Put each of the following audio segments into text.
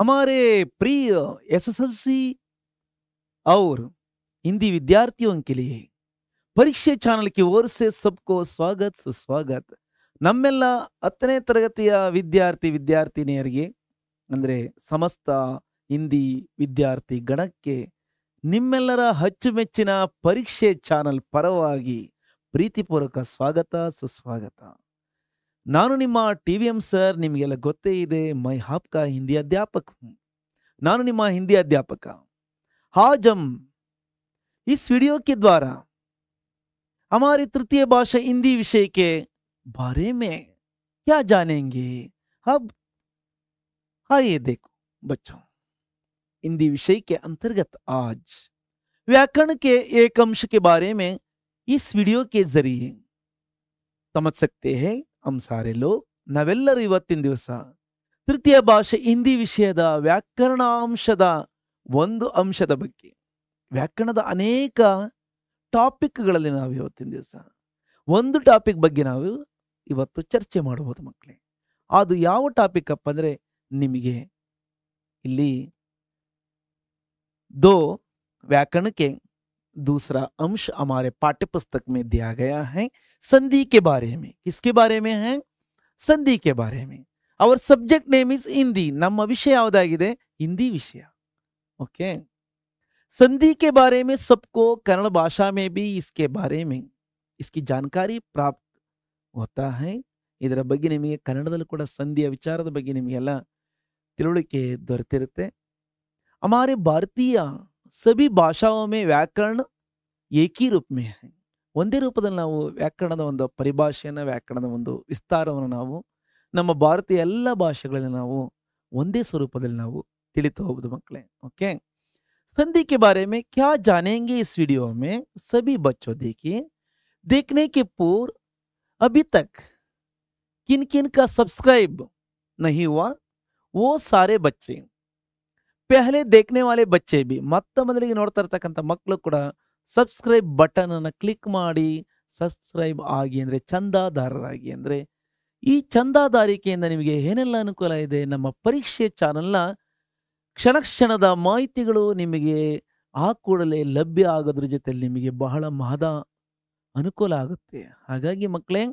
हमारे प्रिय एसएसएलसी और हिंदी विद्यार्थियों के लिए परीक्षे ಚಾನಲ್ की ओर से सबको स्वागत सुस्वागत ನಮ್ಮೆಲ್ಲ 10ನೇ ತರಗತಿಯ ವಿದ್ಯಾರ್ಥಿನಿಯರಿಗೆ ಅಂದರೆ ಸಮಸ್ತ ಹಿಂದಿ ವಿದ್ಯಾರ್ಥಿ ಗಣಕ್ಕೆ ನಿಮ್ಮೆಲ್ಲರ ಅಚ್ಚುಮೆಚ್ಚಿನ ಪರೀಕ್ಷೆ ಚಾನಲ್ ಪರವಾಗಿ ಪ್ರೀತಿಪೂರ್ವಕ ಸ್ವಾಗತ ಸುಸ್ವಾಗತ. ನಾನು ನಿಮ್ಮ ಟಿವಿಎಂ ಸರ್, ನಿಮಗೆಲ್ಲ ಗೊತ್ತೇ ಇದೆ, मैं आपका हिंदी अध्यापक हूँ. ನಾನು ನಿಮ್ಮ हिंदी अध्यापक. आज हम इस वीडियो के द्वारा हमारी तृतीय भाषा हिंदी विषय के बारे में क्या जानेंगे. अब आइए देखो बच्चों, हिंदी विषय के अंतर्गत आज व्याकरण के एक अंश के बारे में इस वीडियो के जरिए समझ सकते हैं. हम सारे लोग ನಾವೆಲ್ಲರೂ ಇವತ್ತಿನ ದಿವಸ ತೃತೀಯ ಭಾಷೆ ಹಿಂದಿ ವಿಷಯದ ವ್ಯಾಕರಣಾಂಶದ ಒಂದು ಅಂಶದ ಬಗ್ಗೆ, ವ್ಯಾಕರಣದ ಅನೇಕ ಟಾಪಿಕ್ಗಳಲ್ಲಿ ನಾವು ಇವತ್ತಿನ ದಿವಸ ಒಂದು ಟಾಪಿಕ್ ಬಗ್ಗೆ ನಾವು ಇವತ್ತು ಚರ್ಚೆ ಮಾಡಬಹುದು ಮಕ್ಕಳೇ. ಅದು ಯಾವ ಟಾಪಿಕ್ ಅಪ್ಪ ಅಂದ್ರೆ, ನಿಮಗೆ ಇಲ್ಲಿ दो व्याकरण के दूसरा अंश हमारे पाठ्य पुस्तक में दिया गया है. संधि के बारे में. किसके बारे में है? संधि के बारे में. और सब्जेक्ट नेम इज हिंदी. ನಮ್ಮ ವಿಷಯ ಯಾವುದಾಗಿದೆ? ಹಿಂದಿ ವಿಷಯ. ओके. संधि के बारे में सबको कन्नड़ भाषा में भी इसके बारे में इसकी जानकारी प्राप्त होता है. ಇದರ ಬಗ್ಗೆ ನಿಮಗೆ ಕನ್ನಡದಲ್ಲೂ ಕೂಡ ಸಂಧಿಯ ವಿಚಾರದ ಬಗ್ಗೆ ನಿಮಗೆಲ್ಲ ತಿಳುವಳಿಕೆ ದೊರೆತಿರುತ್ತೆ. हमारे भारतीय सभी भाषाओं में व्याकरण एक ही रूप में है. ಒಂದೇ ರೂಪದಲ್ಲಿ ನಾವು ವ್ಯಾಕರಣದ ಒಂದು ಪರಿಭಾಷೆಯನ್ನು, ವ್ಯಾಕರಣದ ಒಂದು ವಿಸ್ತಾರವನ್ನು ನಾವು ನಮ್ಮ ಭಾರತೀಯ ಎಲ್ಲ ಭಾಷೆಗಳಲ್ಲಿ ನಾವು ಒಂದೇ ಸ್ವರೂಪದಲ್ಲಿ ನಾವು ತಿಳಿತು ಹೋಗುವುದು ಮಕ್ಕಳೇ. ओके. संधि के बारे में क्या जानेंगे इस वीडियो में. सभी बच्चों देखिए. देखने के पूर्व अभी तक किन किन का सब्सक्राइब नहीं हुआ वो सारे बच्चे, पहले देखने वाले बच्चे भी, ಮತ್ತೆ ಮೊದಲಿಗೆ ನೋಡ್ತಾ ಇರ್ತಕ್ಕಂಥ ಮಕ್ಕಳು ಕೂಡ ಸಬ್ಸ್ಕ್ರೈಬ್ ಬಟನ್ ಅನ್ನು ಕ್ಲಿಕ್ ಮಾಡಿ ಸಬ್ಸ್ಕ್ರೈಬ್ ಆಗಿ, ಅಂದರೆ ಚಂದಾದಾರರಾಗಿ. ಅಂದರೆ ಈ ಚಂದಾದಾರಿಕೆಯಿಂದ ನಿಮಗೆ ಏನೆಲ್ಲ ಅನುಕೂಲ ಇದೆ, ನಮ್ಮ ಪರೀಕ್ಷೆ ಚಾನಲ್ನ ಕ್ಷಣ ಕ್ಷಣದ ಮಾಹಿತಿಗಳು ನಿಮಗೆ ಆ ಕೂಡಲೇ ಲಭ್ಯ ಆಗೋದ್ರ ಜೊತೆಲಿ ನಿಮಗೆ ಬಹಳ ಮಹದ ಅನುಕೂಲ ಆಗುತ್ತೆ. ಹಾಗಾಗಿ ಮಕ್ಕಳೇ,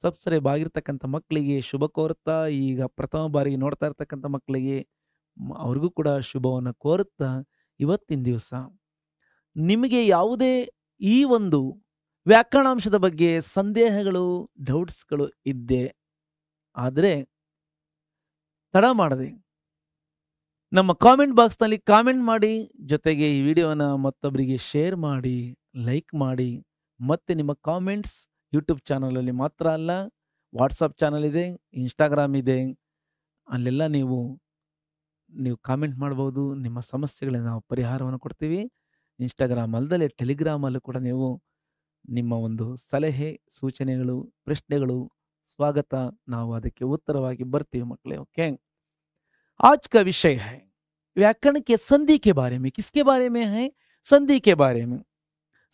ಸಬ್ಸ್ಕ್ರೈಬ್ ಆಗಿರ್ತಕ್ಕಂಥ ಮಕ್ಕಳಿಗೆ ಶುಭ ಕೋರುತ್ತಾ, ಈಗ ಪ್ರಥಮ ಬಾರಿಗೆ ನೋಡ್ತಾ ಇರ್ತಕ್ಕಂಥ ಮಕ್ಕಳಿಗೆ ಅವ್ರಿಗೂ ಕೂಡ ಶುಭವನ್ನು ಕೋರುತ್ತಾ, ಇವತ್ತಿನ ದಿವಸ ನಿಮಗೆ ಯಾವುದೇ ಈ ಒಂದು ವ್ಯಾಕರಣಾಂಶದ ಬಗ್ಗೆ ಸಂದೇಹಗಳು, ಡೌಟ್ಸ್ಗಳು ಇದ್ದೆ ಆದರೆ ತಡ ಮಾಡದೆ ನಮ್ಮ ಕಾಮೆಂಟ್ ಬಾಕ್ಸ್ನಲ್ಲಿ ಕಾಮೆಂಟ್ ಮಾಡಿ, ಜೊತೆಗೆ ಈ ವಿಡಿಯೋನ ಮತ್ತೊಬ್ಬರಿಗೆ ಶೇರ್ ಮಾಡಿ, ಲೈಕ್ ಮಾಡಿ. ಮತ್ತು ನಿಮ್ಮ ಕಾಮೆಂಟ್ಸ್ ಯೂಟ್ಯೂಬ್ ಚಾನಲಲ್ಲಿ ಮಾತ್ರ ಅಲ್ಲ, ವಾಟ್ಸಪ್ ಚಾನಲ್ ಇದೆ, ಇನ್ಸ್ಟಾಗ್ರಾಮ್ ಇದೆ, ಅಲ್ಲೆಲ್ಲ ನೀವು ಕಾಮೆಂಟ್ ಮಾಡ್ಬೋದು. ನಿಮ್ಮ ಸಮಸ್ಯೆಗಳಿಗೆ ನಾವು ಪರಿಹಾರವನ್ನು ಕೊಡ್ತೀವಿ. ಇನ್ಸ್ಟಾಗ್ರಾಮ್ ಅಲ್ಲದೆ ಟೆಲಿಗ್ರಾಮಲ್ಲೂ ಕೂಡ ನೀವು ನಿಮ್ಮ ಒಂದು ಸಲಹೆ, ಸೂಚನೆಗಳು, ಪ್ರಶ್ನೆಗಳು ಸ್ವಾಗತ, ನಾವು ಅದಕ್ಕೆ ಉತ್ತರವಾಗಿ ಬರ್ತೀವಿ ಮಕ್ಕಳೇ. ओके. आज का विषय है व्याकरण के संधि के बारे में. किसके बारे में है? संधि के बारे में.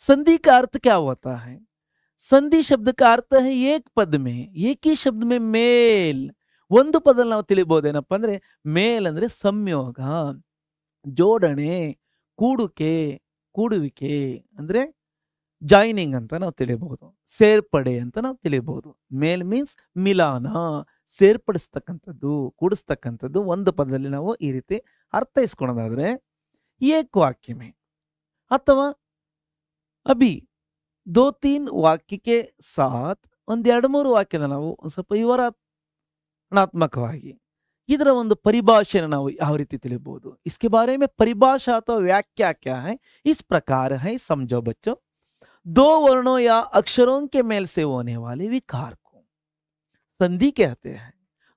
संधि का अर्थ क्या होता है? संधि शब्द का अर्थ है एक पद में, एक ही शब्द में मेल. ಒಂದು ಪದದಲ್ಲಿ ನಾವು ತಿಳಿಬಹುದೇನಪ್ಪ ಅಂದ್ರೆ, ಮೇಲ್ ಅಂದ್ರೆ ಸಂಯೋಗ, ಜೋಡಣೆ, ಕೂಡುವಿಕೆ ಅಂದ್ರೆ ಜಾಯ್ನಿಂಗ್ ಅಂತ ನಾವು ತಿಳಿಬಹುದು, ಸೇರ್ಪಡೆ ಅಂತ ನಾವು ತಿಳಿಬಹುದು. ಮೇಲ್ ಮೀನ್ಸ್ ಮಿಲಾನ, ಸೇರ್ಪಡಿಸ್ತಕ್ಕಂಥದ್ದು, ಕೂಡಿಸ್ತಕ್ಕಂಥದ್ದು. ಒಂದು ಪದದಲ್ಲಿ ನಾವು ಈ ರೀತಿ ಅರ್ಥೈಸ್ಕೊಳೋದಾದ್ರೆ ಏಕ ವಾಕ್ಯ ಮೇ ಅಥವಾ ಅಭಿ ದೋ ತೀನ್ ವಾಕ್ಯಕ್ಕೆ ಸಾಥ್ ಒಂದೆರಡು ಮೂರು ವಾಕ್ಯದ ನಾವು ಸ್ವಲ್ಪ ವಿವರಣಾತ್ಮಕವಾಗಿ ಇದರ ಒಂದು ಪರಿಭಾಷೆಯನ್ನು ನಾವು ಯಾವ ರೀತಿ ತಿಳಿಬಹುದು. इसके बारे में परिभाषा ಅಥವಾ व्याख्या क्या है? इस प्रकार है, समझो बच्चों. दो वर्णों या अक्षरों के मेल से होने वाले विकार को संधि कहते हैं.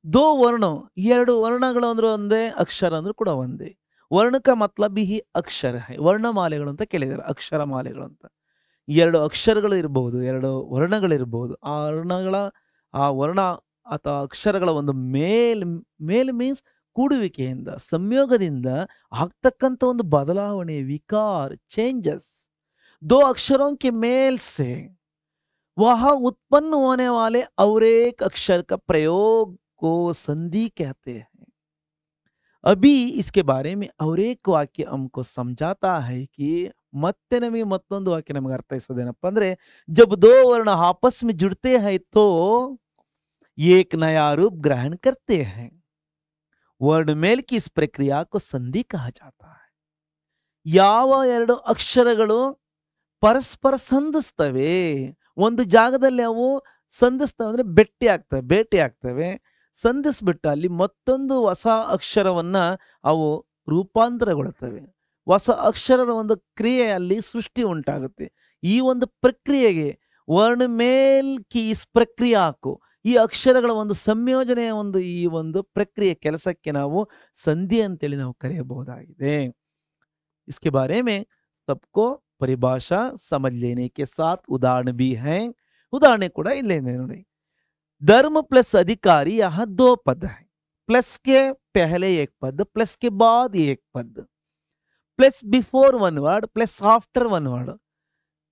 दो वर्णों, ಎರಡು ವರ್ಣಗಳು ಅಂದ್ರೆ ಒಂದೇ, ಅಕ್ಷರ ಅಂದ್ರೆ ಕೂಡ ಒಂದೇ. ವರ್ಣ का मतलब ही ಅಕ್ಷರ है. ವರ್ಣಮಾಲೆಗಳು ಅಂತ ಕೇಳಿದ್ದಾರೆ, ಅಕ್ಷರ ಮಾಲೆಗಳು ಅಂತ. ಎರಡು ಅಕ್ಷರಗಳು ಇರಬಹುದು, ಎರಡು ವರ್ಣಗಳಿರಬಹುದು. ಆ ವರ್ಣ ಅಥವಾ ಅಕ್ಷರಗಳ ಒಂದು ಮೇಲ್ ಮೀನ್ಸ್ ಕೂಡುವಿಕೆಯಿಂದ, ಸಂಯೋಗದಿಂದ ಆಗ್ತಕ್ಕಂಥ ಒಂದು ಬದಲಾವಣೆ, ವಿಕಾರ, ಚೇಂಜಸ್. दो अक्षरों के मेल से वहां उत्पन्न होने वाले और एक अक्षर का प्रयोग को संधि कहते हैं. अभी इसके बारे में और एक वाक्य हमको समझाता है कि ಮತ್ತೆ ನಮಗೆ ಮತ್ತೊಂದು ವಾಕ್ಯ ನಮಗೆ ಅರ್ಥೈಸೋದೇನಪ್ಪ ಅಂದ್ರೆ जब दो वर्ण आपस में जुड़ते हैं तो एक नया रूप ग्रहण करते हैं ವರ್ಣಮೇಲ್ की इस प्रक्रिया को संधि कहा जाता है ಯಾವ ಎರಡು ಅಕ್ಷರಗಳು ಪರಸ್ಪರ ಸಂಧಿಸ್ತವೆ ಒಂದು ಜಾಗದಲ್ಲಿ ಅವು ಸಂಧಿಸ್ತವೆ ಅಂದ್ರೆ ಭೇಟಿ ಆಗ್ತವೆ ಸಂಧಿಸ್ಬಿಟ್ಟು ಅಲ್ಲಿ ಮತ್ತೊಂದು ಹೊಸ ಅಕ್ಷರವನ್ನ ಅವು ರೂಪಾಂತರಗೊಳ್ಳುತ್ತವೆ ಹೊಸ ಅಕ್ಷರದ ಒಂದು ಕ್ರಿಯೆಯಲ್ಲಿ ಸೃಷ್ಟಿ ಉಂಟಾಗುತ್ತೆ ಈ ಒಂದು ಪ್ರಕ್ರಿಯೆಗೆ ವರ್ಣಮೇಲ್ ಕಿ ಇಸ್ ಪ್ರಕ್ರಿಯಾಕು ಈ ಅಕ್ಷರಗಳ ಒಂದು ಸಂಯೋಜನೆಯ ಒಂದು ಈ ಒಂದು ಪ್ರಕ್ರಿಯೆ ಕೆಲಸಕ್ಕೆ ನಾವು ಸಂಧಿ ಅಂತೇಳಿ ನಾವು ಕರೆಯಬಹುದಾಗಿದೆ इसके बारे में सबको परिभाषा समझ लेने के साथ उदाहरण भी हैं उदाहरण ಕೂಡ ಇಲ್ಲೇ ನೋಡಿ धर्म प्लस अधिकारी यहाँ दो पद है प्लस के पहले एक पद प्लस के बाद एक पद plus before one word plus after one word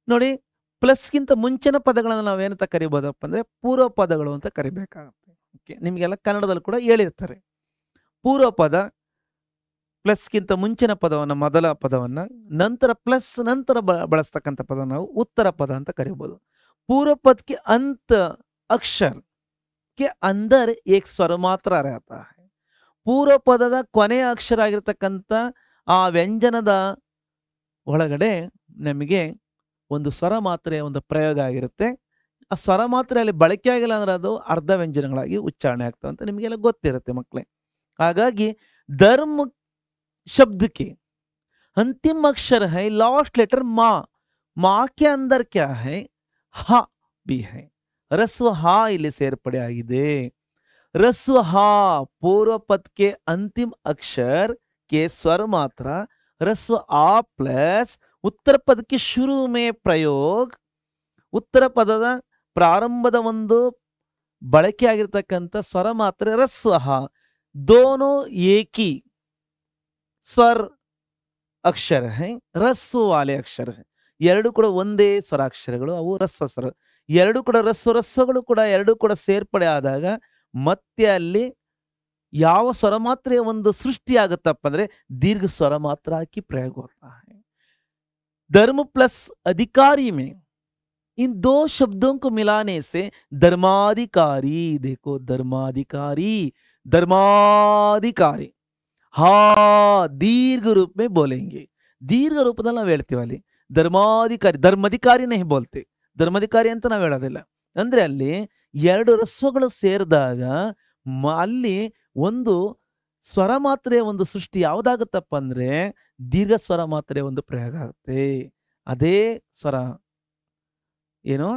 ನೋಡಿ ಪ್ಲಸ್ಗಿಂತ ಮುಂಚಿನ ಪದಗಳನ್ನು ನಾವೇನಂತ ಕರಿಬೋದಪ್ಪ ಅಂದ್ರೆ ಪೂರ್ವ ಪದಗಳು ಅಂತ ಕರಿಬೇಕಾಗುತ್ತೆ ಓಕೆ ನಿಮಗೆಲ್ಲ ಕನ್ನಡದಲ್ಲಿ ಕೂಡ ಹೇಳಿರ್ತಾರೆ ಪೂರ್ವ ಪದ ಪ್ಲಸ್ಗಿಂತ ಮುಂಚಿನ ಪದವನ್ನು ಮೊದಲ ಪದವನ್ನು ನಂತರ ಪ್ಲಸ್ ನಂತರ ಬಳಸ್ತಕ್ಕಂಥ ಪದ ನಾವು ಉತ್ತರ ಪದ ಅಂತ ಕರಿಬೋದು पूर्व पद के अंत अक्षर के अंदर एक स्वर मात्र रहता है पूर्व पदದ ಕೊನೆಯ ಅಕ್ಷರ ಆಗಿರತಕ್ಕಂತ ಆ ವ್ಯಂಜನದ ಒಳಗಡೆ ನಮಗೆ ಒಂದು ಸ್ವರ ಮಾತ್ರೆಯ ಒಂದು ಪ್ರಯೋಗ ಆಗಿರುತ್ತೆ ಆ ಸ್ವರ ಮಾತ್ರೆ ಅಲ್ಲಿ ಬಳಕೆ ಆಗಿಲ್ಲ ಅಂದ್ರೆ ಅದು ಅರ್ಧ ವ್ಯಂಜನಗಳಾಗಿ ಉಚ್ಚಾರಣೆ ಆಗ್ತವೆ ಅಂತ ನಿಮಗೆಲ್ಲ ಗೊತ್ತಿರುತ್ತೆ ಮಕ್ಕಳೇ ಹಾಗಾಗಿ ಧರ್ಮ शब्द के अंतिम अक्षर है लास्ट लेटर माँ के अंदर क्या है हा भी है रस्व हा इल्ली सेर्पड़े आगिदे रस्व हा पूर्व पद के अंतिम अक्षर के स्वर मात्रा रस्व आ प्लस उत्तर पद के शुरू में प्रयोग उत्तर पदದ ಪ್ರಾರಂಭದ ಒಂದು ಬಳಕೆ ಆಗಿರತಕ್ಕಂತ ಸ್ವರ ಮಾತ್ರೆ ರಸ್ವ ಹಾ दोनों एक ही स्वर अक्षर है रस्व वाले अक्षर है ಎರಡು ಕೂಡ ಒಂದೇ ಸ್ವರಾಕ್ಷರಗಳು ಅವು ರಸ್ವ ಸ್ವರ ಎರಡು ಕೂಡ ರಸ್ವಗಳು ಕೂಡ ಎರಡು ಕೂಡ ಸೇರ್ಪಡೆ ಆದಾಗ ಮತ್ತೆ ಅಲ್ಲಿ ಯಾವ ಸ್ವರ ಮಾತ್ರೆಯ ಒಂದು ಸೃಷ್ಟಿ ಆಗುತ್ತಪ್ಪ ಅಂದ್ರೆ दीर्घ स्वर मात्रा की प्रयोग होता है धर्म प्लस अधिकारी में इन दो शब्दों को मिलाने से धर्माधिकारी देखो धर्माधिकारी हा दीर्घ रूप में बोलेंगे दीर्घ ರೂಪದಲ್ಲಿ ನಾವು ಹೇಳ್ತೀವಿ ಅಲ್ಲಿ ಧರ್ಮಾಧಿಕಾರಿ नहीं बोलते ಧರ್ಮಾಧಿಕಾರಿ ಅಂತ ನಾವು ಹೇಳೋದಿಲ್ಲ ಅಂದ್ರೆ ಅಲ್ಲಿ ಎರಡು ರಸ್ವಗಳು ಸೇರಿದಾಗ ಅಲ್ಲಿ ಒಂದು ಸ್ವರ ಮಾತ್ರೆಯ ಒಂದು ಸೃಷ್ಟಿ ಯಾವುದಾಗುತ್ತಪ್ಪ ಅಂದ್ರೆ ದೀರ್ಘ ಸ್ವರ ಮಾತ್ರೆಯ ಒಂದು ಪ್ರಯೋಗ ಆಗುತ್ತೆ ಅದೇ ಸ್ವರ ಏನು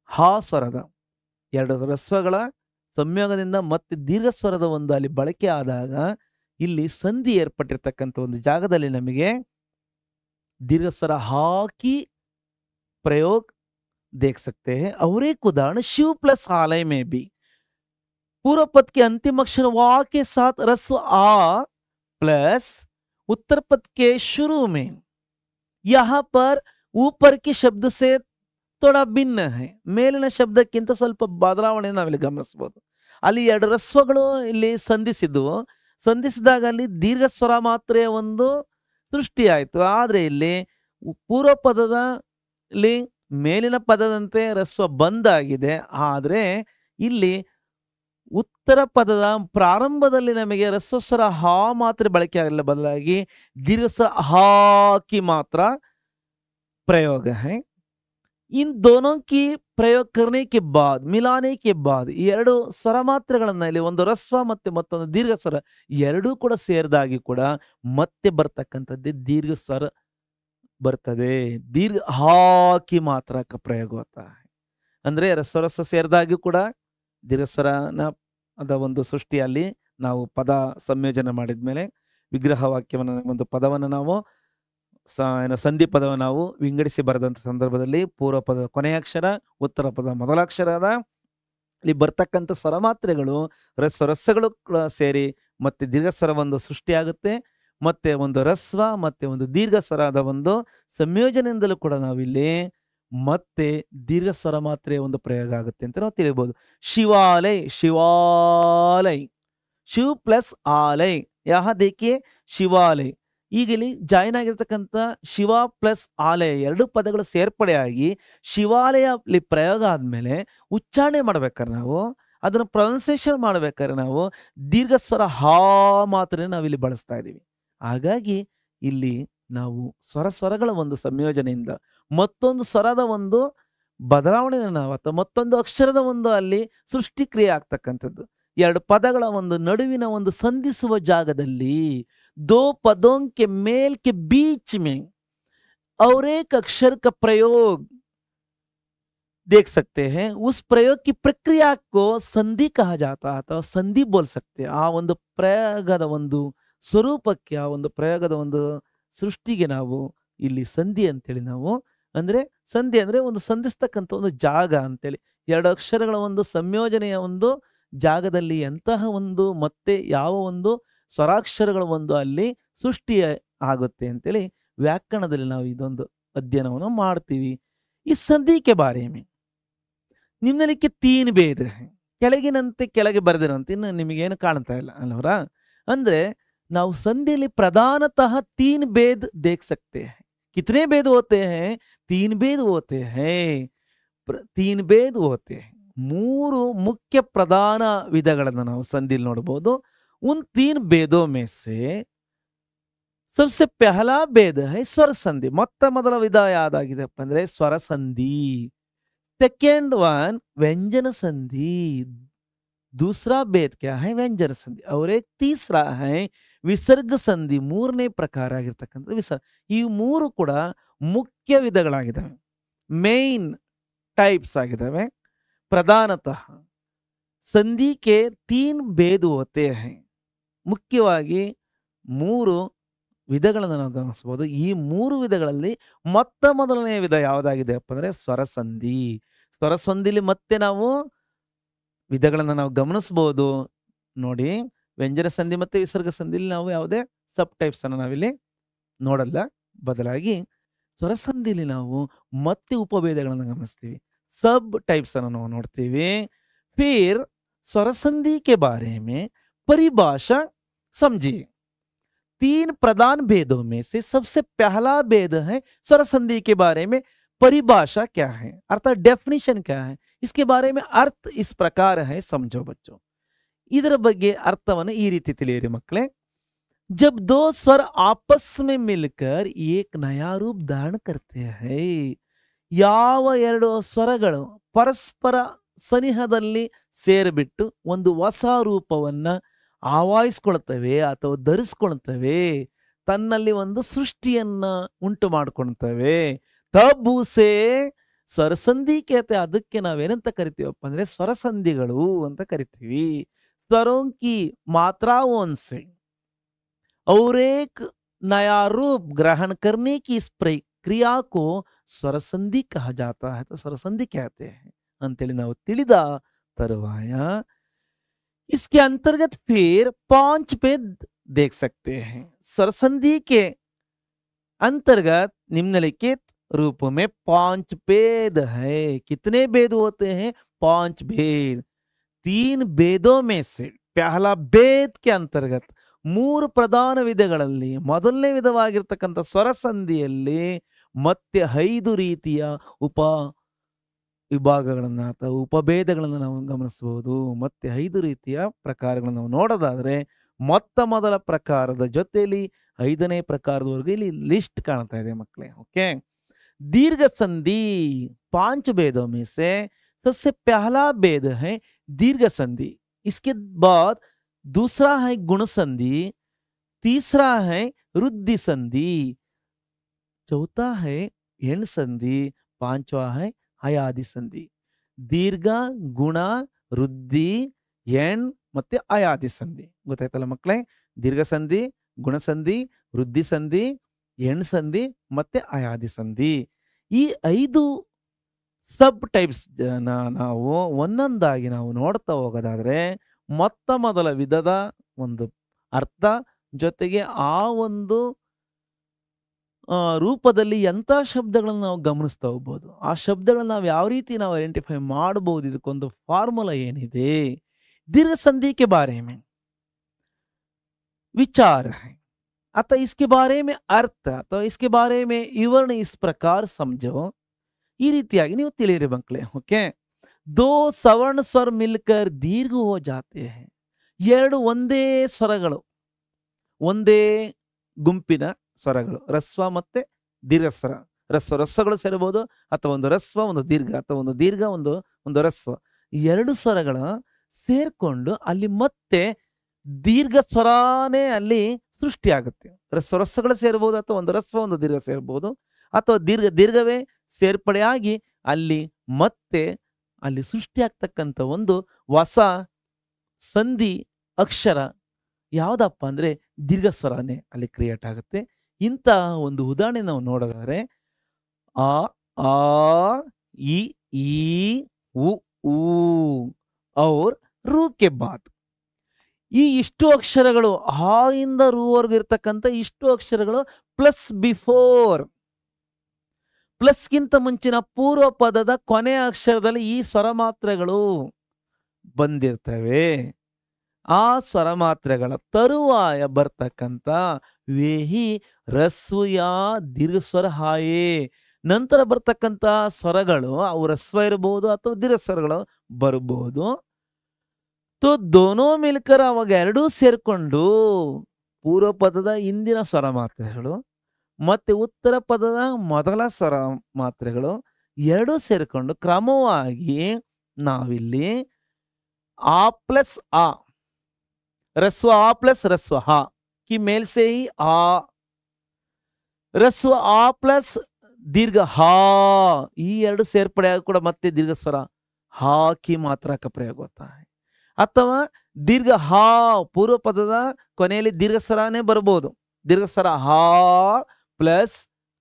ಹಾ ಸ್ವರದ ಎರಡು ರಸ್ವಗಳ ಸಂಯೋಗದಿಂದ ಮತ್ತೆ ದೀರ್ಘ ಸ್ವರದ ಒಂದು ಅಲ್ಲಿ ಬಳಕೆ ಆದಾಗ ಇಲ್ಲಿ ಸಂಧಿ ಏರ್ಪಟ್ಟಿರ್ತಕ್ಕಂಥ ಒಂದು ಜಾಗದಲ್ಲಿ ನಮಗೆ दीर्घ स्वर हा की प्रयोग देख सकते हैं और एक उदाहरण शिव प्लस आलय में भी पूर्व पद के अंतिम अक्षर वा के साथ रस्व आ प्लस उत्तर पद के शुरू में यहाँ पर ऊपर के शब्द से थोड़ा भिन्न है ಮೇಲಿನ ಶಬ್ದಕ್ಕಿಂತ ಸ್ವಲ್ಪ ಬದಲಾವಣೆ ನಾವಿಲ್ಲಿ ಗಮನಿಸಬಹುದು ಅಲ್ಲಿ ಎರಡು ರಸ್ವಗಳು ಇಲ್ಲಿ ಸಂಧಿಸಿದಾಗ ಅಲ್ಲಿ ದೀರ್ಘ ಸ್ವರ ಮಾತ್ರೆಯ ಒಂದು ಸೃಷ್ಟಿ ಆಯಿತು ಆದ್ರೆ ಇಲ್ಲಿ ಪೂರ್ವ ಪದದಲ್ಲಿ ಮೇಲಿನ ಪದದಂತೆ ರಸ್ವ ಬಂದಾಗಿದೆ ಆದ್ರೆ ಇಲ್ಲಿ ಉತ್ತರ ಪದದ ಪ್ರಾರಂಭದಲ್ಲಿ ನಮಗೆ ರಸ್ವಸ್ವರ ಹಾ ಮಾತ್ರೆ ಬಳಕೆ ಆಗಲಿಲ್ಲ ಬದಲಾಗಿ दीर्घ स्वर हा की मात्रा प्रयोग है इन दोनों की प्रयोग करने के बाद मिलाने के बाद ಎರಡು ಸ್ವರ ಮಾತ್ರೆಗಳನ್ನ ಇಲ್ಲಿ ಒಂದು ರಸ್ವ ಮತ್ತೆ ಮತ್ತೊಂದು ದೀರ್ಘ ಸ್ವರ ಎರಡೂ ಕೂಡ ಸೇರಿದಾಗಿ ಕೂಡ ಮತ್ತೆ ಬರ್ತಕ್ಕಂಥದ್ದೇ ದೀರ್ಘ ಸ್ವರ ಬರ್ತದೆ ದೀರ್ಘ ಹಾಕಿ ಮಾತ್ರ ಪ್ರಯೋಗ होता है ಅಂದ್ರೆ ರಸ್ವ ಸೇರಿದಾಗಿ ಕೂಡ ದೀರ್ಘ ಸ್ವರನ ಅದ ಒಂದು ಸೃಷ್ಟಿಯಲ್ಲಿ ನಾವು ಪದ ಸಂಯೋಜನೆ ಮಾಡಿದ್ಮೇಲೆ ವಿಗ್ರಹ ವಾಕ್ಯವನ್ನು ಒಂದು ಪದವನ್ನು ನಾವು ಸಂಧಿ ಪದವನ್ನು ನಾವು ವಿಂಗಡಿಸಿ ಬರೆದಂತ ಸಂದರ್ಭದಲ್ಲಿ ಪೂರ್ವ ಪದ ಕೊನೆಯ ಅಕ್ಷರ ಉತ್ತರ ಪದ ಮೊದಲ ಅಕ್ಷರದ ಇಲ್ಲಿ ಬರ್ತಕ್ಕಂಥ ಸ್ವರ ಮಾತ್ರೆಗಳು ರಸ್ವಗಳು ಸೇರಿ ಮತ್ತೆ ದೀರ್ಘ ಸ್ವರ ಒಂದು ಸೃಷ್ಟಿಯಾಗುತ್ತೆ ಮತ್ತೆ ಒಂದು ರಸ್ವ ಮತ್ತೆ ಒಂದು ದೀರ್ಘ ಸ್ವರದ ಒಂದು ಸಂಯೋಜನೆಯಿಂದಲೂ ಕೂಡ ನಾವಿಲ್ಲಿ ಮತ್ತೆ ದೀರ್ಘ ಸ್ವರ ಮಾತ್ರೆಯ ಒಂದು ಪ್ರಯೋಗ ಆಗುತ್ತೆ ಅಂತ ನಾವು ತಿಳಿಬಹುದು ಶಿವಾಲಯ ಶಿವ್ ಪ್ಲಸ್ ಆಲಯ यहाँ देखिए ಶಿವಾಲಯ. ಈಗ ಇಲ್ಲಿ ಜಾಯಿನ್ ಆಗಿರ್ತಕ್ಕಂಥ ಶಿವ ಪ್ಲಸ್ ಆಲಯ ಎರಡು ಪದಗಳು ಸೇರ್ಪಡೆಯಾಗಿ ಶಿವಾಲಯ ಅಲ್ಲಿ ಪ್ರಯೋಗ ಆದ್ಮೇಲೆ ಉಚ್ಚಾರಣೆ ಮಾಡ್ಬೇಕಾದ್ರೆ ನಾವು ಅದನ್ನು ಪ್ರೊನೌನ್ಸಿಯೇಷನ್ ಮಾಡ್ಬೇಕಾದ್ರೆ ನಾವು ದೀರ್ಘ ಸ್ವರ ಹಾ ಮಾತ್ರ ನಾವಿಲ್ಲಿ ಬಳಸ್ತಾ ಇದ್ದೀವಿ. ಹಾಗಾಗಿ ಇಲ್ಲಿ ನಾವು ಸ್ವರಗಳ ಒಂದು ಸಂಯೋಜನೆಯಿಂದ ಮತ್ತೊಂದು ಸ್ವರದ ಒಂದು ಬದಲಾವಣೆ ನಾವು ಅಥವಾ ಮತ್ತೊಂದು ಅಕ್ಷರದ ಒಂದು ಅಲ್ಲಿ ಸೃಷ್ಟಿ ಕ್ರಿಯೆ ಆಗ್ತಕ್ಕಂಥದ್ದು. ಎರಡು ಪದಗಳ ಒಂದು ನಡುವಿನ ಒಂದು ಸಂಧಿಸುವ ಜಾಗದಲ್ಲಿ दो पदों के मेल के बीच में और एक अक्षर का प्रयोग देख सकते हैं. उस प्रयोग की प्रक्रिया को संधि कहा जाता है ಅಥವಾ ಸಂಧಿ बोल सकते हैं. ಆ ಒಂದು ಪ್ರಯೋಗದ ಒಂದು ಸ್ವರೂಪಕ್ಕೆ ಆ ಒಂದು ಪ್ರಯೋಗದ ಒಂದು ಸೃಷ್ಟಿಗೆ ನಾವು ಇಲ್ಲಿ ಸಂಧಿ ಅಂತೇಳಿ ನಾವು ಅಂದ್ರೆ ಸಂಧಿ ಅಂದ್ರೆ ಒಂದು ಸಂಧಿಸ್ತಕ್ಕಂಥ ಒಂದು ಜಾಗ ಅಂತೇಳಿ ಎರಡು ಅಕ್ಷರಗಳ ಒಂದು ಸಂಯೋಜನೆಯ ಒಂದು ಜಾಗದಲ್ಲಿ ಎಂತಹ ಒಂದು ಮತ್ತೆ ಯಾವ ಒಂದು ಸ್ವರಾಕ್ಷರಗಳ ಒಂದು ಅಲ್ಲಿ ಸೃಷ್ಟಿ ಆಗುತ್ತೆ ಅಂತೇಳಿ ವ್ಯಾಕರಣದಲ್ಲಿ ನಾವು ಇದೊಂದು ಅಧ್ಯಯನವನ್ನು ಮಾಡ್ತೀವಿ. ಈ ಸಂಧಿಕೆ ಬಾರೆ ಮೇ ನಿಮ್ನಲಿಕ್ಕೆ ತೀನ್ ಭೇದ ಕೆಳಗಿನಂತೆ ಕೆಳಗೆ ಬರೆದಿರುವಂತೆ ಇನ್ನು ನಿಮಗೇನು ಕಾಣ್ತಾ ಇಲ್ಲ ಅಲ್ವರಾ. ಅಂದ್ರೆ ನಾವು ಸಂಧಿಯಲ್ಲಿ ಪ್ರಧಾನತಃ ತೀನ್ ಭೇದ ದೇख सकते हैं. कितने भेद होते हैं? तीन भेद होते हैं. तीन भेद होते हैं. ಮೂರು ಮುಖ್ಯ ಪ್ರಧಾನ ವಿಧಗಳನ್ನು ನಾವು ಸಂಧಿಯಲ್ಲಿ ನೋಡಬಹುದು. उन तीन भेदों में से सबसे पहला भेद है स्वर संधि. ಮೊತ್ತ ಮೊದಲ ವಿಧ ಯಾವ್ದಾಗಿದೆಪ್ಪ ಅಂದ್ರೆ ಸ್ವರ ಸಂಧಿ. सेकेंड वन व्यंजन संधि. दूसरा भेद क्या है? व्यंजन संधि. और एक तीसरा है ವಿಸರ್ಗ ಸಂಧಿ. ಮೂರನೇ ಪ್ರಕಾರ ಆಗಿರ್ತಕ್ಕಂಥ ವಿಸರ್ಗ. ಈ ಮೂರು ಕೂಡ ಮುಖ್ಯ ವಿಧಗಳಾಗಿದ್ದಾವೆ, ಮೇನ್ ಟೈಪ್ಸ್ ಆಗಿದ್ದಾವೆ. ಪ್ರಧಾನತಃ ಸಂಧಿಗೆ ತೀನ್ ಭೇದ ಹೋತೆ ಹೈ. ಮುಖ್ಯವಾಗಿ ಮೂರು ವಿಧಗಳನ್ನು ನಾವು ಗಮನಿಸಬಹುದು. ಈ ಮೂರು ವಿಧಗಳಲ್ಲಿ ಮೊತ್ತ ಮೊದಲನೆಯ ವಿಧ ಯಾವುದಾಗಿದೆ ಅಪ್ಪ ಅಂದ್ರೆ ಸ್ವರಸಂಧಿ. ಸ್ವರಸಂಧಿಲಿ ಮತ್ತೆ ನಾವು ವಿಧಗಳನ್ನು ನಾವು ಗಮನಿಸಬಹುದು ನೋಡಿ. ವ್ಯಂಜನ ಸಂಧಿ ಮತ್ತೆ ವಿಸರ್ಗ ಸಂಧಿಲಿ ನಾವು ಯಾವುದೇ ಸಬ್ ಟೈಪ್ಸ್ ಅನ್ನು ನಾವಿಲ್ಲಿ ನೋಡಲ್ಲ, ಬದಲಾಗಿ ಸ್ವರಸಂಧಿಲಿ ನಾವು ಮತ್ತೆ ಉಪಭೇದಗಳನ್ನು ಗಮನಿಸ್ತೀವಿ, ಸಬ್ ಟೈಪ್ಸ್ ಅನ್ನು ನಾವು ನೋಡ್ತೀವಿ. फिर स्वरसंधि के बारे में परिभाषा समझिए. तीन प्रधान भेदों में से सबसे पहला भेद है स्वरसंधि के बारे में परिभाषा क्या है, अर्थात डेफिनेशन क्या है. इसके बारे में अर्थ इस प्रकार है, समझो बच्चों. ಇದರ ಬಗ್ಗೆ ಅರ್ಥವನ್ನು ಈ ರೀತಿ ತಿಳಿಯಿರಿ ಮಕ್ಕಳೇ. जब दो स्वर आपस में मिलकर एक नया रूप धारण करते हैं. ಯಾವ ಎರಡು ಸ್ವರಗಳು ಪರಸ್ಪರ ಸನಿಹದಲ್ಲಿ ಸೇರಿಬಿಟ್ಟು ಒಂದು ಹೊಸ ರೂಪವನ್ನ ಆವಾಹಿಸ್ಕೊಳ್ತವೆ ಅಥವಾ ಧರಿಸ್ಕೊಳ್ತವೆ, ತನ್ನಲ್ಲಿ ಒಂದು ಸೃಷ್ಟಿಯನ್ನ ಉಂಟು ಮಾಡ್ಕೊಳ್ತವೆ. ತಬೂಸೆ ಸ್ವರಸಂಧಿ ಕೇತೆ. ಅದಕ್ಕೆ ನಾವೇನಂತ ಕರಿತೀವಪ್ಪ ಅಂದ್ರೆ ಸ್ವರಸಂಧಿಗಳು ಅಂತ ಕರಿತೀವಿ. स्वरों की मात्राओं से और एक नया रूप ग्रहण करने की इस प्रक्रिया को स्वरसंधि कहा जाता है. तो स्वरसंधि कहते हैं अंतेली ನಾವು ತಿಳಿದ ತರುವಾಯ इसके अंतर्गत फिर 5 भेद देख सकते हैं. स्वरसंधि के अंतर्गत निम्नलिखित रूप में 5 भेद है. कितने भेद होते हैं? 5 भेद. तीन भेदों में से पहला भेद के अंतर्गत ಮೂರು ಪ್ರಧಾನ ವಿಧಗಳಲ್ಲಿ ಮೊದಲನೇ ವಿಧವಾಗಿರ್ತಕ್ಕಂಥ ಸ್ವರಸಂಧಿಯಲ್ಲಿ ಮತ್ತೆ 5 ರೀತಿಯ ಉಪ ವಿಭಾಗಗಳನ್ನು ಅಥವಾ ಉಪಭೇದಗಳನ್ನು ನಾವು ಗಮನಿಸಬಹುದು. ಮತ್ತೆ 5 ರೀತಿಯ ಪ್ರಕಾರಗಳನ್ನು ನಾವು ನೋಡೋದಾದ್ರೆ ಮೊತ್ತ ಮೊದಲ ಪ್ರಕಾರದ ಜೊತೆಯಲ್ಲಿ 5ನೇ ಪ್ರಕಾರದವರೆಗೂ ಇಲ್ಲಿ ಲಿಸ್ಟ್ ಕಾಣ್ತಾ ಇದೆ ಮಕ್ಕಳೇ. ಓಕೆ. दीर्घ संधि 5 भेदों में से सबसे पहला भेद है दीर्घ संधि. इसके बाद दूसरा है गुण संधि, तीसरा है रुद्धि संधि, चौथा है एण संधि, पांचवा है अयादि संधि. दीर्घ गुण ವೃದ್ಧಿ ಎಣ್ ಮತ್ತೆ ಅಯಾದಿ ಸಂಧಿ. ಗೊತ್ತಾಯ್ತಲ್ಲ ಮಕ್ಕಳೇ? ದೀರ್ಘ ಸಂಧಿ, ಗುಣ ಸಂಧಿ, ವೃದ್ಧಿ ಸಂಧಿ, ಎಣ್ ಸಂಧಿ ಮತ್ತೆ ಅಯಾದಿ ಸಂಧಿ. ಈ 5 ಸಬ್ ಟೈಪ್ಸ್ ನಾವು ಒಂದೊಂದಾಗಿ ನಾವು ನೋಡ್ತಾ ಹೋಗೋದಾದ್ರೆ ಮೊತ್ತ ಮೊದಲ ವಿಧದ ಒಂದು ಅರ್ಥ ಜೊತೆಗೆ ಆ ಒಂದು ರೂಪದಲ್ಲಿ ಎಂಥ ಶಬ್ದಗಳನ್ನು ನಾವು ಗಮನಿಸ್ತಾ ಹೋಗ್ಬೋದು, ಆ ಶಬ್ದಗಳನ್ನ ನಾವು ಯಾವ ರೀತಿ ನಾವು ಐಡೆಂಟಿಫೈ ಮಾಡಬಹುದು, ಇದಕ್ಕೊಂದು ಫಾರ್ಮುಲಾ ಏನಿದೆ. ದೀರ್ಘ ಸಂಧಿ ಕೆ ಬಾರೆ ಮೇ विचार है। अतः इसके बारे में अर्थ ಅಥವಾ इसके बारे में विवरण इस प्रकार समझो। ಈ ರೀತಿಯಾಗಿ ನೀವು ತಿಳಿಯಿರಿ ಮಕ್ಕಳೇ, ಓಕೆ। दो सवर्ण स्वर मिलकर दीर्घ हो जाते हैं। ಎರಡು ಒಂದೇ ಸ್ವರಗಳು, ಒಂದೇ ಗುಂಪಿನ ಸ್ವರಗಳು, ರಸ್ವ ಮತ್ತೆ ದೀರ್ಘ ಸ್ವರ, ರಸ್ವಗಳು ಸೇರಬಹುದು, ಅಥವಾ ಒಂದು ರಸ್ವ ಒಂದು ದೀರ್ಘ, ಅಥವಾ ಒಂದು ದೀರ್ಘ ಒಂದು ರಸ್ವ, ಎರಡು ಸ್ವರಗಳ ಸೇರ್ಕೊಂಡು ಅಲ್ಲಿ ಮತ್ತೆ ದೀರ್ಘ ಸ್ವರಾನೇ ಅಲ್ಲಿ ಸೃಷ್ಟಿಯಾಗುತ್ತೆ. ರಸ್ವಗಳು ಸೇರಬಹುದು, ಅಥವಾ ಒಂದು ರಸ್ವ ಒಂದು ದೀರ್ಘ ಸೇರಬಹುದು, ಅಥವಾ ದೀರ್ಘವೇ ಸೇರ್ಪಡೆಯಾಗಿ ಅಲ್ಲಿ ಮತ್ತೆ ಅಲ್ಲಿ ಸೃಷ್ಟಿಯಾಗ್ತಕ್ಕಂಥ ಒಂದು ಹೊಸ ಸಂಧಿ ಅಕ್ಷರ ಯಾವುದಪ್ಪ ಅಂದ್ರೆ ದೀರ್ಘ ಸ್ವರನೇ ಅಲ್ಲಿ ಕ್ರಿಯೇಟ್ ಆಗುತ್ತೆ. ಇಂಥ ಒಂದು ಉದಾಹರಣೆ ನಾವು ನೋಡೋದಾದ್ರೆ ಆ ಆ ಇ ಈ ಉ ಊ ಔರ್ ರೂ ಕೆ ಬಾದ್, ಈ ಇಷ್ಟು ಅಕ್ಷರಗಳು ಆ ಇಂದ ರೂವರೆಗೂ ಇರ್ತಕ್ಕಂಥ ಇಷ್ಟು ಅಕ್ಷರಗಳು ಪ್ಲಸ್ ಬಿಫೋರ್, ಪ್ಲಸ್ಗಿಂತ ಮುಂಚಿನ ಪೂರ್ವ ಪದದ ಕೊನೆಯ ಅಕ್ಷರದಲ್ಲಿ ಈ ಸ್ವರ ಮಾತ್ರೆಗಳು ಬಂದಿರ್ತವೆ. ಆ ಸ್ವರ ಮಾತ್ರೆಗಳ ತರುವಾಯ ಬರ್ತಕ್ಕಂಥ ವೇಹಿ ರಸ್ವ ಯಾ ದೀರ್ಘ ಸ್ವರ ಹಾಯೇ, ನಂತರ ಬರ್ತಕ್ಕಂಥ ಸ್ವರಗಳು ಅವು ರಸ್ವ ಇರಬಹುದು ಅಥವಾ ದೀರ್ಘ ಸ್ವರಗಳು ಬರಬಹುದು. ತೋ ದೋನೋ ಮಿಲ್ಕರ್, ಅವಾಗ ಎರಡೂ ಸೇರ್ಕೊಂಡು ಪೂರ್ವ ಪದದ ಇಂದಿನ ಸ್ವರ ಮಾತ್ರೆಗಳು ಮತ್ತೆ ಉತ್ತರ ಪದದ ಮೊದಲ ಸ್ವರ ಮಾತ್ರೆಗಳು ಎರಡೂ ಸೇರಿಕೊಂಡು ಕ್ರಮವಾಗಿ ನಾವಿಲ್ಲಿ ಆ ಪ್ಲಸ್ ಆ, रस्व आ प्लस रस्व हा की मेल से ही आ, रस्व आ प्लस दीर्घ हा, ಈ ಎರಡು ಸೇರ್ಪಡೆಯಾಗಿ ಕೂಡ ಮತ್ತೆ ದೀರ್ಘ ಸ್ವರ ಹಾ ಕಿ ಮಾತ್ರ का प्रयोग होता है. ಅಥವಾ ದೀರ್ಘ ಹಾ ಪೂರ್ವ ಪದದ ಕೊನೆಯಲ್ಲಿ ದೀರ್ಘ ಸ್ವರನೇ ಬರಬಹುದು, दीर्घ स्वर हा प्लस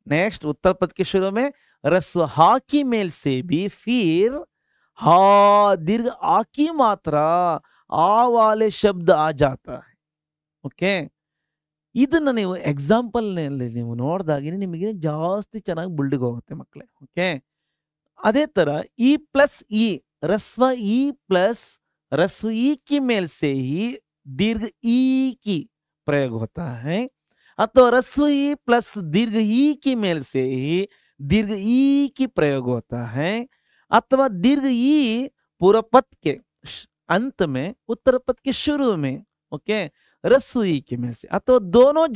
नेक्स्ट उत्तर पद के शुरू में रस्व हा की मेल से भी फिर हा दीर्घ आ की मात्रा ಆ ವಾಲೆ ಶಬ್ದ ಆ ಜಾತಾ है. ಓಕೆ, ಇದನ್ನ ನೀವು ಎಕ್ಸಾಂಪಲ್ ನಲ್ಲಿ ನೀವು ನೋಡಿದಾಗ ನಿಮಗೆ ಜಾಸ್ತಿ ಚೆನ್ನಾಗಿ ಬುಲ್ಡಿಗೆ ಹೋಗುತ್ತೆ ಮಕ್ಕಳೇ. ಓಕೆ, ಅದೇ ತರ ಇ ಪ್ಲಸ್ ಇ रस्व ई प्लस रस्व ई की मेल से ही दीर्घ ई की प्रयोग होता है, अथवा रस्व ई प्लस दीर्घ ई की मेल से ही दीर्घ ई की प्रयोग होता है, अथवा दीर्घ ई पूर्व पद के अंत में उत्तर पद के शुरू में, ओके, रस्व ई की मेल से, अथवा दोनों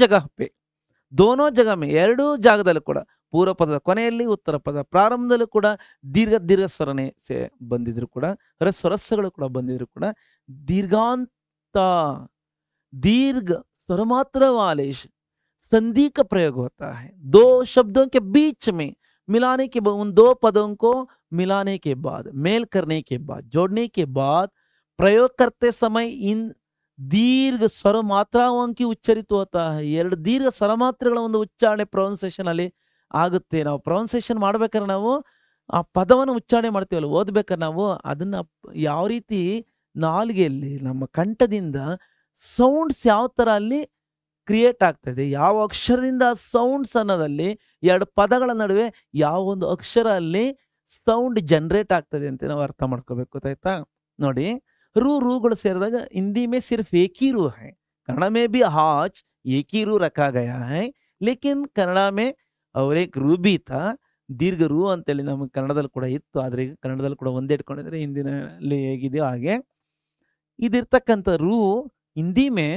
जगह में ಎರಡು ಜಾಗದಲ್ಲೂ ಕೂಡ ಪೂರ್ವ ಪದದ ಕೊನೆಯಲ್ಲಿ ಉತ್ತರ ಪದ ಪ್ರಾರಂಭದಲ್ಲೂ ಕೂಡ ದೀರ್ಘ ಸ್ವರನೆ ಬಂದಿದ್ರು ಕೂಡ ರಸ್ವಗಳು ಕೂಡ ಬಂದಿದ್ರು ಕೂಡ दीर्घांत दीर्घ स्वर मात्र वाले संधि का प्रयोग होता है. दो शब्दों के बीच में मिलाने के बाद, उन दो पदों को मिलाने के बाद, मेल करने के बाद, जोड़ने के बाद प्रयोग करते समय इन दीर्घ स्वर मात्राओं की उच्चरित होता है. ಎರಡು ದೀರ್ಘ ಸ್ವರ ಮಾತ್ರೆಗಳ ಒಂದು ಉಚ್ಚಾರಣೆ ಪ್ರೊನೌನ್ಸಿಯೇಷನ್ ಅಲ್ಲಿ ಆಗುತ್ತೆ. ನಾವು ಪ್ರೊನೌನ್ಸಿಯೇಷನ್ ಮಾಡ್ಬೇಕಾದ್ರೆ ನಾವು ಆ ಪದವನ್ನು ಉಚ್ಚಾರಣೆ ಮಾಡ್ತೀವಲ್ಲ, ಓದ್ಬೇಕಾದ್ರೆ ನಾವು ಅದನ್ನ ಯಾವ ರೀತಿ ನಾಲಿಗೆಯಲ್ಲಿ ನಮ್ಮ ಕಂಠದಿಂದ ಸೌಂಡ್ಸ್ ಯಾವ ತರ ಅಲ್ಲಿ ಕ್ರಿಯೇಟ್ ಆಗ್ತದೆ, ಯಾವ ಅಕ್ಷರದಿಂದ ಸೌಂಡ್ಸ್ ಅನ್ನೋದಲ್ಲಿ ಎರಡು ಪದಗಳ ನಡುವೆ ಯಾವ ಒಂದು ಅಕ್ಷರ ಅಲ್ಲಿ ಸೌಂಡ್ ಜನರೇಟ್ ಆಗ್ತದೆ ಅಂತ ನಾವು ಅರ್ಥ ಮಾಡ್ಕೋಬೇಕು, ಗೊತ್ತಾಯ್ತಾ? ನೋಡಿ, रूಗಳು ಸೇರಿದಾಗ हिंदी में सिर्फ एक ही रू है, कन्नड़ में भी आज एक ही रू रखा गया है, लेकिन कन्नड़ में और एक रू भी था, दीर्घ रू ಅಂತೇಳಿ ನಮ್ಮ ಕನ್ನಡದಲ್ಲಿ ಕೂಡ ಇತ್ತು. ಆದ್ರೆ ಈಗ ಕನ್ನಡದಲ್ಲಿ ಕೂಡ ಒಂದೇ ಇಟ್ಕೊಂಡಿದ್ರೆ ಹಿಂದಿನಲ್ಲಿ ಹೇಗಿದೆಯೋ ಹಾಗೆ ಇದಿರ್ತಕ್ಕಂಥ ರೂ ಹಿಂದಿ में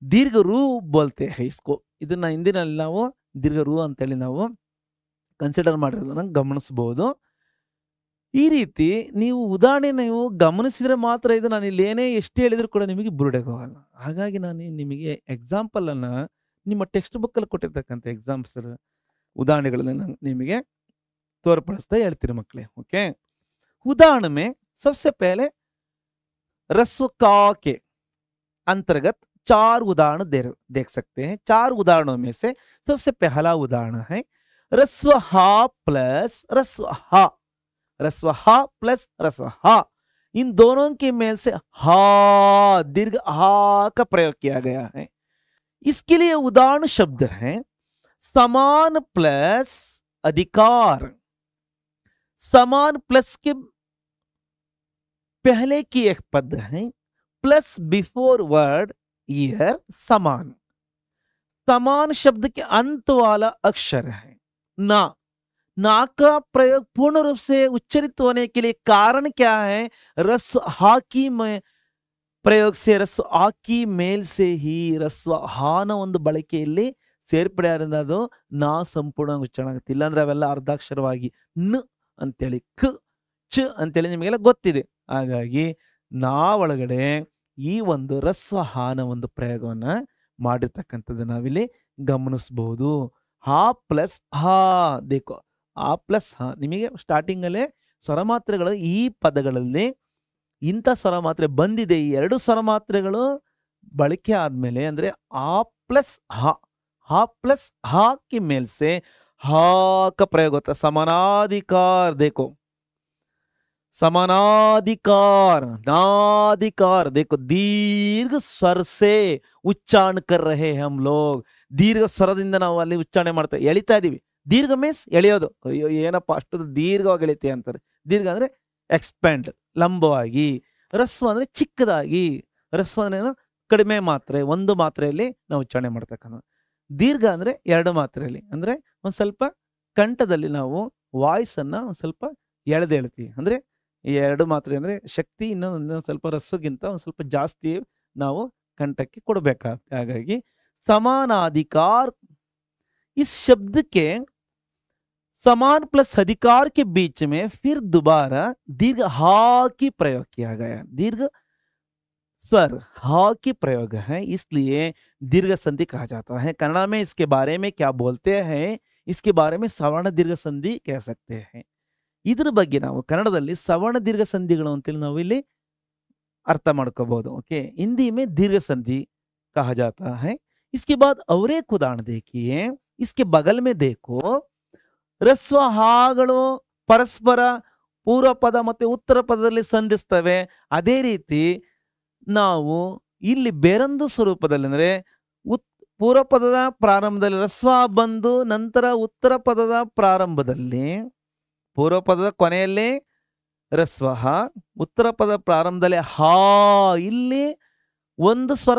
दीर्घ रू बोलते हैं इसको. ಇದನ್ನ ಹಿಂದಿನಲ್ಲಿ ನಾವು ದೀರ್ಘ ರೂ ಅಂತೇಳಿ ನಾವು ಕನ್ಸಿಡರ್ ಮಾಡಿರೋದನ್ನ ಗಮನಿಸಬಹುದು. ಈ ರೀತಿ ನೀವು ಉದಾಹರಣೆ ನೀವು ಗಮನಿಸಿದ್ರೆ ಮಾತ್ರ ಇದು ನಾನು ಇಲ್ಲಿ ಏನೇ ಎಷ್ಟು ಹೇಳಿದ್ರು ಕೂಡ ನಿಮಗೆ ಬುರುಡೆಗೆ ಹೋಗಲ್ಲ. ಹಾಗಾಗಿ ನಾನು ನಿಮಗೆ ಎಕ್ಸಾಂಪಲ್ ಅನ್ನ ನಿಮ್ಮ ಟೆಕ್ಸ್ಟ್ ಬುಕ್ ಅಲ್ಲಿ ಕೊಟ್ಟಿರ್ತಕ್ಕಂಥ ಎಕ್ಸಾಂಪ್ಸ್ ಉದಾಹರಣೆಗಳನ್ನ ನಿಮಗೆ ತೋರ್ಪಡಿಸ್ತಾ ಹೇಳ್ತೀರಿ ಮಕ್ಕಳೇ. ಓಕೆ, उदाहरण में सबसे पहले रस्व का के अंतर्गत 4 उदाहरण देख सकते हैं. 4 उदाहरणों में से सबसे पहला उदाहरण है रस्व हा प्लस रस्व हा, रस्व हा प्लस रस्व हा, इन दोनों के मेल से हा दीर्घ हा का प्रयोग किया गया है. इसके लिए उदाहरण शब्द है समान प्लस अधिकार. समान प्लस के पहले की एक पद है, प्लस बिफोर वर्ड ईयर समान। समान शब्द के अंत वाला अक्षर है ना। ना का प्रयोग पूर्ण रूप से उच्चरित होने के लिए कारण क्या है? रस्व हाकी में प्रयोग से रस्व हाकी मेल से ही रस्व ಹಾನ ಒಂದು ಬಳಕೆಯಲ್ಲಿ ಸೇರ್ಪಡೆ ಆದ್ರಿಂದ ಅದು ನಾ ಸಂಪೂರ್ಣ ಉಚ್ಚಾರಣೆ ಆಗುತ್ತೆ. ಇಲ್ಲಾಂದ್ರೆ ಅವೆಲ್ಲ ಅರ್ಧಾಕ್ಷರವಾಗಿ ನ ಅಂತೇಳಿ ಕ ಚ ಅಂತೇಳಿ ನಿಮಗೆಲ್ಲ ಗೊತ್ತಿದೆ. ಹಾಗಾಗಿ ನಾ ಒಳಗಡೆ ಈ ಒಂದು ರಸ್ವ ಹಾನ ಒಂದು ಪ್ರಯೋಗವನ್ನ ಮಾಡಿರ್ತಕ್ಕಂಥದ್ದು ನಾವಿಲ್ಲಿ ಗಮನಿಸಬಹುದು. ಹಾ ಪ್ಲಸ್ ಹಾ ದೇಕೋ ಆ ಪ್ಲಸ್ ಹ. ನಿಮಗೆ ಸ್ಟಾರ್ಟಿಂಗ್ ಅಲ್ಲೇ ಸ್ವರಮಾತ್ರೆಗಳು ಈ ಪದಗಳಲ್ಲಿ ಇಂಥ ಸ್ವರಮಾತ್ರೆ ಬಂದಿದೆ. ಈ ಎರಡು ಸ್ವರಮಾತ್ರೆಗಳು ಬಳಕೆ ಆದ್ಮೇಲೆ ಅಂದ್ರೆ ಆ ಪ್ಲಸ್ ಹ, हा प्लस हा के मेल से हा का प्रयोग होता है. समानाधिकार देखो, समानाधिकार नाधिकार देखो, दीर्घ स्वर से उच्चारण कर रहे हैं हम लोग. दीर्घ ಸ್ವರದಿಂದ ನಾವು ಅಲ್ಲಿ ಉಚ್ಚಾರಣೆ ಮಾಡ್ತಾ ಎಳಿತಾ ಇದೀವಿ. ದೀರ್ಘ ಮೀನ್ಸ್ ಎಳೆಯೋದು. ಅಯ್ಯೋ ಏನಪ್ಪ ಅಷ್ಟು ದೀರ್ಘವಾಗಿ ಎಳಿತೀಯ ಅಂತಾರೆ. ದೀರ್ಘ ಅಂದ್ರೆ ಎಕ್ಸ್ಪ್ಯಾಂಡ್, ಲಂಬವಾಗಿ. ರಸ್ವ ಅಂದ್ರೆ ಚಿಕ್ಕದಾಗಿ. ರಸ್ವ ಅಂದ್ರೆ ಕಡಿಮೆ ಮಾತ್ರೆ, ಒಂದು ಮಾತ್ರೆಯಲ್ಲಿ ನಾವು ಉಚ್ಚಾರಣೆ ಮಾಡ್ತಕ್ಕಂಥ. ದೀರ್ಘ ಅಂದ್ರೆ ಎರಡು ಮಾತ್ರೆಯಲ್ಲಿ, ಅಂದ್ರೆ ಒಂದ್ ಸ್ವಲ್ಪ ಕಂಠದಲ್ಲಿ ನಾವು ವಾಯ್ಸ್ ಅನ್ನ ಒಂದ್ ಸ್ವಲ್ಪ ಎಳೆದೇಳ್ತೀವಿ. ಅಂದ್ರೆ ಈ ಎರಡು ಮಾತ್ರೆ ಅಂದ್ರೆ ಶಕ್ತಿ ಇನ್ನೊಂದು ಸ್ವಲ್ಪ ರಸ್ವಗಿಂತ ಒಂದ್ ಸ್ವಲ್ಪ ಜಾಸ್ತಿ ನಾವು ಕಂಠಕ್ಕೆ ಕೊಡಬೇಕಾಗುತ್ತೆ. ಹಾಗಾಗಿ समानाधिकार इस शब्द के समान प्लस अधिकार के बीच में फिर दोबारा दीर्घ हा की प्रयोग किया गया. दीर्घ स्वर हा की प्रयोग है, इसलिए दीर्घ संधि कहा जाता है. कन्नड़ में इसके बारे में क्या बोलते हैं? इसके बारे में सवर्ण दीर्घ संधि कह सकते हैं. इधर ಬಗ್ಗೆ ನಾವು ಕನ್ನಡದಲ್ಲಿ ಸವರ್ಣ ದೀರ್ಘ ಸಂಧಿಗಳು ಅಂತೇಳಿ ನಾವು ಇಲ್ಲಿ ಅರ್ಥ ಮಾಡ್ಕೋಬಹುದು. ಓಕೆ, हिंदी में दीर्घ संधि कहा जाता है. इसके बाद और एक उदाहरण देखिए. इसके बगल में देखो, ರಸ್ವ ಹಾಗಳು ಪರಸ್ಪರ ಪೂರ್ವ ಪದ ಮತ್ತೆ ಉತ್ತರ ಪದದಲ್ಲಿ ಸಂಧಿಸ್ತವೆ. ಅದೇ ರೀತಿ ನಾವು ಇಲ್ಲಿ ಬೇರೊಂದು ಸ್ವರೂಪದಲ್ಲಿ ಅಂದ್ರೆ ಪೂರ್ವ ಪದದ ಪ್ರಾರಂಭದಲ್ಲಿ ರಸ್ವ ಬಂದು ನಂತರ ಉತ್ತರ ಪದದ ಪ್ರಾರಂಭದಲ್ಲಿ, ಪೂರ್ವ ಪದದ ಕೊನೆಯಲ್ಲಿ ರಸ್ವ, ಉತ್ತರ ಪದ ಪ್ರಾರಂಭದಲ್ಲಿ ಹಾ, ಇಲ್ಲಿ ಒಂದು ಸ್ವರ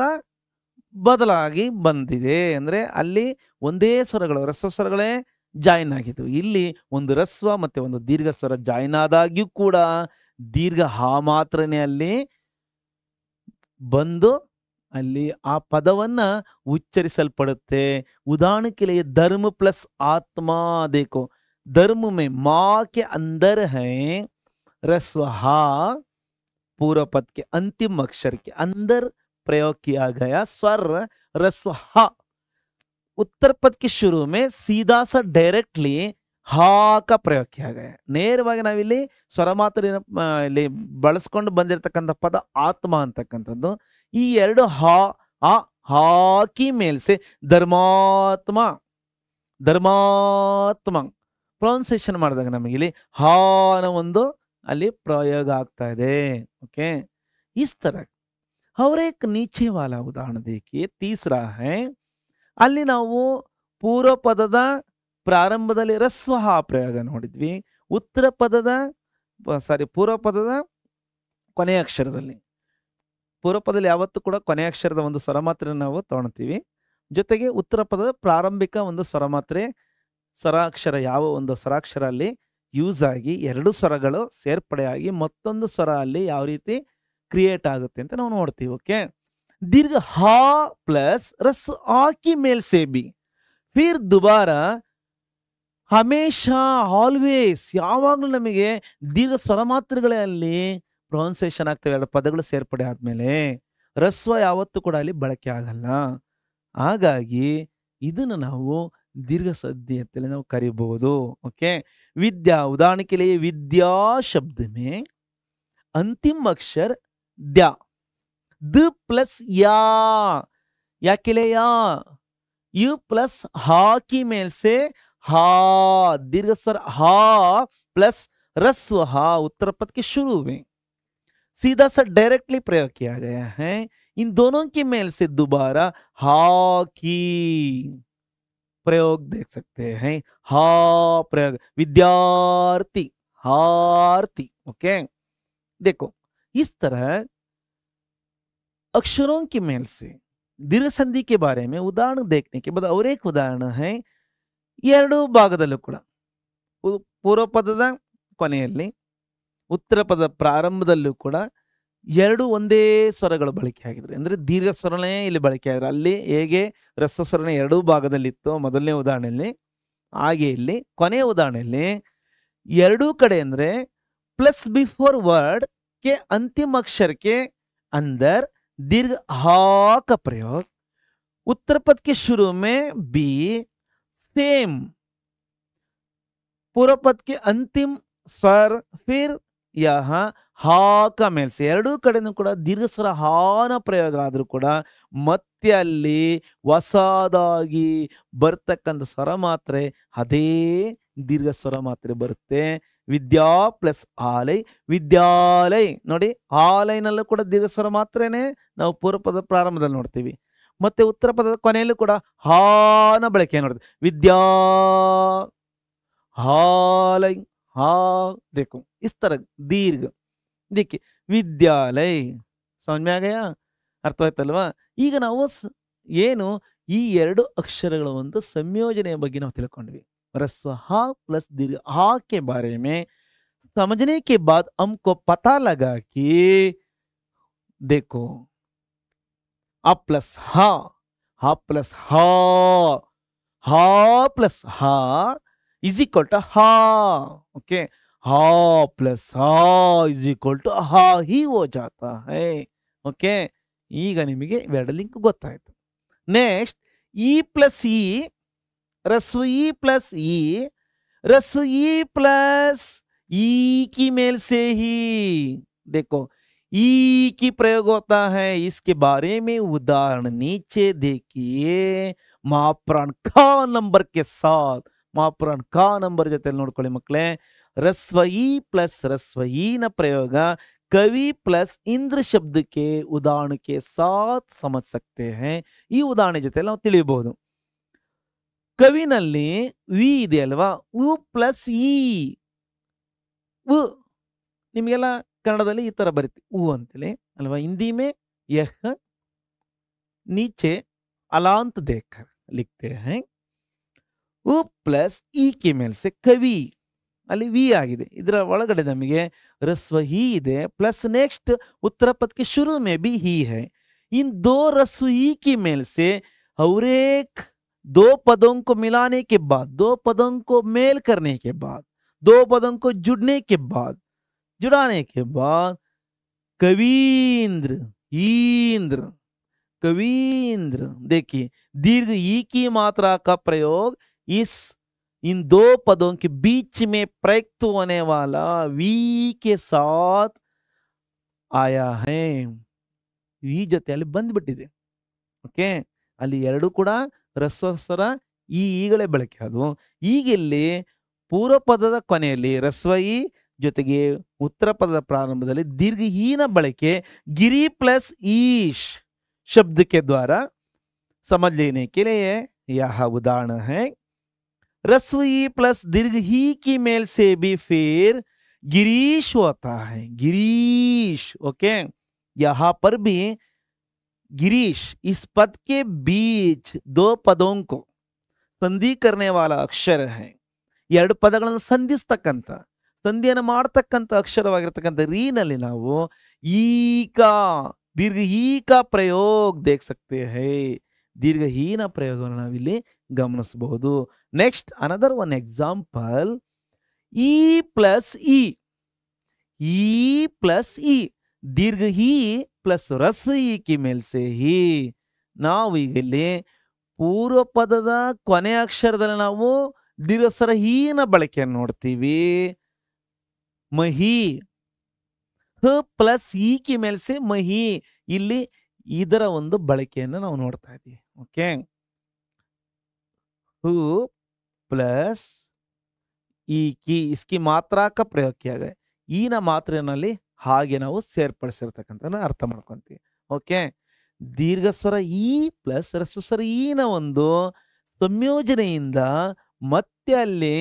ಬದಲಾಗಿ ಬಂದಿದೆ. ಅಂದ್ರೆ ಅಲ್ಲಿ ಒಂದೇ ಸ್ವರಗಳು ರಸ್ವ ಸ್ವರಗಳೇ ಜಾಯಿನ್ ಆಗಿದ್ವು. ಇಲ್ಲಿ ಒಂದು ರಸ್ವ ಮತ್ತೆ ಒಂದು ದೀರ್ಘ ಸ್ವರ ಜಾಯಿನ್ ಆದಾಗ್ಯೂ ಕೂಡ ದೀರ್ಘ ಹಾ ಮಾತ್ರನೇ ಅಲ್ಲಿ ಬಂದು ಅಲ್ಲಿ ಆ ಪದವನ್ನ ಉಚ್ಚರಿಸಲ್ಪಡುತ್ತೆ. उदाहरण के लिए धर्म प्लस आत्मा देखो, धर्म में माँ के अंदर है रस्व हा, पूर्व पद के अंतिम अक्षर के अंदर प्रयोग किया गया स्वर रस्व हा. उत्तर पद के शुरू में सीधा सा डायरेक्टली ಹಾ का ಪ್ರಯೋಗ किया गया. ನೇರವಾಗಿ ನಾವಿಲ್ಲಿ ಸ್ವರ ಮಾತ್ರ ಇಲ್ಲಿ ಬಳಸ್ಕೊಂಡು ಬಂದಿರತಕ್ಕಂಥ ಪದ ಆತ್ಮ ಅಂತಕ್ಕಂಥದ್ದು. ಈ ಎರಡು ಹಾ ಆ ಹಾಕಿ ಮೇಲ್ಸೆ ಧರ್ಮಾತ್ಮ, ಧರ್ಮಾತ್ಮ ಪ್ರೊನೌನ್ಸಿಯೇಷನ್ ಮಾಡಿದಾಗ ನಮಗೆ ಇಲ್ಲಿ ಹಾನ ಒಂದು ಅಲ್ಲಿ ಪ್ರಯೋಗ ಆಗ್ತಾ ಇದೆ. ಓಕೆ, इस तरह और एक नीचे वाला उदाहरण देखिए. तीसरा है, ಅಲ್ಲಿ ನಾವು ಪೂರ್ವ ಪದದ ಪ್ರಾರಂಭದಲ್ಲಿ ರಸ್ವ ಹಾ ಪ್ರಯೋಗ ನೋಡಿದ್ವಿ. ಉತ್ತರ ಪದದ ಪೂರ್ವ ಪದದ ಕೊನೆಯ ಅಕ್ಷರದಲ್ಲಿ, ಪೂರ್ವ ಪದದಲ್ಲಿ ಯಾವತ್ತೂ ಕೂಡ ಕೊನೆಯ ಅಕ್ಷರದ ಒಂದು ಸ್ವರ ಮಾತ್ರೆ ನಾವು ತಗೊಳ್ತೀವಿ. ಜೊತೆಗೆ ಉತ್ತರ ಪದದ ಪ್ರಾರಂಭಿಕ ಒಂದು ಸ್ವರ ಮಾತ್ರೆ, ಸ್ವರಾಕ್ಷರ ಯಾವ ಒಂದು ಸ್ವರಾಕ್ಷರ ಅಲ್ಲಿ ಯೂಸ್ ಆಗಿ ಎರಡು ಸ್ವರಗಳು ಸೇರ್ಪಡೆಯಾಗಿ ಮತ್ತೊಂದು ಸ್ವರ ಅಲ್ಲಿ ಯಾವ ರೀತಿ ಕ್ರಿಯೇಟ್ ಆಗುತ್ತೆ ಅಂತ ನಾವು ನೋಡ್ತೀವಿ. ಓಕೆ, दीर्घ हा प्लस रस्व आ की मेल से भी फिर दोबारा ಹಮೇಶಾ ಆಲ್ವೇಸ್ ಯಾವಾಗಲೂ ನಮಗೆ ದೀರ್ಘ ಸ್ವರ ಮಾತ್ರೆಗಳೇ ಅಲ್ಲಿ ಪ್ರೊನೌನ್ಸಿಯೇಷನ್ ಆಗ್ತವೆ. ಎರಡು ಪದಗಳು ಸೇರ್ಪಡೆ ಆದ್ಮೇಲೆ ರಸ್ವ ಯಾವತ್ತೂ ಕೂಡ ಅಲ್ಲಿ ಬಳಕೆ ಆಗಲ್ಲ. ಹಾಗಾಗಿ ಇದನ್ನು ನಾವು दीर्घ संधि ಅಂತೇಳಿ ನಾವು ಕರಿಬಹುದು. ಓಕೆ, विद्या उदाहरण के लिए विद्या शब्द में अंतिम अक्षर द्या, द प्लस या के लिए या, यू प्लस हा की मेल से हा, दीर्घ स्वर हा प्लस रस्व हा उत्तर पद के शुरू में सीधा सा डायरेक्टली प्रयोग किया गया है. इन दोनों की मेल से दोबारा हा की प्रयोग देख सकते हैं. हा प्रयोग विद्यार्थी, हार्थी. ओके, देखो इस तरह अक्षरों की मेल से दीर्घ संधि के बारे में उदाहरण देखने के बाद और एक उदाहरण है ಎರಡು ಭಾಗದಲ್ಲೂ ಕೂಡ ಪೂರ್ವ ಪದದ ಕೊನೆಯಲ್ಲಿ ಉತ್ತರ ಪದದ ಪ್ರಾರಂಭದಲ್ಲೂ ಕೂಡ ಎರಡು ಒಂದೇ ಸ್ವರಗಳು ಬಳಕೆ ಆಗಿದ್ರೆ ಅಂದ್ರೆ ದೀರ್ಘ ಸ್ವರನೇ ಇಲ್ಲಿ ಬಳಕೆ ಆಗಿದ್ರೆ ಅಲ್ಲಿ ಹೇಗೆ ರಸ್ವ ಸ್ವರನೇ ಎರಡೂ ಭಾಗದಲ್ಲಿತ್ತು ಮೊದಲನೇ ಉದಾಹರಣೆಯಲ್ಲಿ ಹಾಗೆ ಇಲ್ಲಿ ಕೊನೆಯ ಉದಾಹರಣೆಯಲ್ಲಿ ಎರಡೂ ಕಡೆ ಅಂದ್ರೆ प्लस बिफोर वर्ड के अंतिम अक्षर के अंदर दीर्घ हा का प्रयोग, उत्तर पद के शुरू में बी, सेम पूर्व पद के अंतिम स्वर फिर यहाँ ಹಾ ಕ ಮೇಲ್ಸೆ ಎರಡೂ ಕಡೆನೂ ಕೂಡ ದೀರ್ಘ ಸ್ವರ ಹಾನ ಪ್ರಯೋಗ ಆದ್ರೂ ಕೂಡ ಮತ್ತೆ ಅಲ್ಲಿ ಹೊಸದಾಗಿ ಬರ್ತಕ್ಕಂಥ ಸ್ವರ ಮಾತ್ರೆ ಅದೇ ದೀರ್ಘ ಸ್ವರ ಮಾತ್ರೆ ಬರುತ್ತೆ. ವಿದ್ಯಾ ಪ್ಲಸ್ ಆಲೈ ವಿದ್ಯಾಲಯ ನೋಡಿ, ಆಲೈನಲ್ಲೂ ಕೂಡ ದೀರ್ಘ ಸ್ವರ ಮಾತ್ರೇನೆ ನಾವು ಪೂರ್ವ ಪದ ಪ್ರಾರಂಭದಲ್ಲಿ ನೋಡ್ತೀವಿ, ಮತ್ತೆ ಉತ್ತರ ಪದದ ಕೊನೆಯಲ್ಲೂ ಕೂಡ ಹಾನ ಬಳಕೆ ನೋಡ್ತೀವಿ. ವಿದ್ಯಾ हालय हा देखो इस तरह दीर्घ देखिए विद्यालय समझ में आ गया ಅರ್ಥವಾಯ್ತಲ್ವಾ. ಈಗ ನಾವು ಏನು ಈ ಎರಡು ಅಕ್ಷರಗಳ ಒಂದು ಸಂಯೋಜನೆಯ ಬಗ್ಗೆ ನಾವು ತಿಳ್ಕೊಂಡ್ವಿ. रस्व हा प्लस दीर्घ हा के बारे में समझने के बाद हमको पता लगा कि देखो आ प्लस हा प्लस हा प्लस हा इज इक्वल टू हा. ओके, हा प्लस हा इज इक्वल टू हा ही हो जाता है. ओके, ಈಗ ನಿಮಗೆ ಇವೆರಡು ಲಿಂಕ್ ಗೊತ್ತಾಯ್ತು. ನೆಕ್ಸ್ಟ್ ಇ ಪ್ಲಸ್ ಇ रस्व ई प्लस ई, रस्व ई प्लस ई की मेल से ही देखो ई की प्रयोग होता है. इसके बारे में उदाहरण नीचे देखिए. महाप्राण का नंबर के साथ महाप्राण का नंबर ಜೊತೆ ನೋಡ್ಕೊಳ್ಳಿ ಮಕ್ಕಳೇ. रस्व ई प्लस रस्व ई न प्रयोग कवि प्लस इंद्र शब्द के उदाहरण के साथ समझ सकते हैं. ಈ ಉದಾಹರಣೆ ಜೊತೆ ನಾವು ತಿಳಿಯಬಹುದು. ಕವಿನಲ್ಲಿ ವಿ ಇದೆ ಅಲ್ವಾ, ಉ ಪ್ಲಸ್ ಇ, ಉ ನಿಮಗೆಲ್ಲ ಕನ್ನಡದಲ್ಲಿ ಈ ತರ ಬರುತ್ತೆ ಉ ಅಂತೇಳಿ ಅಲ್ವಾ. ಹಿಂದಿ में यह नीचे अलांत देकर लिखते हैं. ಉ ಪ್ಲಸ್ ಇ के मेल से कवि ಅಲ್ಲಿ ವಿ ಆಗಿದೆ. ಇದರ ಒಳಗಡೆ ನಮಗೆ रस्व ही ಇದೆ प्लस नेक्स्ट उत्तर पद के शुरू में भी ही है. इन दो रस्व ही की मेल से और एक दो पदों को मिलाने के बाद, दो पदों को मेल करने के बाद, दो पदों को जुड़ाने के बाद कवींद्र इंद्र कवींद्र. देखिए दीर्घ ई की मात्रा का प्रयोग इन दो पदों के बीच में प्रयुक्त होने वाला वी के साथ आया है. ವಿ ಜೊತೆ ಅಲ್ಲಿ ಬಂದ್ಬಿಟ್ಟಿದೆ. ಓಕೆ, ಅಲ್ಲಿ ಎರಡು ಕೂಡ ರಸ್ವ ಸ್ವರ ಈಗಳೇ ಬಳಕೆ ಆದವು. ಈಗ ಇಲ್ಲಿ ಪೂರ್ವ ಪದದ ಕೊನೆಯಲ್ಲಿ ರಸ್ವ ಈ ಜೊತೆಗೆ ಉತ್ತರ ಪದದ ಪ್ರಾರಂಭದಲ್ಲಿ दीर्घ हीನ ಬಳಕೆ गिरी प्लस ईश शब्द के द्वारा समझ लेने के लिए यह उदाहरण है. रस्व ई प्लस दीर्घ ही की मेल से भी फिर गिरीश होता है, गिरीश. ओके, यहां पर भी गिरीश इस पद के बीच दो पदों को संधि करने वाला अक्षर है. ಎರಡು ಪದಗಳನ್ನು ಸಂಧಿಸ್ತಕ್ಕಂಥ ಸಂಧಿಯನ್ನು ಮಾಡತಕ್ಕಂಥ ಅಕ್ಷರವಾಗಿರ್ತಕ್ಕಂಥ ರೀನಲ್ಲಿ ನಾವು ಈಕಾ दीर्घ ही का प्रयोग देख सकते हैं. दीर्घ हीನ ಪ್ರಯೋಗವನ್ನು ನಾವಿಲ್ಲಿ ಗಮನಿಸಬಹುದು. ನೆಕ್ಸ್ಟ್ ಅನದರ್ ಒನ್ ಎಕ್ಸಾಂಪಲ್ ಈ ಪ್ಲಸ್ ಇ, ಈ ಪ್ಲಸ್ ಇ दीर्घ ही प्लस रस्व ई की मेल से ही. ನಾವು ಈಗ ಇಲ್ಲಿ ಪೂರ್ವ ಪದದ ಕೊನೆ ಅಕ್ಷರದಲ್ಲಿ ನಾವು ದೀರ್ಘ ಸ್ವರ ಹೀನ ಬಳಕೆಯನ್ನು ನೋಡ್ತೀವಿ. ಮಹಿ ಹ ಪ್ಲಸ್ ಈ ಕಿ ಮೇಲ್ ಸೆ ಮಹಿ, ಇಲ್ಲಿ ಇದರ ಒಂದು ಬಳಕೆಯನ್ನು ನಾವು ನೋಡ್ತಾ ಇದ್ದೀವಿ. ಓಕೆ, ಹು ಪ್ಲಸ್ ಈ ಕಿ इसकी मात्रा का प्रयोग किया गया. ಈನ ಮಾತ್ರೆನಲ್ಲಿ ಹಾಗೆ ನಾವು ಸೇರ್ಪಡಿಸಿರ್ತಕ್ಕಂಥ ಅರ್ಥ ಮಾಡ್ಕೊಂತೀವಿ. ಓಕೆ, ದೀರ್ಘ ಸ್ವರ ಈ ಪ್ಲಸ್ ರಸ್ವ ಸ್ವರ ಈನ ಒಂದು ಸಂಯೋಜನೆಯಿಂದ ಮತ್ತೆ ಅಲ್ಲಿ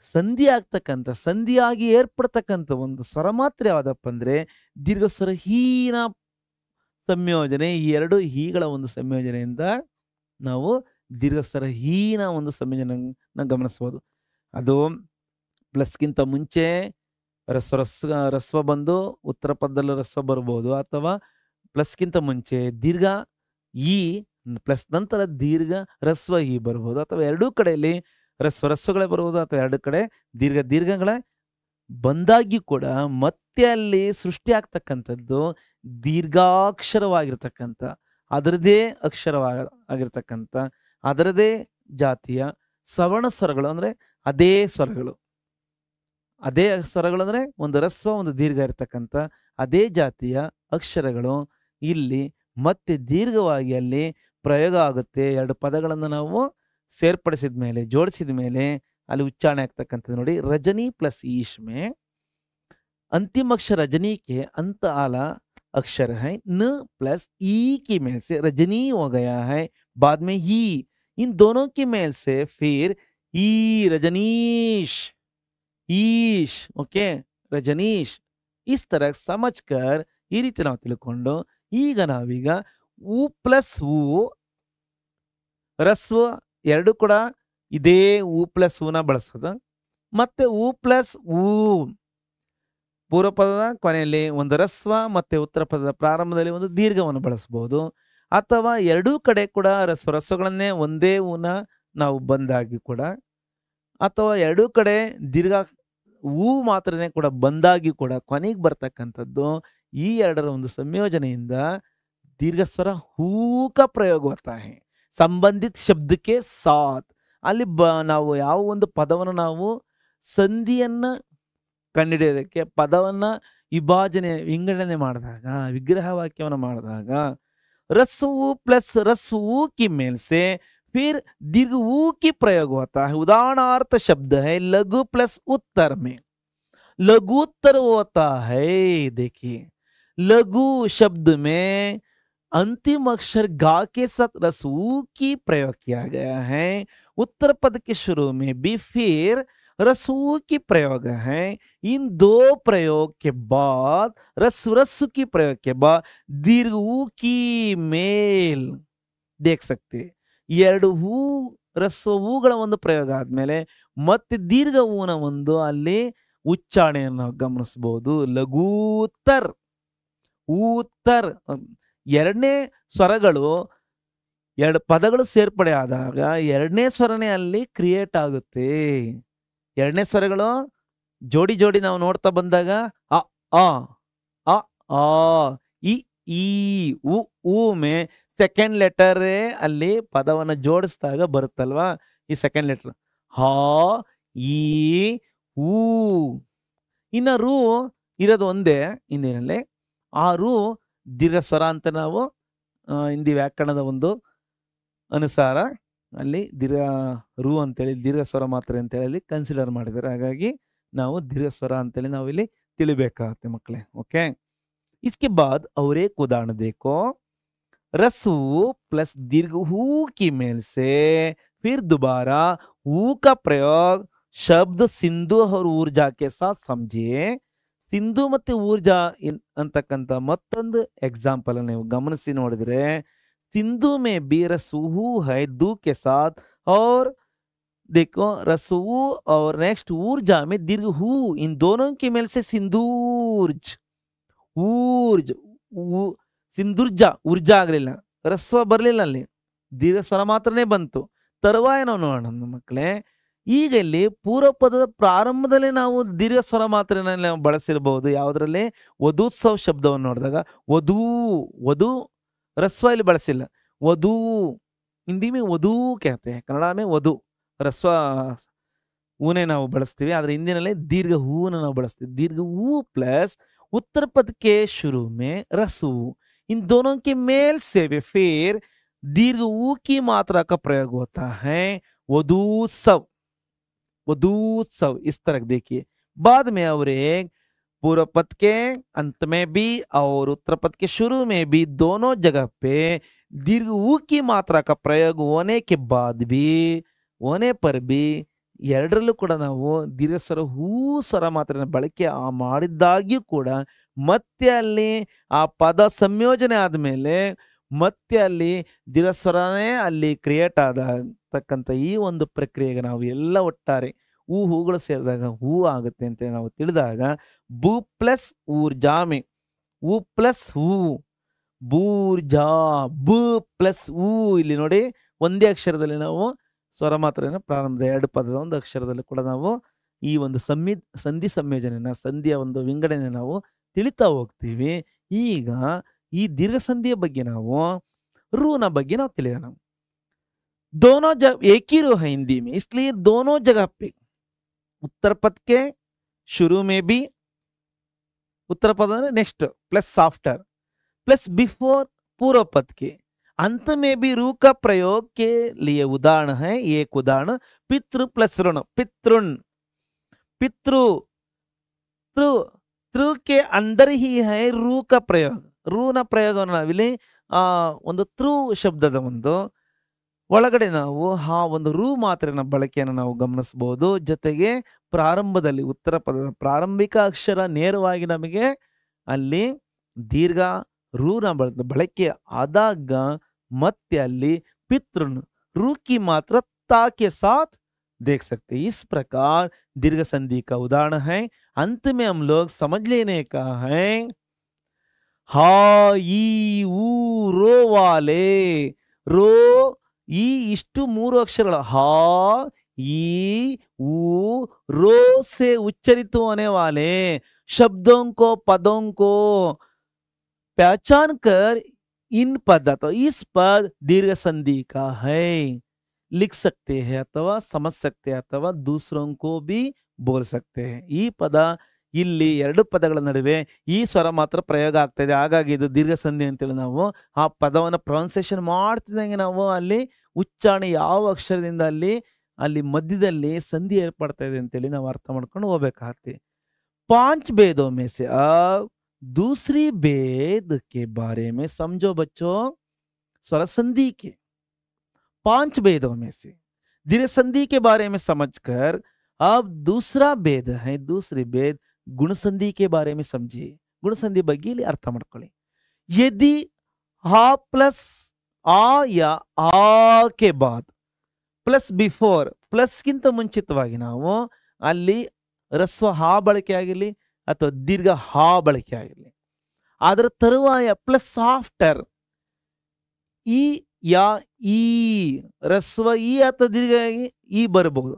ಸಂಧಿ ಆಗ್ತಕ್ಕಂಥ ಸಂಧಿಯಾಗಿ ಏರ್ಪಡ್ತಕ್ಕಂಥ ಒಂದು ಸ್ವರ ಮಾತ್ರ ಯಾವ್ದಪ್ಪ ಅಂದ್ರೆ ದೀರ್ಘ ಸ್ವರ ಹೀನ ಸಂಯೋಜನೆ, ಈ ಎರಡು ಹೀಗಳ ಒಂದು ಸಂಯೋಜನೆಯಿಂದ ನಾವು ದೀರ್ಘಸ್ವರ ಹೀನ ಒಂದು ಸಂಯೋಜನೆ ಗಮನಿಸಬಹುದು. ಅದು ಪ್ಲಸ್ಗಿಂತ ಮುಂಚೆ ರಸ್ವ ಬಂದು ಉತ್ತರ ಪದದಲ್ಲಿ ರಸ್ವ ಬರ್ಬೋದು, ಅಥವಾ ಪ್ಲಸ್ಗಿಂತ ಮುಂಚೆ ದೀರ್ಘ ಈ ಪ್ಲಸ್ ನಂತರ ದೀರ್ಘ ರಸ್ವ ಈ ಬರ್ಬೋದು, ಅಥವಾ ಎರಡೂ ಕಡೆಯಲ್ಲಿ ರಸ್ವಗಳೇ ಬರ್ಬೋದು, ಅಥವಾ ಎರಡು ಕಡೆ ದೀರ್ಘಗಳೇ ಬಂದಾಗಿ ಕೂಡ ಮತ್ತೆ ಅಲ್ಲಿ ಸೃಷ್ಟಿ ಆಗ್ತಕ್ಕಂಥದ್ದು ದೀರ್ಘಾಕ್ಷರವಾಗಿರ್ತಕ್ಕಂಥ ಅದರದೇ ಅಕ್ಷರವಾಗಿರ್ತಕ್ಕಂಥ ಅದರದೇ ಜಾತಿಯ ಸವರ್ಣ ಸ್ವರಗಳು, ಅಂದ್ರೆ ಅದೇ ಸ್ವರಗಳು ಅಂದ್ರೆ ಒಂದು ರಸ್ವ ಒಂದು ದೀರ್ಘ ಇರತಕ್ಕಂಥ ಅದೇ ಜಾತಿಯ ಅಕ್ಷರಗಳು ಇಲ್ಲಿ ಮತ್ತೆ ದೀರ್ಘವಾಗಿ ಅಲ್ಲಿ ಪ್ರಯೋಗ ಆಗುತ್ತೆ. ಎರಡು ಪದಗಳನ್ನು ನಾವು ಸೇರ್ಪಡಿಸಿದ ಮೇಲೆ ಜೋಡಿಸಿದ ಮೇಲೆ ಅಲ್ಲಿ ಉಚ್ಚಾರಣೆ ಆಗ್ತಕ್ಕಂಥದ್ದು ನೋಡಿ. रजनी प्लस ईश में अंतिम अक्षर रजनी के अंत आला अक्षर है, न प्लस ई की मेल से रजनी हो गया है, बाद में ही इन दोनों की मेल से फिर ई रजनीश ईश, ओके रजनीश, इस तरह समझकर ಈ ರೀತಿ ನಾವು ತಿಳ್ಕೊಂಡು ಈಗ ನಾವೀಗ ಉ ಪ್ಲಸ್ ಉ ರಸ್ವ ಎರಡು ಕೂಡ ಇದೇ ಉ ಪ್ಲಸ್ ಊನ ಬಳಸೋದ, ಮತ್ತೆ ಉ ಪ್ಲಸ್ ಊ ಪೂರ್ವ ಪದದ ಕೊನೆಯಲ್ಲಿ ಒಂದು ರಸ್ವ ಮತ್ತೆ ಉತ್ತರ ಪದದ ಪ್ರಾರಂಭದಲ್ಲಿ ಒಂದು ದೀರ್ಘವನ್ನು ಬಳಸಬಹುದು, ಅಥವಾ ಎರಡೂ ಕಡೆ ಕೂಡ ರಸ್ವಗಳನ್ನೇ ಒಂದೇ ಊನ ನಾವು ಬಂದಾಗಿ ಕೂಡ, ಅಥವಾ ಎರಡೂ ಕಡೆ ದೀರ್ಘ ಊ ಮಾತ್ರನೇ ಕೂಡ ಬಂದಾಗಿ ಕೂಡ ಕೊನೆಗೆ ಬರ್ತಕ್ಕಂಥದ್ದು ಈ ಎರಡರ ಒಂದು ಸಂಯೋಜನೆಯಿಂದ ದೀರ್ಘಸ್ವರ ಹೂಕ ಪ್ರಯೋಗ होता है ಸಂಬಂಧಿತ ಶಬ್ದಕ್ಕೆ ಸಾಥ್. ಅಲ್ಲಿ ನಾವು ಯಾವ ಒಂದು ಪದವನ್ನು ನಾವು ಸಂಧಿಯನ್ನ ಕಂಡುಹಿಡಿಯೋದಕ್ಕೆ ಪದವನ್ನ ವಿಂಗಡಣೆ ಮಾಡಿದಾಗ ವಿಗ್ರಹ ವಾಕ್ಯವನ್ನು ಮಾಡಿದಾಗ रस्व प्लस रस्व की मेल से फिर दीर्घ ऊ की प्रयोग होता है. उदाहरणार्थ शब्द है लघु प्लस उत्तर में लघुत्तर होता है. देखिए लघु शब्द में अंतिम अक्षर गा के साथ रस्व की प्रयोग किया गया है. उत्तर पद के शुरू में भी फिर रस्व की प्रयोग है. इन दो प्रयोग के बाद रस्व की प्रयोग के बाद दीर्घ ऊ की मेल देख सकते. ಎರಡು ಹೂ ರಸ್ವ ಹೂಗಳ ಒಂದು ಪ್ರಯೋಗ ಆದ್ಮೇಲೆ ಮತ್ತೆ ದೀರ್ಘ ಹೂನ ಒಂದು ಅಲ್ಲಿ ಉಚ್ಚಾರಣೆಯನ್ನು ನಾವು ಗಮನಿಸಬಹುದು. ಲಘೂತ್ತರ್ ಊತ್ತರ್ ಎರಡನೇ ಸ್ವರಗಳು ಎರಡು ಪದಗಳು ಸೇರ್ಪಡೆ ಆದಾಗ ಎರಡನೇ ಸ್ವರನೇ ಅಲ್ಲಿ ಕ್ರಿಯೇಟ್ ಆಗುತ್ತೆ. ಎರಡನೇ ಸ್ವರಗಳು ಜೋಡಿ ಜೋಡಿ ನಾವು ನೋಡ್ತಾ ಬಂದಾಗ ಅ ಆ ಅ ಆ ಇ ಈ ಉ ಮೇ ಸೆಕೆಂಡ್ ಲೆಟರ್ ಅಲ್ಲಿ ಪದವನ್ನು ಜೋಡಿಸಿದಾಗ ಬರುತ್ತಲ್ವಾ ಈ ಸೆಕೆಂಡ್ ಲೆಟರ್ ಹಾ ಈ ಊ. ಇನ್ನು ರು ಇರೋದು ಒಂದೇ ಹಿಂದಿನಲ್ಲಿ, ಆ ರು ದೀರ್ಘ ಸ್ವರ ಅಂತ ನಾವು ಹಿಂದಿ ವ್ಯಾಕರಣದ ಒಂದು ಅನುಸಾರ ಅಲ್ಲಿ ರು ಅಂತೇಳಿ ದೀರ್ಘ ಸ್ವರ ಮಾತ್ರ ಅಂತೇಳಿ ಅಲ್ಲಿ ಕನ್ಸಿಡರ್ ಮಾಡಿದ್ದಾರೆ. ಹಾಗಾಗಿ ನಾವು ದೀರ್ಘ ಸ್ವರ ಅಂತೇಳಿ ನಾವು ಇಲ್ಲಿ ತಿಳಿಬೇಕಾಗತ್ತೆ ಮಕ್ಕಳೇ. ಓಕೆ, इसके बाद और एक उदाहरण देखो. रस्व प्लस दीर्घ हू की मेल से फिर दोबारा हू का प्रयोग शब्द सिंधु और ऊर्जा के साथ समझिए. ಸಿಂಧು ಮತ್ತೆ ಊರ್ಜಾ ಅಂತಕ್ಕಂಥ ಮತ್ತೊಂದು ಎಕ್ಸಾಂಪಲ್ ನೀವು ಗಮನಿಸಿ ನೋಡಿದ್ರೆ सिंधु में भी रस्व है दू के साथ, और देखो रस्व और नेक्स्ट ऊर्जा में दीर्घ हू, इन दोनों की मेल से सिंधूर्ज ಊರ್ಜ್ ಸಿಂಧುರ್ಜ ಊರ್ಜಾ ಆಗಲಿಲ್ಲ, ರಸ್ವ ಬರಲಿಲ್ಲ, ಅಲ್ಲಿ ದೀರ್ಘ ಸ್ವರ ಮಾತ್ರನೇ ಬಂತು. ತರುವಾಯ ನಾವು ನೋಡೋಣ ಮಕ್ಕಳೇ, ಈಗ ಇಲ್ಲಿ ಪೂರ್ವ ಪದದ ಪ್ರಾರಂಭದಲ್ಲಿ ನಾವು ದೀರ್ಘ ಸ್ವರ ಮಾತ್ರ ನಾವು ಬಳಸಿರಬಹುದು. ಯಾವುದರಲ್ಲಿ ವಧೂತ್ಸವ ಶಬ್ದವನ್ನು ನೋಡಿದಾಗ ವಧು ರಸ್ವ ಇಲ್ಲಿ ಬಳಸಿಲ್ಲ. ವಧು ಹಿಂದಿ ಮೇ ವಧು कहते हैं, ಕನ್ನಡ ಮೇ ವಧು ರಸ್ವ ಊನೇ ನಾವು ಬಳಸ್ತೀವಿ, ಆದ್ರೆ ಹಿಂದಿನಲ್ಲಿ ದೀರ್ಘ ಹೂನ ನಾವು ಬಳಸ್ತೀವಿ. ದೀರ್ಘ ಹೂ ಪ್ಲಸ್ उत्तर पद के शुरू में रस्व, इन दोनों के मेल से फिर दीर्घ ऊ की मात्रा का प्रयोग होता है. वधूत्सव इस तरह देखिए. बाद में और एक पूर्व पद के अंत में भी और उत्तर पद के शुरू में भी दोनों जगह पे दीर्घ ऊ की मात्रा का प्रयोग होने पर भी ಎರಡರಲ್ಲೂ ಕೂಡ ನಾವು ದೀರ್ಘ ಸ್ವರ ಹೂ ಸ್ವರ ಮಾತ್ರ ಬಳಕೆ ಮಾಡಿದ್ದಾಗ್ಯೂ ಕೂಡ ಮತ್ತೆ ಅಲ್ಲಿ ಆ ಪದ ಸಂಯೋಜನೆ ಆದಮೇಲೆ ಮತ್ತೆ ಅಲ್ಲಿ ದೀರ್ಘಸ್ವರನೇ ಅಲ್ಲಿ ಕ್ರಿಯೇಟ್ ಆಗತಕ್ಕಂಥ ಈ ಒಂದು ಪ್ರಕ್ರಿಯೆಗೆ ನಾವು ಎಲ್ಲ ಒಟ್ಟಾರೆ ಹೂಗಳು ಸೇರಿದಾಗ ಹೂ ಆಗುತ್ತೆ ಅಂತ ನಾವು ತಿಳಿದಾಗ ಬು ಪ್ಲಸ್ ಊರ್ಜಾಮೆ ಹೂ ಪ್ಲಸ್ ಹೂ ಬೂರ್ಜಾ ಬು ಪ್ಲಸ್ ಹೂ. ಇಲ್ಲಿ ನೋಡಿ ಒಂದೇ ಅಕ್ಷರದಲ್ಲಿ ನಾವು ಸ್ವರ ಮಾತ್ರ ಪ್ರಾರಂಭದ 2 ಪದದ ಒಂದು ಅಕ್ಷರದಲ್ಲಿ ಕೂಡ ನಾವು ಈ ಒಂದು ಸಂಧಿ ಸಂಯೋಜನೆನ ಸಂಧಿಯ ಒಂದು ವಿಂಗಡಣೆ ನಾವು ತಿಳಿತಾ ಹೋಗ್ತೀವಿ. ಈಗ ಈ ದೀರ್ಘ ಸಂಧಿಯ ಬಗ್ಗೆ ನಾವು रूना ಬಗ್ಗೆ ನಾವು ತಿಳಿಯೋಣ. दोनों जब एक ही रू है हिंदी में, इसलिए दोनों जगह पे उत्तर पद के शुरू में भी उत्तर पद next plus after plus before पूर्व पद के अंत में भी रू का प्रयोग के लिए उदाहरण है. एक उदाहरण पितृ प्लस ऋण पितृण पितृ तृ के अंदर ही है रू का प्रयोग. ರೂ ನ ಪ್ರಯೋಗವನ್ನು ನಾವಿಲ್ಲಿ ಒಂದು ತೃ ಶಬ್ದದ ಒಂದು ಒಳಗಡೆ ನಾವು ಆ ಒಂದು ರೂ ಮಾತ್ರೆನ ಬಳಕೆಯನ್ನು ನಾವು ಗಮನಿಸಬಹುದು. ಜೊತೆಗೆ ಪ್ರಾರಂಭದಲ್ಲಿ ಉತ್ತರ ಪದದ ಪ್ರಾರಂಭಿಕ ಅಕ್ಷರ ನೇರವಾಗಿ ನಮಗೆ ಅಲ್ಲಿ ದೀರ್ಘ ರೂನ ಬಳಕೆ ಆದಾಗ ಮತ್ತೆ ಅಲ್ಲಿ पितृन रू की मात्रा ता के साथ देख सकते हैं. इस प्रकार दीर्घ संधि का उदाहरण है. अंत में हम लोग समझ लेने का है हा ई ऊ रो वाले ರೋ ಈ ಇಷ್ಟು 3 ಅಕ್ಷರಗಳು ಹಾ ಈ ऊ रो से उच्चरित होने वाले शब्दों को पदों को पहचान कर इन पद तो इस पद दीर्घ संधि का है लिख सकते हैं अथवा समझ सकते हैं अथवा दूसरों को भी बोल सकते हैं. ಈ ಪದ ಇಲ್ಲಿ 2 ಪದಗಳ ನಡುವೆ ಈ ಸ್ವರ ಮಾತ್ರ ಪ್ರಯೋಗ ಆಗ್ತಾ ಇದೆ. ಹಾಗಾಗಿ ಇದು ದೀರ್ಘ ಸಂಧಿ ಅಂತೇಳಿ ನಾವು ಆ ಪದವನ್ನು ಪ್ರೊನೌನ್ಸಿಯೇಷನ್ ಮಾಡ್ತಿದ್ದಂಗೆ ನಾವು ಅಲ್ಲಿ ಉಚ್ಚಾರಣೆ ಯಾವ ಅಕ್ಷರದಿಂದ ಅಲ್ಲಿ ಮಧ್ಯದಲ್ಲಿ ಸಂಧಿ ಏರ್ಪಡ್ತಾ ಇದೆ ಅಂತೇಳಿ ನಾವು ಅರ್ಥ ಮಾಡ್ಕೊಂಡು ಹೋಗ್ಬೇಕಾಗತ್ತೆ. 5 भेदों में से अब दूसरी भेद के बारे में समझो बच्चों. स्वर संधि के 5 भेदों में से दीर्घ संधि के बारे में समझकर अब दूसरा भेद है. दूसरी भेद गुण संधि के बारे में समझिए. गुण संधि ಬಗ್ಗೆ ಇಲ್ಲಿ ಅರ್ಥ ಮಾಡ್ಕೊಳ್ಳಿ. यदि हा प्लस आ या आ के बाद प्लस बिफोर प्लस ಗಿಂತ ಮುಂಚಿತವಾಗಿ ನಾವು ಅಲ್ಲಿ ರಸ್ವ ಹಾ ಬಳಕೆ ಆಗಿರಲಿ ಅಥವಾ ದೀರ್ಘ ಹಾ ಬಳಕೆ ಆಗಿರಲಿ ಅದರ ತರುವಾಯ ಪ್ಲಸ್ ಆಫ್ಟರ್ ಈ ಯಾ ಈ ರಸ್ವ ಈ ಅಥವಾ ದೀರ್ಘ ಈ ಬರಬಹುದು.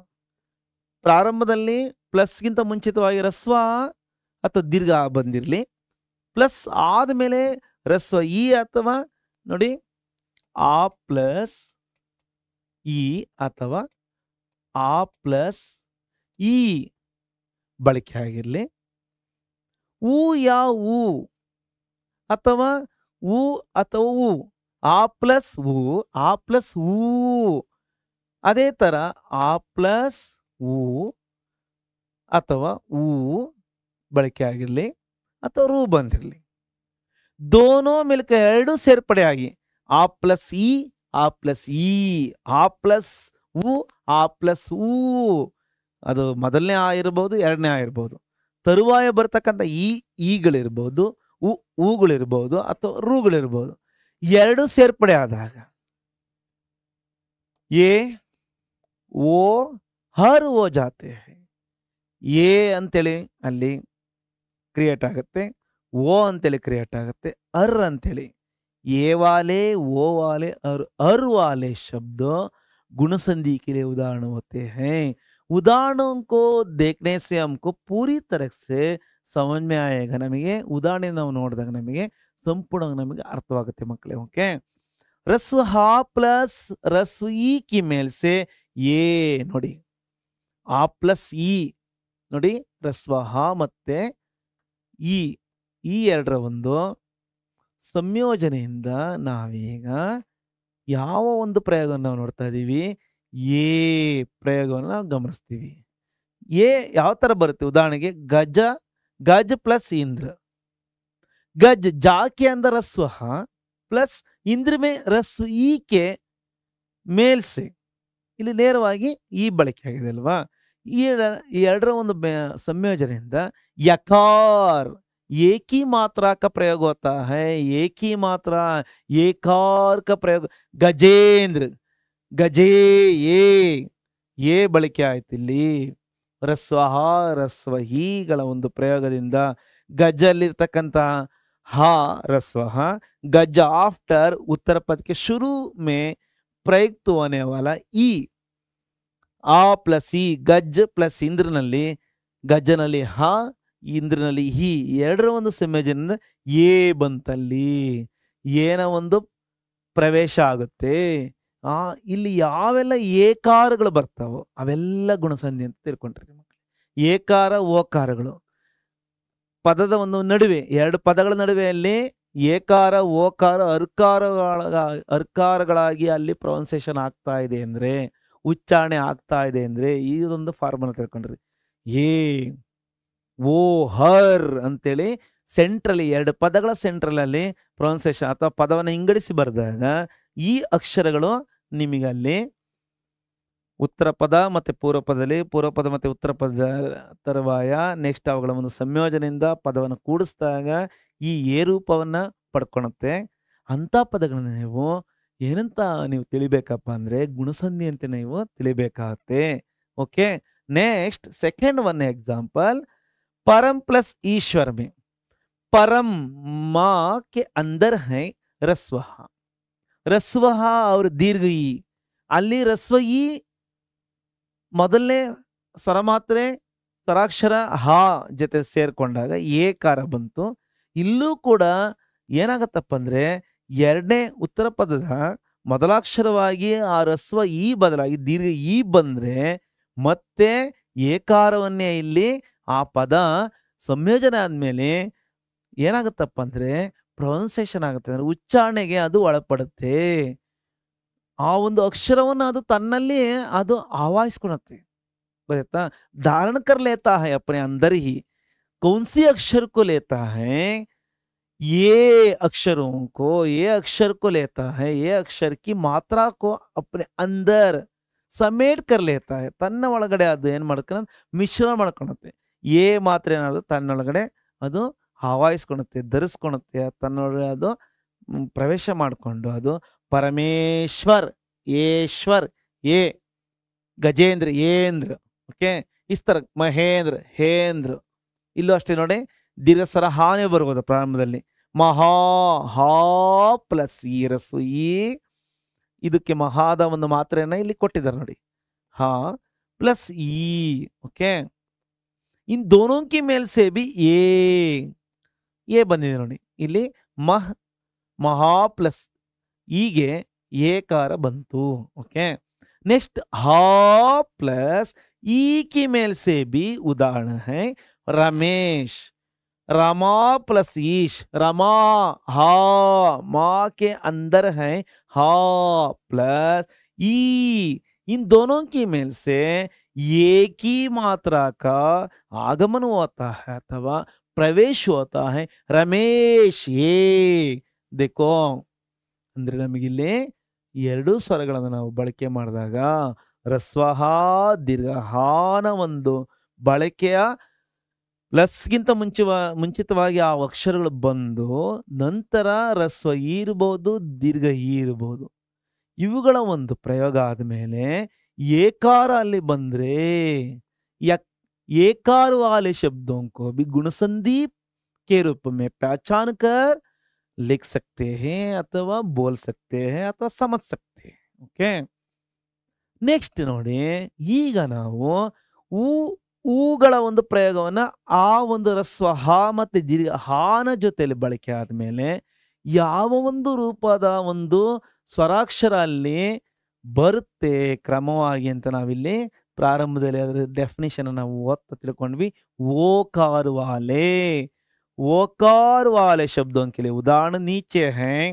ಪ್ರಾರಂಭದಲ್ಲಿ ಪ್ಲಸ್ಗಿಂತ ಮುಂಚಿತವಾಗಿ ರಸ್ವ ಅಥವಾ ದೀರ್ಘ ಬಂದಿರಲಿ, ಪ್ಲಸ್ ಆದಮೇಲೆ ರಸ್ವ ಈ ಅಥವಾ ನೋಡಿ ಆ ಪ್ಲಸ್ ಈ ಅಥವಾ ಆ ಪ್ಲಸ್ ಈ ಬಳಕೆ ಆಗಿರಲಿ, ಊ ಯಾ ಊ ಅಥವಾ ಊ ಅಥವಾ ಊ ಆ ಪ್ಲಸ್ ಊ ಆ ಪ್ಲಸ್ ಊ ಅದೇ ತರ ಆ ಪ್ಲಸ್ ಊ ಅಥವಾ ಊ ಬಳಕೆ ಆಗಿರಲಿ ಅಥವಾ ರೂ ಬಂದಿರಲಿ. ದೋನೋ ಮಿಲ್ಕ ಎರಡು ಸೇರ್ಪಡೆಯಾಗಿ ಆ ಪ್ಲಸ್ ಈ ಆ ಪ್ಲಸ್ ಈ ಆ ಪ್ಲಸ್ ಊ ಆ ಪ್ಲಸ್ ಊ ಅದು ಮೊದಲನೇ ಆ ಇರ್ಬೋದು, ಎರಡನೇ ಆ ಇರ್ಬೋದು. ತರುವಾಯ ಬರ್ತಕ್ಕಂಥ ಈಗಳಿರ್ಬೋದು, ಊಗಳಿರ್ಬೋದು ಅಥವಾ ರೂಗಳಿರ್ಬೋದು. ಎರಡು ಸೇರ್ಪಡೆ ಆದಾಗ A O Har O ಜಾತೆ A ಅಂತೇಳಿ ಅಲ್ಲಿ ಕ್ರಿಯೇಟ್ ಆಗುತ್ತೆ, ಓ ಅಂತೇಳಿ ಕ್ರಿಯೇಟ್ ಆಗುತ್ತೆ, ಅರ್ ಅಂತೇಳಿ ए वाले ओ वाले और अर वाले शब्द गुण संधि के लिए उदाहरण होते हैं. उदाहरणों को देखने से हमको पूरी तरह से समझ में आएगा. नಮಗೆ ಉದಾಹರಣೆ ನಾವು ನೋಡಿದಾಗ ನಮಗೆ ಸಂಪೂರ್ಣವಾಗಿ ನಮಗೆ ಅರ್ಥವಾಗುತ್ತೆ ಮಕ್ಕಳೇ. ಓಕೆ, ರಸ್ವ ಹಾ ಪ್ಲಸ್ ರಸ್ವ ಈ ಕಿ ಮೇಲ್ ಸೆ ಎ ನೋಡಿ ಆ ಪ್ಲಸ್ ಈ ನೋಡಿ ರಸ್ವ ಹಾ ಮತ್ತೆ ಈ ಎರಡರ ಒಂದು ಸಂಯೋಜನೆಯಿಂದ ನಾವೀಗ ಯಾವ ಒಂದು ಪ್ರಯೋಗವನ್ನು ನಾವು ನೋಡ್ತಾ ಇದ್ದೀವಿ, ಎ ಪ್ರಯೋಗವನ್ನು ನಾವು ಗಮನಿಸ್ತೀವಿ. ಎ ಯಾವ ತರ ಬರುತ್ತೆ, ಉದಾಹರಣೆಗೆ ಗಜ ಗಜ ಪ್ಲಸ್ ಇಂದ್ರ, गज जा के अंदर रस्व प्लस इंद्र में रस्व ई के ಮೇಲ್ ಸೆ ಇಲ್ಲಿ ನೇರವಾಗಿ ಈ ಬಳಕೆ ಆಗಿದೆ ಅಲ್ವಾ. ಈ ಎರಡರ ಒಂದು ಸಂಯೋಜನೆಯಿಂದ ಯಕಾರ್ एक ही मात्रा का प्रयोग होता है, एक ही मात्रा, एकार का प्रयोग. ಗಜೇಂದ್ರ, ಗಜೇ, ಏ ಬಳಕೆ ಆಯ್ತು ಇಲ್ಲಿ. ರಸ್ವಹ ರಸ್ವಹಿಗಳ ಒಂದು ಪ್ರಯೋಗದಿಂದ ಗಜಲ್ಲಿರ್ತಕ್ಕಂಥ ಹ रस्वह, गज आफ्टर उत्तर पद के शुरू में प्रयुक्त होने वाला ई, आ प्लस ई, गज प्लस इंद्रನಲ್ಲಿ, ಗಜನಲ್ಲಿ ಹ, ಇಂದ್ರನಲ್ಲಿ ಹಿ, ಎರಡರ ಒಂದು ಸಂಯೋಜನೆಯಿಂದ ಏ ಬಂತಲ್ಲಿ. ಏನ ಒಂದು ಪ್ರವೇಶ ಆಗುತ್ತೆ. ಇಲ್ಲಿ ಯಾವೆಲ್ಲ ಏಕಾರಗಳು ಬರ್ತಾವೋ ಅವೆಲ್ಲ ಗುಣಸಂಧಿ ಅಂತ ತಿಳ್ಕೊಂಡ್ರಿ ಮಕ್ಕಳು. ಏಕಾರ ಓಕಾರಗಳು ಪದದ ಒಂದು ನಡುವೆ, ಎರಡು ಪದಗಳ ನಡುವೆ ಅಲ್ಲಿ ಏಕಾರ ಓಕಾರ ಅರ್ಕಾರಗಳಾಗಿ ಅಲ್ಲಿ ಪ್ರೊನೌನ್ಸಿಯೇಷನ್ ಆಗ್ತಾ ಇದೆ ಅಂದ್ರೆ, ಉಚ್ಚಾರಣೆ ಆಗ್ತಾ ಇದೆ ಅಂದ್ರೆ ಇದೊಂದು ಫಾರ್ಮುಲಾ ತಿಳ್ಕೊಂಡ್ರಿ. ಏ ಓ ಹರ್ ಅಂತೇಳಿ ಸೆಂಟ್ರಲ್ಲಿ, ಎರಡು ಪದಗಳ ಸೆಂಟ್ರಲ್ ಅಲ್ಲಿ ಪ್ರೊನೌನ್ಸಿಯೇಷನ್ ಅಥವಾ ಪದವನ್ನು ಇಂಗಡಿಸಿ ಬರೆದಾಗ ಈ ಅಕ್ಷರಗಳು ನಿಮಗಲ್ಲಿ ಉತ್ತರ ಪದ ಮತ್ತೆ ಪೂರ್ವ ಪದದಲ್ಲಿ, ಪೂರ್ವ ಪದ ಮತ್ತೆ ಉತ್ತರ ಪದ ತರುವಾಯ ನೆಕ್ಸ್ಟ್ ಅವುಗಳ ಒಂದು ಸಂಯೋಜನೆಯಿಂದ ಪದವನ್ನು ಕೂಡಿಸಿದಾಗ ಈ ಏ ರೂಪವನ್ನ ಪಡ್ಕೊಳುತ್ತೆ. ಅಂತ ಪದಗಳನ್ನ ನೀವು ಏನಂತ ನೀವು ತಿಳಿಬೇಕಪ್ಪ ಅಂದ್ರೆ ಗುಣಸಂಧಿ ಅಂತ ನೀವು ತಿಳಿಬೇಕಾಗತ್ತೆ. Okay, next second one example, परम प्लस ईश्वर में परम माँ के अंदर है रस्वह, रस्वह और दीर्घ ई, ಅಲ್ಲಿ ರಸ್ವ ಈ ಮೊದಲನೇ ಸ್ವರ ಮಾತ್ರೆ ಸ್ವರಾಕ್ಷರ ಹ ಜೊತೆ ಸೇರ್ಕೊಂಡಾಗ ಏಕಾರ ಬಂತು. ಇಲ್ಲೂ ಕೂಡ ಏನಾಗತ್ತಪ್ಪ ಅಂದ್ರೆ ಎರಡನೇ ಉತ್ತರ ಪದದ ಮೊದಲಾಕ್ಷರವಾಗಿ ಆ ರಸ್ವ ಈ ಬದಲಾಗಿ ದೀರ್ಘ ಈ ಬಂದ್ರೆ ಮತ್ತೆ ಏಕಾರವನ್ನೇ ಇಲ್ಲಿ ಆ ಪದ ಸಂಯೋಜನೆ ಆದ್ಮೇಲೆ ಏನಾಗತ್ತಪ್ಪ ಅಂದ್ರೆ ಪ್ರೊನೌನ್ಸಿಯೇಷನ್ ಆಗುತ್ತೆ, ಅಂದ್ರೆ ಉಚ್ಚಾರಣೆಗೆ ಅದು ಒಳಪಡುತ್ತೆ. ಆ ಒಂದು ಅಕ್ಷರವನ್ನು ಅದು ತನ್ನಲ್ಲಿ ಅದು ಆವಾಹಿಸ್ಕೊಳತ್ತೆ. ಗೊತ್ತಾ, धारण कर लेता है अपने अंदर ही. कौन सी अक्षर को लेता है? ये अक्षरों को, ये अक्षर को लेता है, ये अक्षर की मात्रा को अपने अंदर समेट कर लेता है. ತನ್ನ ಒಳಗಡೆ ಅದು ಏನ್ ಮಾಡ್ಕೊಳ್ಳೋದು, ಮಿಶ್ರಣ ಮಾಡ್ಕೊಳುತ್ತೆ. ಏ ಮಾತ್ರ ಏನಾದ್ರು ತನ್ನೊಳಗಡೆ ಅದು ಆವಾಹಿಸ್ಕೊಳುತ್ತೆ, ಧರಿಸ್ಕೊಳುತ್ತೆ, ತನ್ನೊಳಗಡೆ ಅದು ಪ್ರವೇಶ ಮಾಡಿಕೊಂಡು ಅದು परमेश्वर, येश्वर, ये गजेंद्र, येंद्र. ओके, इस तरह महेंद्र, हेंद्र. इल्लू अष्टे नोडी दीर्घ ಸ್ವರ ಹಾನೇ ಬರಬಹುದು ಪ್ರಾರಂಭದಲ್ಲಿ. ಮಹಾ ಹಾ ಪ್ಲಸ್ ಈ ರಸ್ವ ಈ, ಇದಕ್ಕೆ ಮಹಾದ ಒಂದು ಮಾತ್ರೆಯನ್ನ ಇಲ್ಲಿ ಕೊಟ್ಟಿದ್ದಾರೆ ನೋಡಿ, ಹಾ प्लस ई. ओके, इन दोनों की मेल से भी ये ಬಂದಿದೆ ನೋಡಿ, ಇಲ್ಲಿ ಮಹ ಮಹಾ ಪ್ಲಸ್ ಈಗೆ ಏಕಾರ ಬಂತು. ओके, नेक्स्ट हा प्लस ई की मेल से भी उदाहरण है रमेश, रमा प्लस ईश, रमा हा, माँ के अंदर है हा प्लस ई. इन दोनों की मेल से एक ही मात्रा का आगमन होता है अथवा प्रवेश होता है. रमेश ये देखो, ಅಂದ್ರೆ ನಮಗಿಲ್ಲಿ ಎರಡು ಸ್ವರಗಳನ್ನು ನಾವು ಬಳಕೆ ಮಾಡಿದಾಗ ರಸ್ವಹ ದೀರ್ಘಹಾನ ಒಂದು ಬಳಕೆಯ ಪ್ಲಸ್ಗಿಂತ ಮುಂಚಿತವಾಗಿ ಆ ಅಕ್ಷರಗಳು ಬಂದು ನಂತರ ರಸ್ವ ಈ ಇರಬಹುದು, ದೀರ್ಘ ಈ ಇರಬಹುದು. ಇವುಗಳ ಒಂದು ಪ್ರಯೋಗ ಆದಮೇಲೆ ಏಕಾರ ಅಲ್ಲಿ ಬಂದ್ರೆ ಏಕಾರ ವಾಲೆ ಶಬ್ದೋं को भी गुणसंधि के रूप में पहचान कर लिख सकते हैं अथवा बोल सकते हैं अथवा समझ सकते हैं. ओके, नेक्स्ट ನೋಡಿ, ಈಗ ನಾವು ಊಗಳ ಒಂದು ಪ್ರಯೋಗವನ್ನ ಆ ಒಂದು ರಸ್ವ ಹ ಮತ್ತೆ ದೀರ್ಘ ಹಾನ ಜೊತೆಯಲ್ಲಿ ಬಳಕೆ ಆದ್ಮೇಲೆ ಯಾವ ಒಂದು ರೂಪದ ಒಂದು ಸ್ವರಾಕ್ಷರ ಅಲ್ಲಿ ಬರುತ್ತೆ ಕ್ರಮವಾಗಿ ಅಂತ ನಾವಿಲ್ಲಿ ಪ್ರಾರಂಭದಲ್ಲಿ ಅದರ ಡೆಫಿನಿಷನ್ ನಾವು ಓದ್ತಾ ತಿಳ್ಕೊಂಡ್ವಿ. ಓಕಾರ ವಾಲೆ, ओकार वाले शब्दों के लिए उदाहरण नीचे हैं.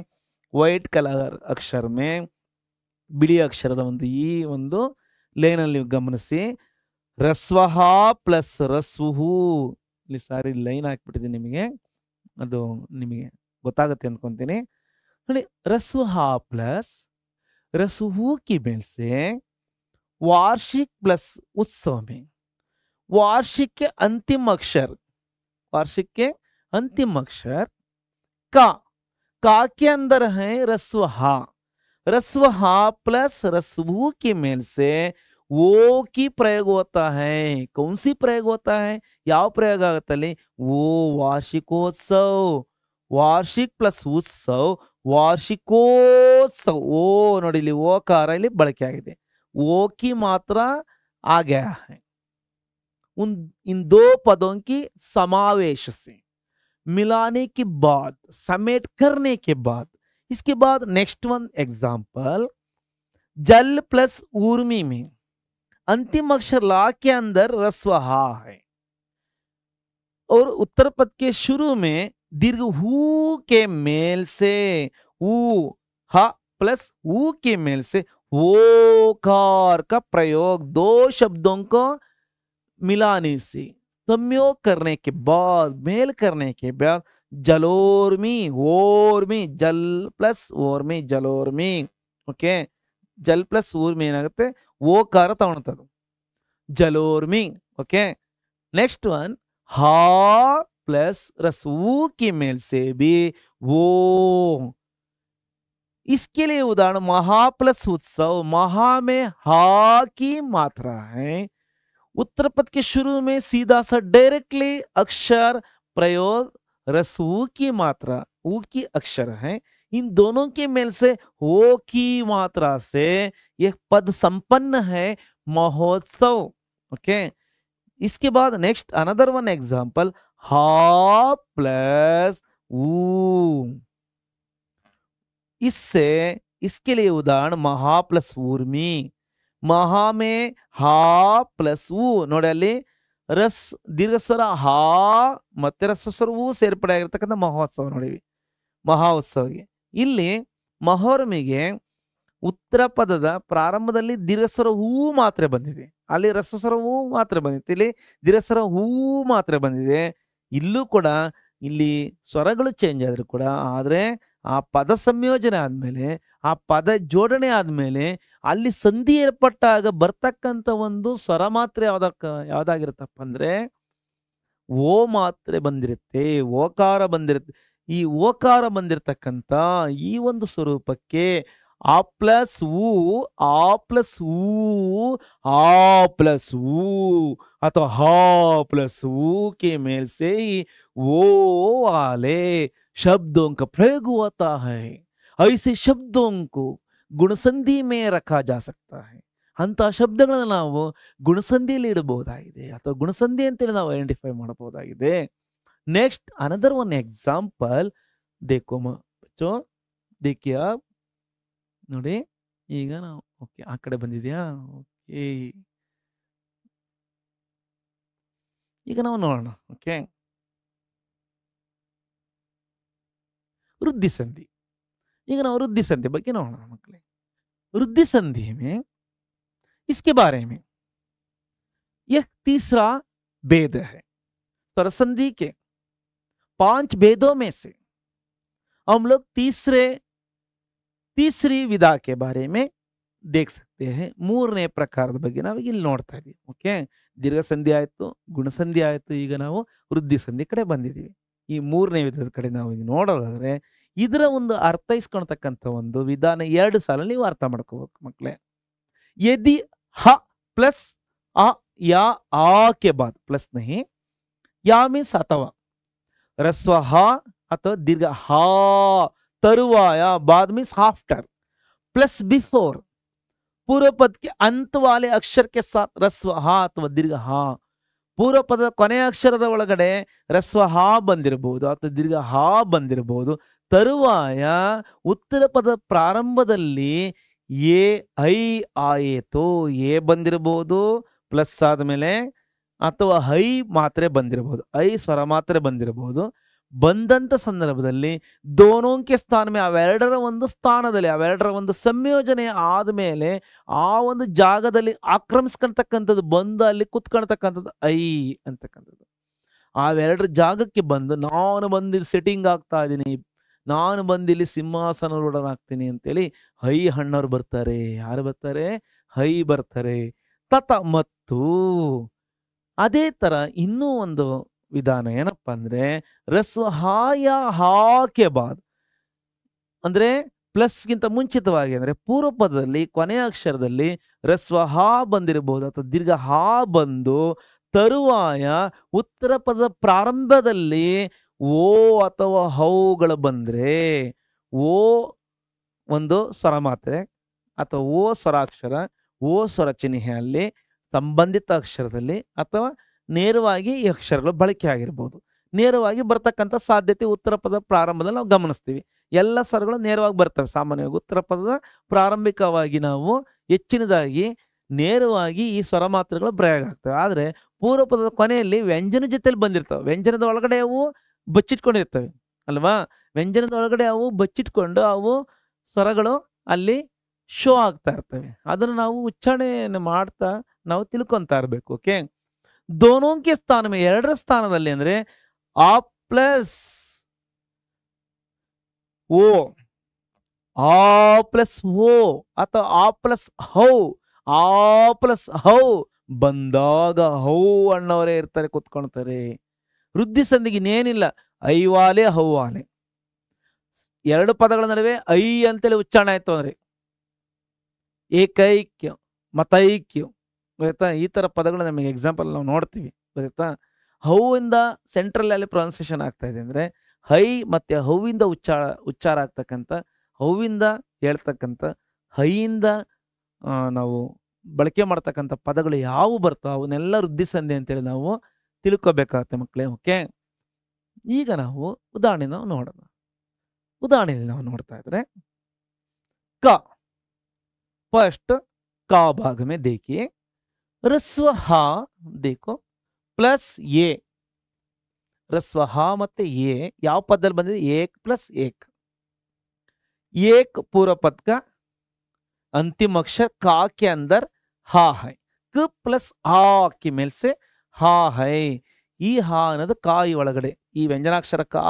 व्हाइट कलर अक्षर में बिಳಿ ಅಕ್ಷರದ ಒಂದು ಈ ಒಂದು ಲೈನ್ ಅಲ್ಲಿ ಗಮನಿಸಿ, ರಸ್ವಹ ಪ್ಲಸ್ ರಸ್ವುಹು. ಇಲ್ಲಿ ಸಾರಿ ಲೈನ್ ಹಾಕ್ಬಿಟ್ಟಿದ್ದೀನಿ ನಿಮಗೆ, ಅದು ನಿಮಗೆ ಗೊತ್ತಾಗುತ್ತೆ ಅಂದ್ಕೊಂತೀನಿ ನೋಡಿ. रस्वह प्लस रस्वहु की मेल से वार्षिक प्लस उत्सव में वार्षिक के अंतिम अक्षर, वार्षिक के अंतिम अक्षर का के अंदर है रस्व हा प्लस रस्वू की मेल से वो की प्रयोग होता है। कौन सी प्रयोग होता है? ಯಾವ ಪ್ರಯೋಗ ಆಗುತ್ತಲ್ಲಿ? वो वार्षिकोत्सव, वार्षिक प्लस उत्सव वार्षिकोत्सव। ओ ನೋಡಿ ಇಲ್ಲಿ ಓಕಾರ ಇಲ್ಲಿ ಬಳಕೆ ಆಗಿದೆ। ओ की मात्रा आ गया है इन दो पदों की समावेश से, मिलाने के बाद, समेट करने के बाद। इसके बाद नेक्स्ट वन एग्जाम्पल, जल प्लस ऊर्मी में अंतिम अक्षर ला के अंदर रस्व हा है और उत्तर पद के शुरू में दीर्घ हू के मेल से ऊ हा प्लस ऊ के मेल से ओकार का प्रयोग दो शब्दों को मिलाने से, संयोग करने के बाद, मेल करने के बाद जलोर्मी ओर्मी, जल प्लस ओर्मी जलोर्मी। ओके, जल प्लस ऊर्मी ಏನಾಗುತ್ತೆ? ಓಕಾರ ತಗೊಳ್ತದೆ, जलोर्मी। ओके, नेक्स्ट वन हा प्लस रसू की मेल से भी वो। इसके लिए उदाहरण महा प्लस उत्सव, महा में हा की मात्रा है, उत्तर पद के शुरू में सीधा सा डायरेक्टली अक्षर प्रयोग रसू की मात्रा ऊ की अक्षर है। इन दोनों के मेल से हो की मात्रा से यह पद संपन्न है महोत्सव। ओके, इसके बाद नेक्स्ट अनदर वन एग्जांपल, हा प्लस ऊ। इससे इसके लिए उदाहरण महा प्लस ऊर्मी, महा में हा प्लस ऊ ನೋಡಿ ಅಲ್ಲಿ ರಸ್ ದೀರ್ಘಸ್ವರ ಹಾ ಮತ್ತೆ ರಸ್ವಸ್ವರ ಊ ಸೇರ್ಪಡೆ ಆಗಿರ್ತಕ್ಕಂಥ ಮಹೋತ್ಸವ ನೋಡಿವಿ, ಮಹೋತ್ಸವಗೆ। ಇಲ್ಲಿ ಮಹೋರ್ಮಿಗೆ ಉತ್ತರ ಪದದ ಪ್ರಾರಂಭದಲ್ಲಿ ದೀರ್ಘಸ್ವರ ಹೂ ಮಾತ್ರ ಬಂದಿದೆ, ಅಲ್ಲಿ ರಸ್ವಸ್ವರ ಹೂ ಮಾತ್ರ ಬಂದಿದೆ, ಇಲ್ಲಿ ದೀರ್ಘಸ್ವರ ಹೂ ಮಾತ್ರ ಬಂದಿದೆ। ಇಲ್ಲೂ ಕೂಡ ಇಲ್ಲಿ ಸ್ವರಗಳು ಚೇಂಜ್ ಆದ್ರೂ ಕೂಡ, ಆದ್ರೆ ಆ ಪದ ಸಂಯೋಜನೆ ಆದ್ಮೇಲೆ, ಆ ಪದ ಜೋಡಣೆ ಆದ್ಮೇಲೆ ಅಲ್ಲಿ ಸಂಧಿ ಏರ್ಪಟ್ಟಾಗ ಬರ್ತಕ್ಕಂಥ ಒಂದು ಸ್ವರ ಮಾತ್ರ ಯಾವ್ದಾಗಿರುತ್ತಪ್ಪ ಅಂದ್ರೆ ಓ ಮಾತ್ರೆ ಬಂದಿರುತ್ತೆ, ಓಕಾರ ಬಂದಿರುತ್ತೆ। ಈ ಓಕಾರ ಬಂದಿರತಕ್ಕಂಥ ಈ ಒಂದು ಸ್ವರೂಪಕ್ಕೆ ಆ ಪ್ಲಸ್ ಊ, ಆ ಪ್ಲಸ್ ಊ, ಆ ಪ್ಲಸ್ ಊ ಅಥವಾ ಹಾ ಪ್ಲಸ್ ऊ के मेल से ही वो वाले शब्दों का प्रयोग होता है। ऐसे शब्दों को गुणसंधि में रखा जा सकता है। ಅಂತ ಶಬ್ದಗಳನ್ನ ನಾವು ಗುಣಸಂಧಿಯಲ್ಲಿ ಇಡಬಹುದಾಗಿದೆ ಅಥವಾ ಗುಣಸಂಧಿ ಅಂತೇಳಿ ನಾವು ಐಡೆಂಟಿಫೈ ಮಾಡಬಹುದಾಗಿದೆ। नेक्स्ट अनदर वन एग्जांपल देखो बच्चों, देखिए आप ನೋಡಿ ಈಗ ನಾವು ಓಕೆ ಆ ಕಡೆ ಬಂದಿದ್ಯಾ? ಓಕೆ, ಈಗ ನಾವು ನೋಡೋಣ। ಓಕೆ, वृद्धि संधि। ಈಗ ನಾವು वृद्धि संधि ಬಗ್ಗೆ ನೋಡೋಣ ಮಕ್ಕಳೇ। वृद्धि संधि में इसके बारे में यह तीसरा भेद है। स्वर संधि के 5 भेदों में से हम लोग तीसरी विधा के बारे में देख सकते हैं। ಮೂರನೇ ಪ್ರಕಾರದ ಬಗ್ಗೆ ನಾವು ಇಲ್ಲಿ ನೋಡ್ತಾ ಇದೀವಿ। ಓಕೆ, ದೀರ್ಘ ಸಂಧಿ ಆಯ್ತು, ಗುಣ ಸಂಧಿ ಆಯ್ತು, ಈಗ ನಾವು ವೃದ್ಧಿ ಸಂಧಿ ಕಡೆ ಬಂದಿದ್ದೀವಿ। ಈ ಮೂರನೇ ವಿಧದ ಕಡೆ ನಾವು ಈಗ ನೋಡೋದಾದ್ರೆ ಇದರ ಒಂದು ಅರ್ಥೈಸ್ಕೊಳ್ತಕ್ಕಂಥ ಒಂದು ವಿಧಾನ 2 ಸಾಲಲ್ಲಿ ನೀವು ಅರ್ಥ ಮಾಡ್ಕೋಬೇಕು ಮಕ್ಕಳೇ। यदि ह प्लस आ या आ के बाद प्लस नहीं, या मीन्स अथवा रस्व हा अथवा दीर्घ हा तरुवाया बाद मीन्स आफ्टर प्लस बिफोर पूर्व पद के अंत वाले अक्षर के साथ रस्व हा अथवा दीर्घ हा, पूर्व पद ಕೊನೆಯ ಅಕ್ಷರದ ಒಳಗಡೆ ರಸ್ವ ಹಾ ಬಂದಿರಬಹುದು ಅಥವಾ ದೀರ್ಘ ಹಾ ಬಂದಿರಬಹುದು। ತರುವಾಯ ಉತ್ತರ ಪದ ಪ್ರಾರಂಭದಲ್ಲಿ ಎ ಐ ಆಯಿತು, ಎ ಬಂದಿರಬಹುದು ಪ್ಲಸ್ ಆದ್ಮೇಲೆ, ಅಥವಾ ಹೈ ಮಾತ್ರೆ ಬಂದಿರಬಹುದು, ಐ ಸ್ವರ ಮಾತ್ರೆ ಬಂದಿರಬಹುದು। ಬಂದಂತ ಸಂದರ್ಭದಲ್ಲಿ ದೋನೋಂಕೆ ಸ್ಥಾನ ಮೇಲೆ ಅವೆರಡರ ಒಂದು ಸ್ಥಾನದಲ್ಲಿ ಅವೆರಡರ ಒಂದು ಸಂಯೋಜನೆ ಆದ್ಮೇಲೆ ಆ ಒಂದು ಜಾಗದಲ್ಲಿ ಆಕ್ರಮಿಸ್ಕೊಳ್ತಕ್ಕಂಥದ್ದು ಬಂದು ಅಲ್ಲಿ ಕುತ್ಕೊಳ್ತಕ್ಕಂಥದ್ದು ಐ ಅಂತಕ್ಕಂಥದ್ದು। ಅವೆರಡರ ಜಾಗಕ್ಕೆ ಬಂದು ನಾನು ಬಂದು ಸೆಟ್ಟಿಂಗ್ ಆಗ್ತಾ ಇದ್ದೀನಿ, ನಾನು ಬಂದಿಲ್ಲಿ ಸಿಂಹಾಸನರೂಢನಾಗ್ತೀನಿ ಅಂತೇಳಿ ಹೈ ಹಣ್ಣವ್ರು ಬರ್ತಾರೆ। ಯಾರು ಬರ್ತಾರೆ? ಹೈ ಬರ್ತಾರೆ। ತತ ಮತ್ತು ಅದೇ ತರ ಇನ್ನೂ ಒಂದು ವಿಧಾನ ಏನಪ್ಪ ಅಂದ್ರೆ ರಸ್ವ ಹಾ ಯಾ ಹಾ ಕೆ ಬಾದ್ ಅಂದ್ರೆ ಪ್ಲಸ್ಗಿಂತ ಮುಂಚಿತವಾಗಿ ಅಂದ್ರೆ ಪೂರ್ವ ಪದದಲ್ಲಿ ಕೊನೆಯ ಅಕ್ಷರದಲ್ಲಿ ರಸ್ವ ಹಾ ಬಂದಿರಬಹುದು ಅಥವಾ ದೀರ್ಘ ಹಾ ಬಂದು ತರುವಾಯ ಉತ್ತರ ಪದದ ಪ್ರಾರಂಭದಲ್ಲಿ ಓ ಅಥವಾ ಹೌಗಳು ಬಂದ್ರೆ ಓ ಒಂದು ಸ್ವರ ಮಾತ್ರೆ ಅಥವಾ ಓ ಸ್ವರಾಕ್ಷರ ಓ ಸ್ವರ ಚಿಹ್ನೆಯಲ್ಲಿ ಸಂಬಂಧಿತ ಅಕ್ಷರದಲ್ಲಿ ಅಥವಾ ನೇರವಾಗಿ ಈ ಅಕ್ಷರಗಳು ಬಳಕೆ ಆಗಿರ್ಬೋದು. ನೇರವಾಗಿ ಬರ್ತಕ್ಕಂಥ ಸಾಧ್ಯತೆ ಉತ್ತರ ಪದ ಪ್ರಾರಂಭದಲ್ಲಿ ನಾವು ಗಮನಿಸ್ತೀವಿ. ಎಲ್ಲ ಸ್ವರಗಳು ನೇರವಾಗಿ ಬರ್ತವೆ. ಸಾಮಾನ್ಯವಾಗಿ ಉತ್ತರ ಪದದ ಪ್ರಾರಂಭಿಕವಾಗಿ ನಾವು ಹೆಚ್ಚಿನದಾಗಿ ನೇರವಾಗಿ ಈ ಸ್ವರ ಮಾತ್ರೆಗಳು ಪ್ರಯೋಗ ಆಗ್ತವೆ. ಆದರೆ ಪೂರ್ವ ಪದದ ಕೊನೆಯಲ್ಲಿ ವ್ಯಂಜನ ಜೊತೆಯಲ್ಲಿ ಬಂದಿರ್ತವೆ. ವ್ಯಂಜನದ ಒಳಗಡೆ ಅವು ಬಚ್ಚಿಟ್ಕೊಂಡಿರ್ತವೆ ಅಲ್ವಾ? ವ್ಯಂಜನದ ಒಳಗಡೆ ಅವು ಬಚ್ಚಿಟ್ಕೊಂಡು ಅವು ಸ್ವರಗಳು ಅಲ್ಲಿ ಶೋ ಆಗ್ತಾ ಇರ್ತವೆ. ಅದನ್ನು ನಾವು ಉಚ್ಚಾರಣೆಯನ್ನು ಮಾಡ್ತಾ ನಾವು ತಿಳ್ಕೊಂತಾ ಇರಬೇಕು. ಓಕೆ, ದೋನೋಂಕೆ ಸ್ಥಾನ ಎರಡರ ಸ್ಥಾನದಲ್ಲಿ ಅಂದ್ರೆ ಆ ಪ್ಲಸ್ ಓ, ಆ ಪ್ಲಸ್ ಓ ಅಥವಾ ಆ ಪ್ಲಸ್ ಹೌ, ಆ ಪ್ಲಸ್ ಹೌ ಬಂದಾಗ ಹೌ ಅಣ್ಣವರೇ ಇರ್ತಾರೆ, ಕುತ್ಕೊಳ್ತಾರೆ. ವೃದ್ಧಿ ಸಂಧಿಗೆ ಇನ್ನೇನಿಲ್ಲ, ಐವಾಲೆ ಹೌವಾಲೆ. ಎರಡು ಪದಗಳ ನಡುವೆ ಐ ಅಂತೇಳಿ ಉಚ್ಚಾರಣೆ ಆಯ್ತು ಅಂದ್ರೆ ಏಕೈಕ್ಯ ಮತೈಕ್ಯ ಗೊತ್ತಾ? ಈ ತರ ಪದಗಳು ನಮಗೆ ಎಕ್ಸಾಂಪಲ್ ನಾವು ನೋಡ್ತೀವಿ ಗೊತ್ತಾ? ಹೌ ಇಂದ ಸೆಂಟ್ರಲ್ ಅಲ್ಲಿ ಪ್ರೊನೌನ್ಸಿಯೇಷನ್ ಆಗ್ತಾ ಇದೆ ಅಂದ್ರೆ ಹೈ ಮತ್ತೆ ಹೌವಿಂದ ಉಚ್ಚಾರ ಆಗ್ತಕ್ಕಂಥ, ಹೌವಿಂದ ಹೇಳ್ತಕ್ಕಂಥ, ಹೈಯಿಂದ ನಾವು ಬಳಕೆ ಮಾಡ್ತಕ್ಕಂಥ ಪದಗಳು ಯಾವ ಬರ್ತಾವ ಅವನ್ನೆಲ್ಲ ವೃದ್ಧಿ ಸಂಧಿ ಅಂತೇಳಿ ನಾವು ತಿಳ್ಕೊಬೇಕಾಗತ್ತೆ ಮಕ್ಕಳೇ. ಓಕೆ, ಈಗ ನಾವು ಉದಾಹರಣೆ ನೋಡೋಣ. ಉದಾಹರಣೆಯಲ್ಲಿ ನಾವು ನೋಡ್ತಾ ಇದ್ರೆ ಕ फर्स्ट का भाग में देखिए रस्व हा देखो प्लस ये रस्व हा ಮತ್ತೆ ये ಯಾವ ಪದದಲ್ಲಿ ಬಂದಿದೆ? एक प्लस एक. एक पूर्व पद का अंतिम अक्षर का के अंदर हा है. क प्लस आ के मेल से हा है. ಈ ಹಾ ಅನ್ನೋದು ಕಾಯಿ ಒಳಗಡೆ ಈ ವ್ಯಂಜನಾಕ್ಷರ ಕಾ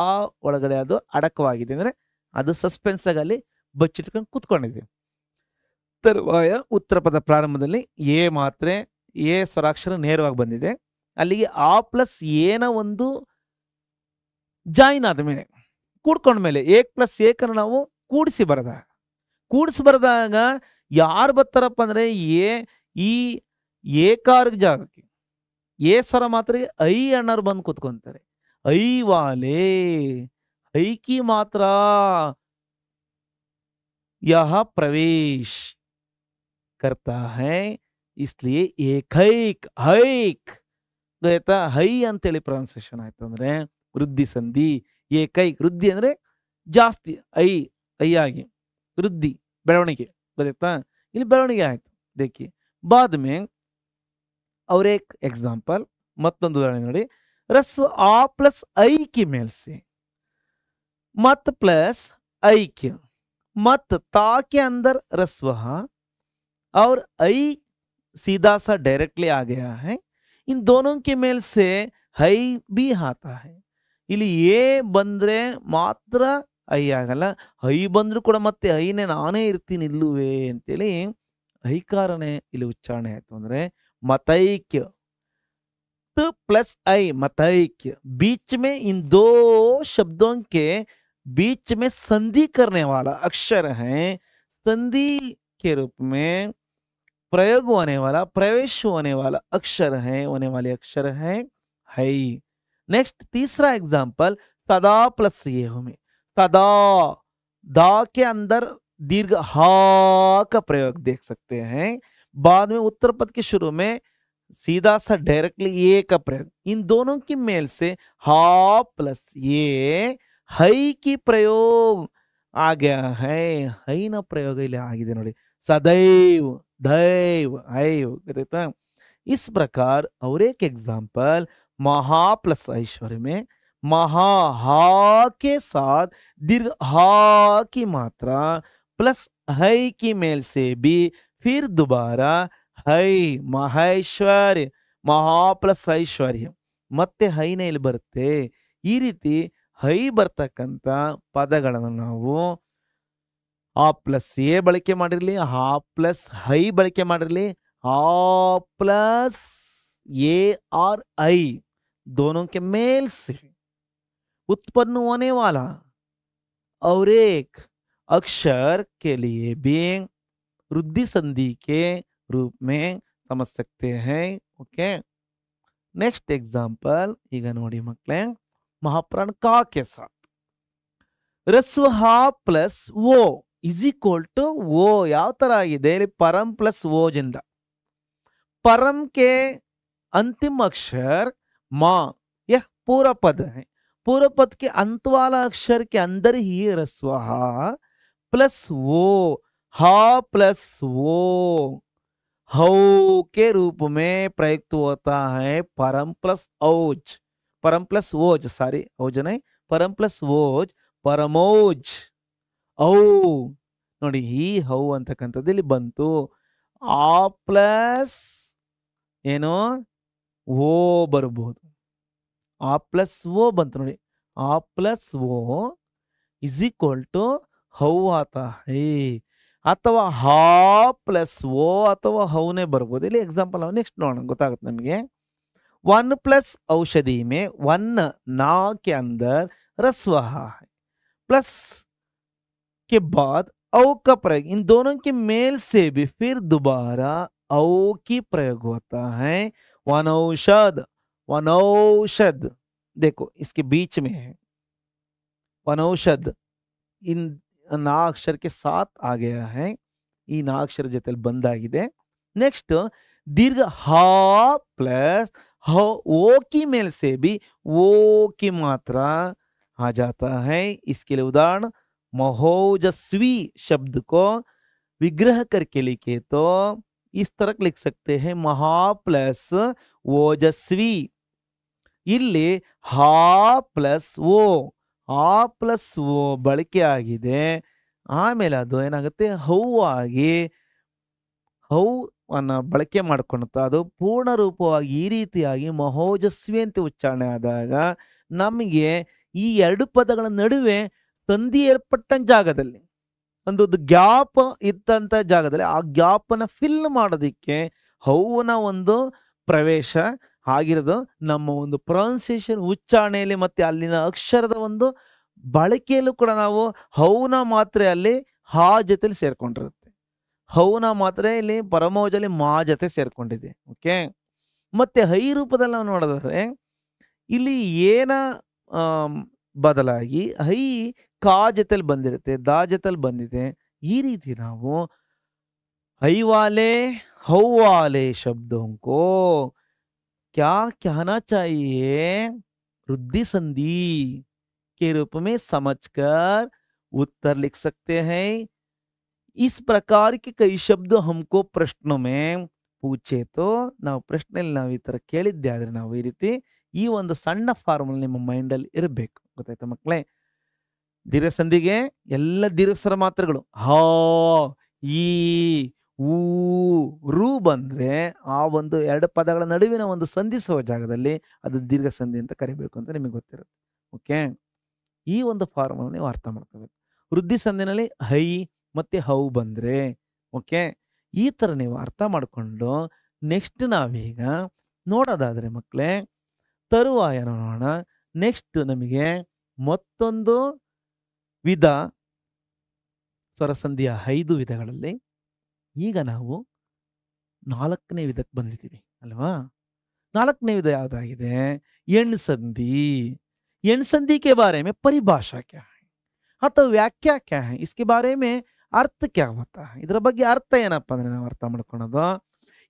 ಒಳಗಡೆ ಅದು ಅಡಕವಾಗಿದೆ ಅಂದ್ರೆ ಅದು ಸಸ್ಪೆನ್ಸ್ ಆಗಿ ಬಚ್ಚಿಟ್ಕೊಂಡು ಕೂತ್ಕೊಂಡಿದೆ. ತರುವಾಯ ಉತ್ತರ ಪದ ಪ್ರಾರಂಭದಲ್ಲಿ ಎ ಮಾತ್ರೆ ಎ ಸ್ವರಾಕ್ಷರ ನೇರವಾಗಿ ಬಂದಿದೆ. ಅಲ್ಲಿಗೆ ಆ ಪ್ಲಸ್ ಏನ ಒಂದು ಜಾಯಿನ್ ಆದ ಮೇಲೆ ಕೂಡ್ಕೊಂಡ ಮೇಲೆ ಏಕ್ ಪ್ಲಸ್ ಏಕನ್ನು ನಾವು ಕೂಡಿಸಿ ಬರೆದಾಗ ಯಾರು ಬರ್ತಾರಪ್ಪ ಅಂದ್ರೆ ಈ ಏಕಾರ್ಗ ಜಾಗಕ್ಕೆ ಏ ಸ್ವರ ಮಾತ್ರ ಐ ಅಣ್ಣರು ಬಂದು ಕೂತ್ಕೊಂತಾರೆ. ಐ ವಾಲೆ ಐಕಿ ಮಾತ್ರ यह प्रवेश करता है इसलिए ಏಕೈಕ್ ಹೈಕ್ ಗೊತ್ತಾ? ಹೈ ಅಂತೇಳಿ ಪ್ರೊನೌನ್ಸಿಯೇಷನ್ ಆಯ್ತು ಅಂದ್ರೆ ವೃದ್ಧಿ ಸಂಧಿ. ಏಕೈಕ್ ವೃದ್ಧಿ ಅಂದ್ರೆ ಜಾಸ್ತಿ, ಐ ಆಗಿ ವೃದ್ಧಿ ಬೆಳವಣಿಗೆ ಗೊತ್ತಾ? ಇಲ್ಲಿ ಬೆಳವಣಿಗೆ ಆಯ್ತು. देखिए बाद में और एक एग्जांपल ಮತ್ತೊಂದು ಉದಾಹರಣೆ ನೋಡಿ. रस्व आ प्लस ಐ की मेल से मत प्लस ऐक्य मत ता के अंदर रस्व और ऐ सीधा सा डायरेक्टली आ गया है. इन दोनों के मेल से है भी आता है. ಇಲ್ಲಿ ಎ ಬಂದ್ರೆ ಮಾತ್ರ ಐ ಆಗಲ್ಲ, ಐ ಬಂದ್ರು ಕೂಡ ಮತ್ತೆ ಐನೇ ನಾನೇ ಇರ್ತೀನಿ ಇಲ್ಲುವೆ ಅಂತೇಳಿ ಐಕಾರನೇ ಇಲ್ಲಿ ಉಚ್ಚಾರಣೆ ಆಯ್ತು ಅಂದ್ರೆ मतैक्य त प्लस आई मतैक्य. बीच में इन दो शब्दों के बीच में संधि करने वाला अक्षर है. संधि के रूप में प्रयोग होने वाला प्रवेश होने वाला अक्षर है, होने वाले अक्षर है है. नेक्स्ट तीसरा एग्जांपल सदा प्लस ये में सदा दा के अंदर दीर्घ हा का प्रयोग देख सकते हैं. बाद में उत्तर पद के शुरू में सीधा सा डायरेक्टली ए का प्रयोग. इन दोनों की मेल से हा प्लस ये हई की प्रयोग आ गया है. हई न प्रयोग ಇಲ್ಲಿ ಆಗಿದೆ ನೋಡಿ. सदैव दैव ऐव कहता. इस प्रकार और एक एग्जांपल महा प्लस ऐश्वर्य में महा हा के साथ दीर्घ हा की मात्रा प्लस है की मेल से भी फिर दोबारा है ಮಹೇಶ್ವರ್ಯ ಮಹಾ ಪ್ಲಸ್ ಐಶ್ವರ್ಯ ಮತ್ತೆ ಹೈನೇ ಇಲ್ಲಿ ಬರುತ್ತೆ. ಈ ರೀತಿ ಹೈ ಬರ್ತಕ್ಕಂಥ ಪದಗಳನ್ನು ನಾವು ಆ ಪ್ಲಸ್ ಎ ಬಳಕೆ ಮಾಡಿರಲಿ, ಹಾ ಪ್ಲಸ್ ಹೈ ಬಳಕೆ ಮಾಡಿರಲಿ, ಆ ಪ್ಲಸ್ ಎ ಆರ್ ಐ दोनों के मेल से उत्पन्न होने वाला और एक अक्षर के लिए भी वृद्धि संधि के रूप में समझ सकते हैं. ओके, नेक्स्ट एग्जांपल ಈಗ ನೋಡಿ ಮಕ್ಕಳೇ, महाप्राण का के साथ रस्व हा प्लस वो इज इक्वल टू वो ಯಾವ ತರ ಆಗಿದೆ ಇಲ್ಲಿ परम प्लस वो जिंद परम के अंतिम अक्षर मां, यह पूरा पद है. पूरा पद के अंत वाला अक्षर के अंदर ही रस्व हा प्लस वो, हा प्लस वो हौ के रूप में प्रयुक्त होता है. परम प्लस औज, परम प्लस ओज, सारी औज नहीं, परम प्लस ओज ಪರಮೋಜ್ ಔ ನೋಡಿ. ಈ ಹೌ ಅಂತಕ್ಕಂಥದ್ದು ಇಲ್ಲಿ ಬಂತು. ಆ ಪ್ಲಸ್ ಏನು ಓ ಬರಬಹುದು. ಆ ಪ್ಲಸ್ ಓ ಬಂತು ನೋಡಿ. ಆ ಪ್ಲಸ್ ಓ ಇಸ್ ಈಕ್ವಲ್ ಟು ಹೌ ಆತಾ ಹೇ, ಅಥವಾ ಹಾ ಪ್ಲಸ್ ಓ ಅಥವಾ ಹೌನೇ ಬರ್ಬೋದು. ಇಲ್ಲಿ ಎಕ್ಸಾಂಪಲ್ ನಾವು ನೆಕ್ಸ್ಟ್ ನೋಡೋಣ, ಗೊತ್ತಾಗುತ್ತೆ ನಮಗೆ. 1 प्लस औषधि में 1 ना के अंदर रस्वहा है, प्लस के बाद औ का प्रयोग, इन दोनों के मेल से भी फिर दोबारा औ की प्रयोग होता है. वनौषध, वनौषध देखो इसके बीच में है वनौषध, इन ना अक्षर के साथ आ गया है. ಈ ನಾ ಅಕ್ಷರ ಜೊತೆಲಿ ಬಂದಾಗಿದೆ. नेक्स्ट दीर्घ हा प्लस हो ओ की मेल से भी वो की मात्रा आ जाता है. इसके लिए उदाहरण महोजस्वी शब्द को विग्रह करके लिखे तो इस तरह लिख सकते हैं महा प्लस ओजस्वी. ಇಲ್ಲಿ ಹಾ ಪ್ಲಸ್ ಓ, ಆ ಪ್ಲಸ್ ಓ ಬಳಕೆ ಆಗಿದೆ. ಆಮೇಲೆ ಅದು ಏನಾಗುತ್ತೆ ಹೌ ಆಗಿ ಹೌ ಅನ್ನ ಬಳಕೆ ಮಾಡ್ಕೊಳುತ್ತಾ ಅದು ಪೂರ್ಣ ರೂಪವಾಗಿ ಈ ರೀತಿಯಾಗಿ ಮಹೋಜಸ್ವಿ ಅಂತ ಉಚ್ಚಾರಣೆ ಆದಾಗ ನಮಗೆ ಈ ಎರಡು ಪದಗಳ ನಡುವೆ ಸಂಧಿ ಏರ್ಪಟ್ಟ ಜಾಗದಲ್ಲಿ ಒಂದು ಗ್ಯಾಪ್ ಇದ್ದಂಥ ಜಾಗದಲ್ಲಿ ಆ ಗ್ಯಾಪನ್ನು ಫಿಲ್ ಮಾಡೋದಕ್ಕೆ ಹೌನ ಒಂದು ಪ್ರವೇಶ ಆಗಿರೋದು ನಮ್ಮ ಒಂದು ಪ್ರೊನೌನ್ಸಿಯೇಷನ್ ಉಚ್ಚಾರಣೆಯಲ್ಲಿ ಮತ್ತೆ ಅಲ್ಲಿನ ಅಕ್ಷರದ ಒಂದು ಬಳಕೆಯಲ್ಲೂ ಕೂಡ ನಾವು ಹೌನ ಮಾತ್ರೆ ಅಲ್ಲಿ ಹಾ ಜೊತೆಲಿ ಸೇರ್ಕೊಂಡಿರುತ್ತೆ. ಹೌನ ಮಾತ್ರೆ ಇಲ್ಲಿ ಪರಮೋಜಲ್ಲಿ ಮಾ ಜೊತೆ ಸೇರ್ಕೊಂಡಿದೆ. ಓಕೆ, ಮತ್ತೆ ಹೈ ರೂಪದಲ್ಲಿ ನಾವು ನೋಡಿದ್ರೆ ಇಲ್ಲಿ ಏನ ಬದಲಾಗಿ ಹೈ ಕಾ ಜೊತೆಲಿ ಬಂದಿರುತ್ತೆ, ದಾ ಜೊತೆಲಿ ಬಂದಿದೆ. ಈ ರೀತಿ ನಾವು ಹೈ ವಾಲೆ ಹೌ ವಾಲೆ ಶಬ್ದೋं को क्या कहना चाहिए, वृद्धि संधि के रूप में समझकर उत्तर लिख सकते हैं. इस प्रकार के कई शब्द हमको प्रश्नों में पूछे तो ನಾವು ಪ್ರಶ್ನೆಯಲ್ಲಿ ನಾವು ಈ ತರ ಕೇಳಿದ್ದೆ ಆದ್ರೆ ನಾವು ಈ ರೀತಿ ಈ ಒಂದು ಸಣ್ಣ ಫಾರ್ಮುಲಾ ನಿಮ್ಮ ಮೈಂಡ್ ಅಲ್ಲಿ ಇರಬೇಕು. ಗೊತ್ತಾಯ್ತಾ ಮಕ್ಕಳೇ? ದೀರ್ಘ ಸಂಧಿಗೆ ಎಲ್ಲ ದೀರ್ಘ ಸ್ವರ ಮಾತ್ರೆಗಳು ಹಾ ಈ ಊ ರು ಬಂದ್ರೆ ಆ ಒಂದು ಎರಡು ಪದಗಳ ನಡುವಿನ ಒಂದು ಸಂಧಿಸುವ ಜಾಗದಲ್ಲಿ ಅದು ದೀರ್ಘ ಸಂಧಿ ಅಂತ ಕರಿಬೇಕು ಅಂತ ನಿಮಗೆ ಗೊತ್ತಿರುತ್ತೆ. ಓಕೆ, ಈ ಒಂದು ಫಾರ್ಮುಲಾ ನೀವು ಅರ್ಥ ಮಾಡ್ಕೋಬೇಕು. ವೃದ್ಧಿ ಸಂಧಿನಲ್ಲಿ ಹೈ ಮತ್ತೆ ಹೌ ಬಂದ್ರೆ ಓಕೆ, ಈ ತರ ನೀವು ಅರ್ಥ ಮಾಡಿಕೊಂಡು ನೆಕ್ಸ್ಟ್ ನಾವೀಗ ನೋಡೋದಾದ್ರೆ ಮಕ್ಕಳೇ ತರುವಾಯ ನೋಡೋಣ. ನೆಕ್ಸ್ಟ್ ನಮಗೆ ಮತ್ತೊಂದು ವಿಧ ಸ್ವರಸಂಧಿಯ 5 ವಿಧಗಳಲ್ಲಿ ಈಗ ನಾವು 4ನೇ ವಿಧಕ್ಕೆ ಬಂದಿದ್ದೀವಿ ಅಲ್ವಾ? 4ನೇ ವಿಧ ಯಾವುದಾಗಿದೆ? ಎಣ್ ಸಂಧಿ. एण संधि के बारे में परिभाषा क्या है ಅಥವಾ ವ್ಯಾಖ್ಯಾ क्या है, इसके बारे में अर्थ क्या होता है, ಇದರ ಬಗ್ಗೆ ಅರ್ಥ ಏನಪ್ಪ ಅಂದ್ರೆ ನಾವು ಅರ್ಥ ಮಾಡ್ಕೊಳ್ಳೋದು.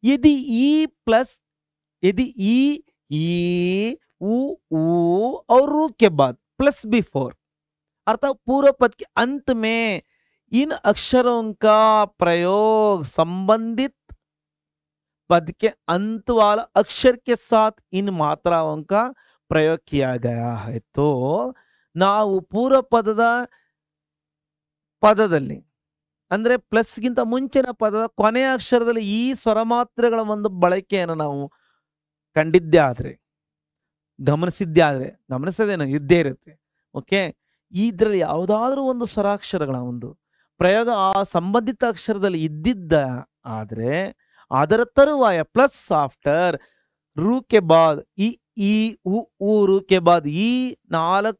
यदि ई प्लस यदि ई ऊ ऊ और रू के बाद प्लस बिफोर अर्थात पूर्व पद के अंत में इन अक्षरों का प्रयोग संबंधित पद के अंत वाला अक्षर के साथ इन मात्राओं का प्रयोग किया गया है तो ನಾವು ಪೂರ್ವ ಪದದ ಪದದಲ್ಲಿ ಅಂದ್ರೆ ಪ್ಲಸ್ ಗಿಂತ ಮುಂಚಿನ ಪದದ ಕೊನೆಯ ಅಕ್ಷರದಲ್ಲಿ ಈ ಸ್ವರ ಮಾತ್ರೆಗಳ ಒಂದು ಬಳಕೆಯನ್ನು ನಾವು ಕಂಡಿದ್ದೇ ಆದ್ರೆ ಗಮನಿಸಿದ್ದೇ ಆದ್ರೆ ಗಮನಿಸೋದೇನೋ ಇದ್ದೇ ಇರುತ್ತೆ. ಓಕೆ, ಇದರಲ್ಲಿ ಯಾವುದಾದ್ರೂ ಒಂದು ಸ್ವರಾಕ್ಷರಗಳ ಒಂದು ಪ್ರಯೋಗ ಆ ಸಂಬಂಧಿತ ಅಕ್ಷರದಲ್ಲಿ ಇದ್ದಿದ್ದ ಆದ್ರೆ ಅದರ ತರುವಾಯ ಪ್ಲಸ್ ಆಫ್ಟರ್ ರೂ ಕೆ ಬಾದ್ ಈ ಊ ರೂ ಕೆ ಬಾದ್ ಈ 4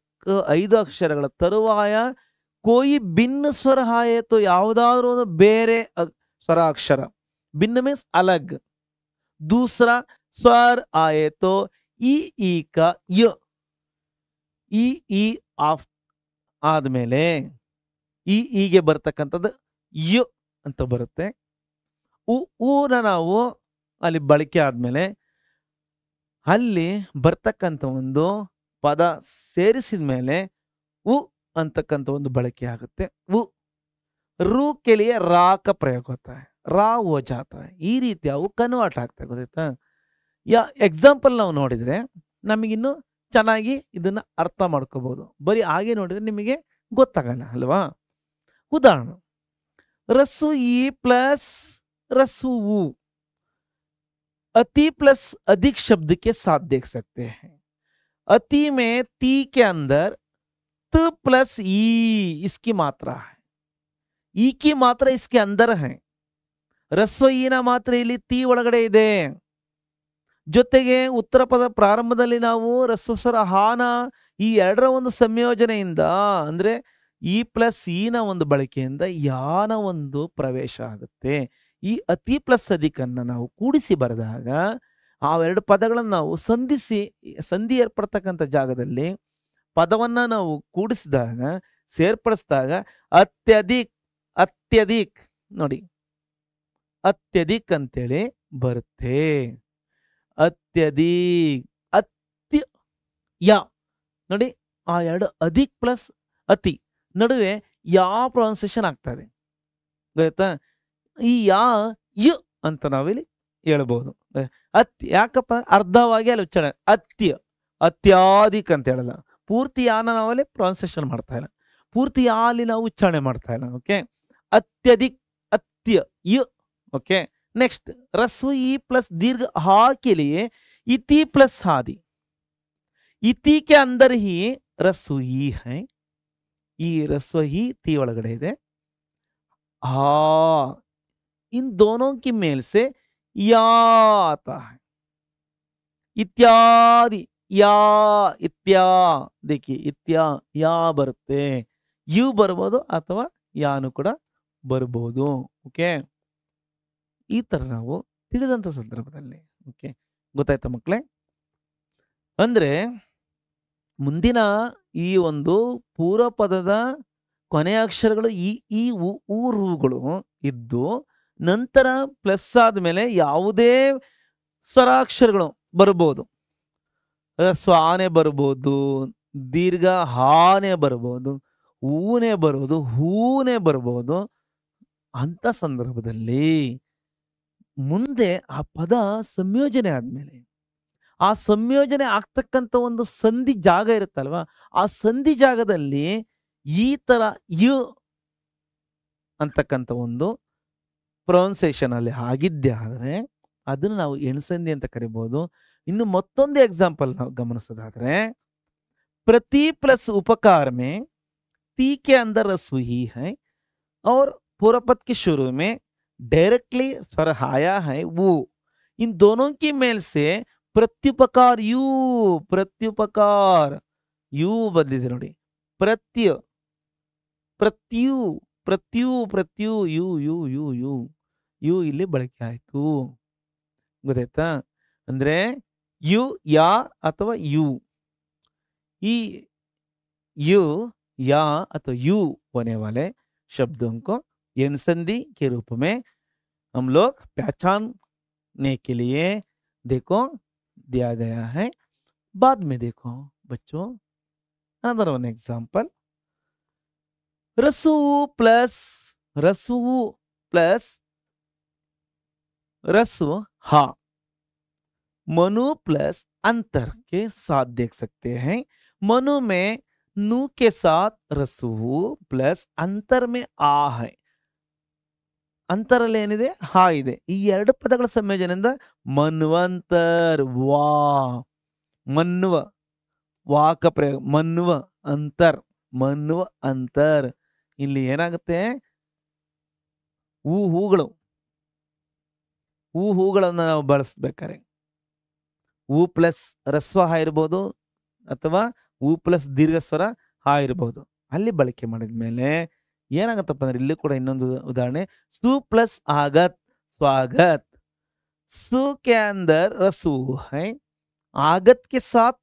5 ಅಕ್ಷರಗಳ ತರುವಾಯ ಕೋಯಿ ಭಿನ್ನ ಸ್ವರ ಆಯಿತು, ಯಾವುದಾದ್ರೂ ಒಂದು ಬೇರೆ ಸ್ವರ ಅಕ್ಷರ, ಭಿನ್ನ ಮೀನ್ಸ್ ಅಲಗ್, ದೂಸರಾ ಸ್ವರ್ ಆಯಿತು ಈ ಕ ಯ, ಈ ಆಫ್ ಆದ್ಮೇಲೆ ಈಗೆ ಬರ್ತಕ್ಕಂಥದ್ದು ಯು ಅಂತ ಬರುತ್ತೆ. ಊನ ನಾವು ಅಲ್ಲಿ ಬಳಕೆ ಆದ್ಮೇಲೆ ಅಲ್ಲಿ ಬರ್ತಕ್ಕಂಥ ಒಂದು ಪದ ಸೇರಿಸಿದ ಮೇಲೆ ಉ ಅಂತಕ್ಕಂಥ ಒಂದು ಬಳಕೆ ಆಗುತ್ತೆ. ರೂ के लिए ರಾ का प्रयोग होता है, ರಾ हो जाता है. ಈ ರೀತಿ ಅವು ಕನ್ವರ್ಟ್ ಆಗ್ತವೆ, ಗೊತ್ತಾಯ್ತಾ? ಎಕ್ಸಾಂಪಲ್ ನಾವು ನೋಡಿದ್ರೆ ನಮಗಿನ್ನು ಚೆನ್ನಾಗಿ ಇದನ್ನ ಅರ್ಥ ಮಾಡ್ಕೋಬಹುದು. ಬರೀ ಹಾಗೆ ನೋಡಿದ್ರೆ ನಿಮಗೆ ಗೊತ್ತಾಗಲ್ಲ ಅಲ್ವಾ? उदाहरण, रसु ई प्लस रसु ऊ अति प्लस अधिक शब्द के साथ देख सकते हैं. अति में ती के अंदर त प्लस ई इसकी मात्रा है, ई की मात्रा इसके अंदर है. रस्व ईನ ಮಾತ್ರ ಇಲ್ಲಿ ತಿ ಒಳಗಡೆ ಇದೆ. ಜೊತೆಗೆ ಉತ್ತರ ಪದ ಪ್ರಾರಂಭದಲ್ಲಿ ನಾವು ರಸ್ವಸ್ವರ ಹಾನ ಈ ಎರಡರ ಒಂದು ಸಂಯೋಜನೆಯಿಂದ ಅಂದ್ರೆ ಈ ಪ್ಲಸ್ ಈನ ಒಂದು ಬಳಕೆಯಿಂದ ಯಾನ ಒಂದು ಪ್ರವೇಶ ಆಗುತ್ತೆ. ಈ ಅತಿ ಪ್ಲಸ್ ಅಧಿಕನ್ನ ನಾವು ಕೂಡಿಸಿ ಬರೆದಾಗ ಆ ಎರಡು ಪದಗಳನ್ನು ನಾವು ಸಂಧಿ ಏರ್ಪಡ್ತಕ್ಕಂಥ ಜಾಗದಲ್ಲಿ ಪದವನ್ನ ನಾವು ಕೂಡಿಸಿದಾಗ ಸೇರ್ಪಡಿಸಿದಾಗ ಅತ್ಯಧಿಕ್ ನೋಡಿ, ಅತ್ಯಧಿಕ್ ಅಂತೇಳಿ ಬರುತ್ತೆ. ಅತ್ಯಧಿಕ್ ಅತ್ಯ ಯಾ ನೋಡಿ, ಆ ಎರಡು ಅಧಿಕ್ ಪ್ಲಸ್ ಅತಿ ನಡುವೆ ಯಾ ಪ್ರೊನೌನ್ಸಿಯೇಷನ್ ಆಗ್ತದೆ, ಗೊತ್ತಾ? ಈ ಯಾ ಯು ಅಂತ ನಾವಿಲ್ಲಿ ಹೇಳ್ಬೋದು. ಯಾಕಪ್ಪ ಅರ್ಧವಾಗಿ ಅಲ್ಲಿ ಉಚ್ಚಾರಣೆ ಅತ್ಯಾಧಿಕ್ ಅಂತ ಹೇಳಲ್ಲ, ಪೂರ್ತಿ ಯಾನ ನಾವಲ್ಲಿ ಪ್ರೊನೌನ್ಸಿಯೇಷನ್ ಮಾಡ್ತಾ ಇಲ್ಲ, ಪೂರ್ತಿ ಯಾ ಅಲ್ಲಿ ನಾವು ಉಚ್ಚಾರಣೆ ಮಾಡ್ತಾ ಇಲ್ಲ. ಓಕೆ, ಅತ್ಯಧಿಕ್ ಅತ್ಯ ಯು. ओके, नेक्स्ट रस्व ई प्लस दीर्घ हा के लिए इति प्लस हादि, इति के अंदर ही रस्व ई है, ई रस्व ही ती ಒಳಗಡೆ ಇದೆ. हा, इन दोनों की मेल से या आता है. इत्यादि या इत्या, देखिए इत्या या ಬರುತ್ತೆ, ಯು ಬರಬಹುದು ಅಥವಾ ಯಾನು ಕೂಡ ಬರಬಹುದು. ಓಕೆ, ಈ ತರ ನಾವು ತಿಳಿದಂತ ಸಂದರ್ಭದಲ್ಲಿ ಓಕೆ ಗೊತ್ತಾಯ್ತಾ ಮಕ್ಕಳೇ? ಅಂದ್ರೆ ಮುಂದಿನ ಈ ಒಂದು ಪೂರ್ವ ಪದದ ಕೊನೆಯ ಅಕ್ಷರಗಳು ಈ ಊರುಗಳು ಇದ್ದು ನಂತರ ಪ್ಲಸ್ ಆದ್ಮೇಲೆ ಯಾವುದೇ ಸ್ವರಾಕ್ಷರಗಳು ಬರಬಹುದು. ಸ್ವಾನೆ ಬರ್ಬೋದು, ದೀರ್ಘ ಹಾನೆ ಬರ್ಬೋದು, ಊನೆ ಬರ್ಬೋದು, ಹೂನೆ ಬರ್ಬೋದು. ಅಂತ ಸಂದರ್ಭದಲ್ಲಿ ಮುಂದೆ ಆ ಪದ ಸಂಯೋಜನೆ ಆದ್ಮೇಲೆ ಆ ಸಂಯೋಜನೆ ಆಗ್ತಕ್ಕಂಥ ಒಂದು ಸಂಧಿ ಜಾಗ ಇರುತ್ತಲ್ವಾ, ಆ ಸಂಧಿ ಜಾಗದಲ್ಲಿ ಈ ತರ ಯು ಅಂತಕ್ಕಂಥ ಒಂದು ಪ್ರೊನೌನ್ಸಿಯೇಷನ್ ಅಲ್ಲಿ ಆಗಿದ್ದೆ ಆದ್ರೆ ಅದನ್ನು ನಾವು ಎಣಸಂಧಿ ಅಂತ ಕರಿಬಹುದು. ಇನ್ನು ಮತ್ತೊಂದು ಎಕ್ಸಾಂಪಲ್ ನಾವು ಗಮನಿಸೋದಾದ್ರೆ, प्रति प्लस उपकार में ती के अंदर रस्व ही है और पूर्व पद के शुरू में डायरेक्टली स्वर आया है वो, इन दोनों की मेल से प्रत्युपकार यू, प्रत्युपकार यू बदलिದೆ ನೋಡಿ, प्रत्यु प्रत्यु प्रत्यु प्रत्यु यू यू यू यू ಯು ಇಲ್ಲಿ ಬಳಕೆ ಆಯ್ತು. ಗೊತ್ತಾಯ್ತಾ? ಅಂದ್ರೆ ಯು ಯಾ ಅಥವಾ ಯು, ಈ यू या अथवा यू होने वाले शब्दों को एनसंधि के रूप में हम लोग पहचानने के लिए देखो दिया गया है. बाद में देखो बच्चों, अनदर वन एग्जांपल, रसू प्लस रसु हा मनु प्लस अंतर के साथ देख सकते हैं. मनु में नु के साथ रसु प्लस अंतर में आ है, ಅಂತರಲ್ಲಿ ಏನಿದೆ ಹಾ ಇದೆ. ಈ ಎರಡು ಪದಗಳ ಸಂಯೋಜನೆಯಿಂದ ಮನ್ವಂತರ್ ವಾ, ಮನ್ನುವ ವಾಕ ಪ್ರಯೋಗ, ಮನ್ನುವ ಅಂತರ್, ಮನ್ನುವ ಅಂತರ್. ಇಲ್ಲಿ ಏನಾಗುತ್ತೆ, ಹೂಗಳನ್ನ ನಾವು ಬಳಸ್ಬೇಕಾರೆ ಹೂ ಪ್ಲಸ್ ರಸ್ವ ಇರ್ಬೋದು ಅಥವಾ ಉ ಪ್ಲಸ್ ದೀರ್ಘ ಸ್ವರ ಹಾ ಇರಬಹುದು. ಅಲ್ಲಿ ಬಳಕೆ ಮಾಡಿದ ಮೇಲೆ ಏನಾಗತ್ತಪ್ಪ ಅಂದ್ರೆ ಇಲ್ಲಿ ಕೂಡ ಇನ್ನೊಂದು ಉದಾಹರಣೆ, सु प्लस आगत स्वागत. सु के अंदर रसू है, आगत के साथ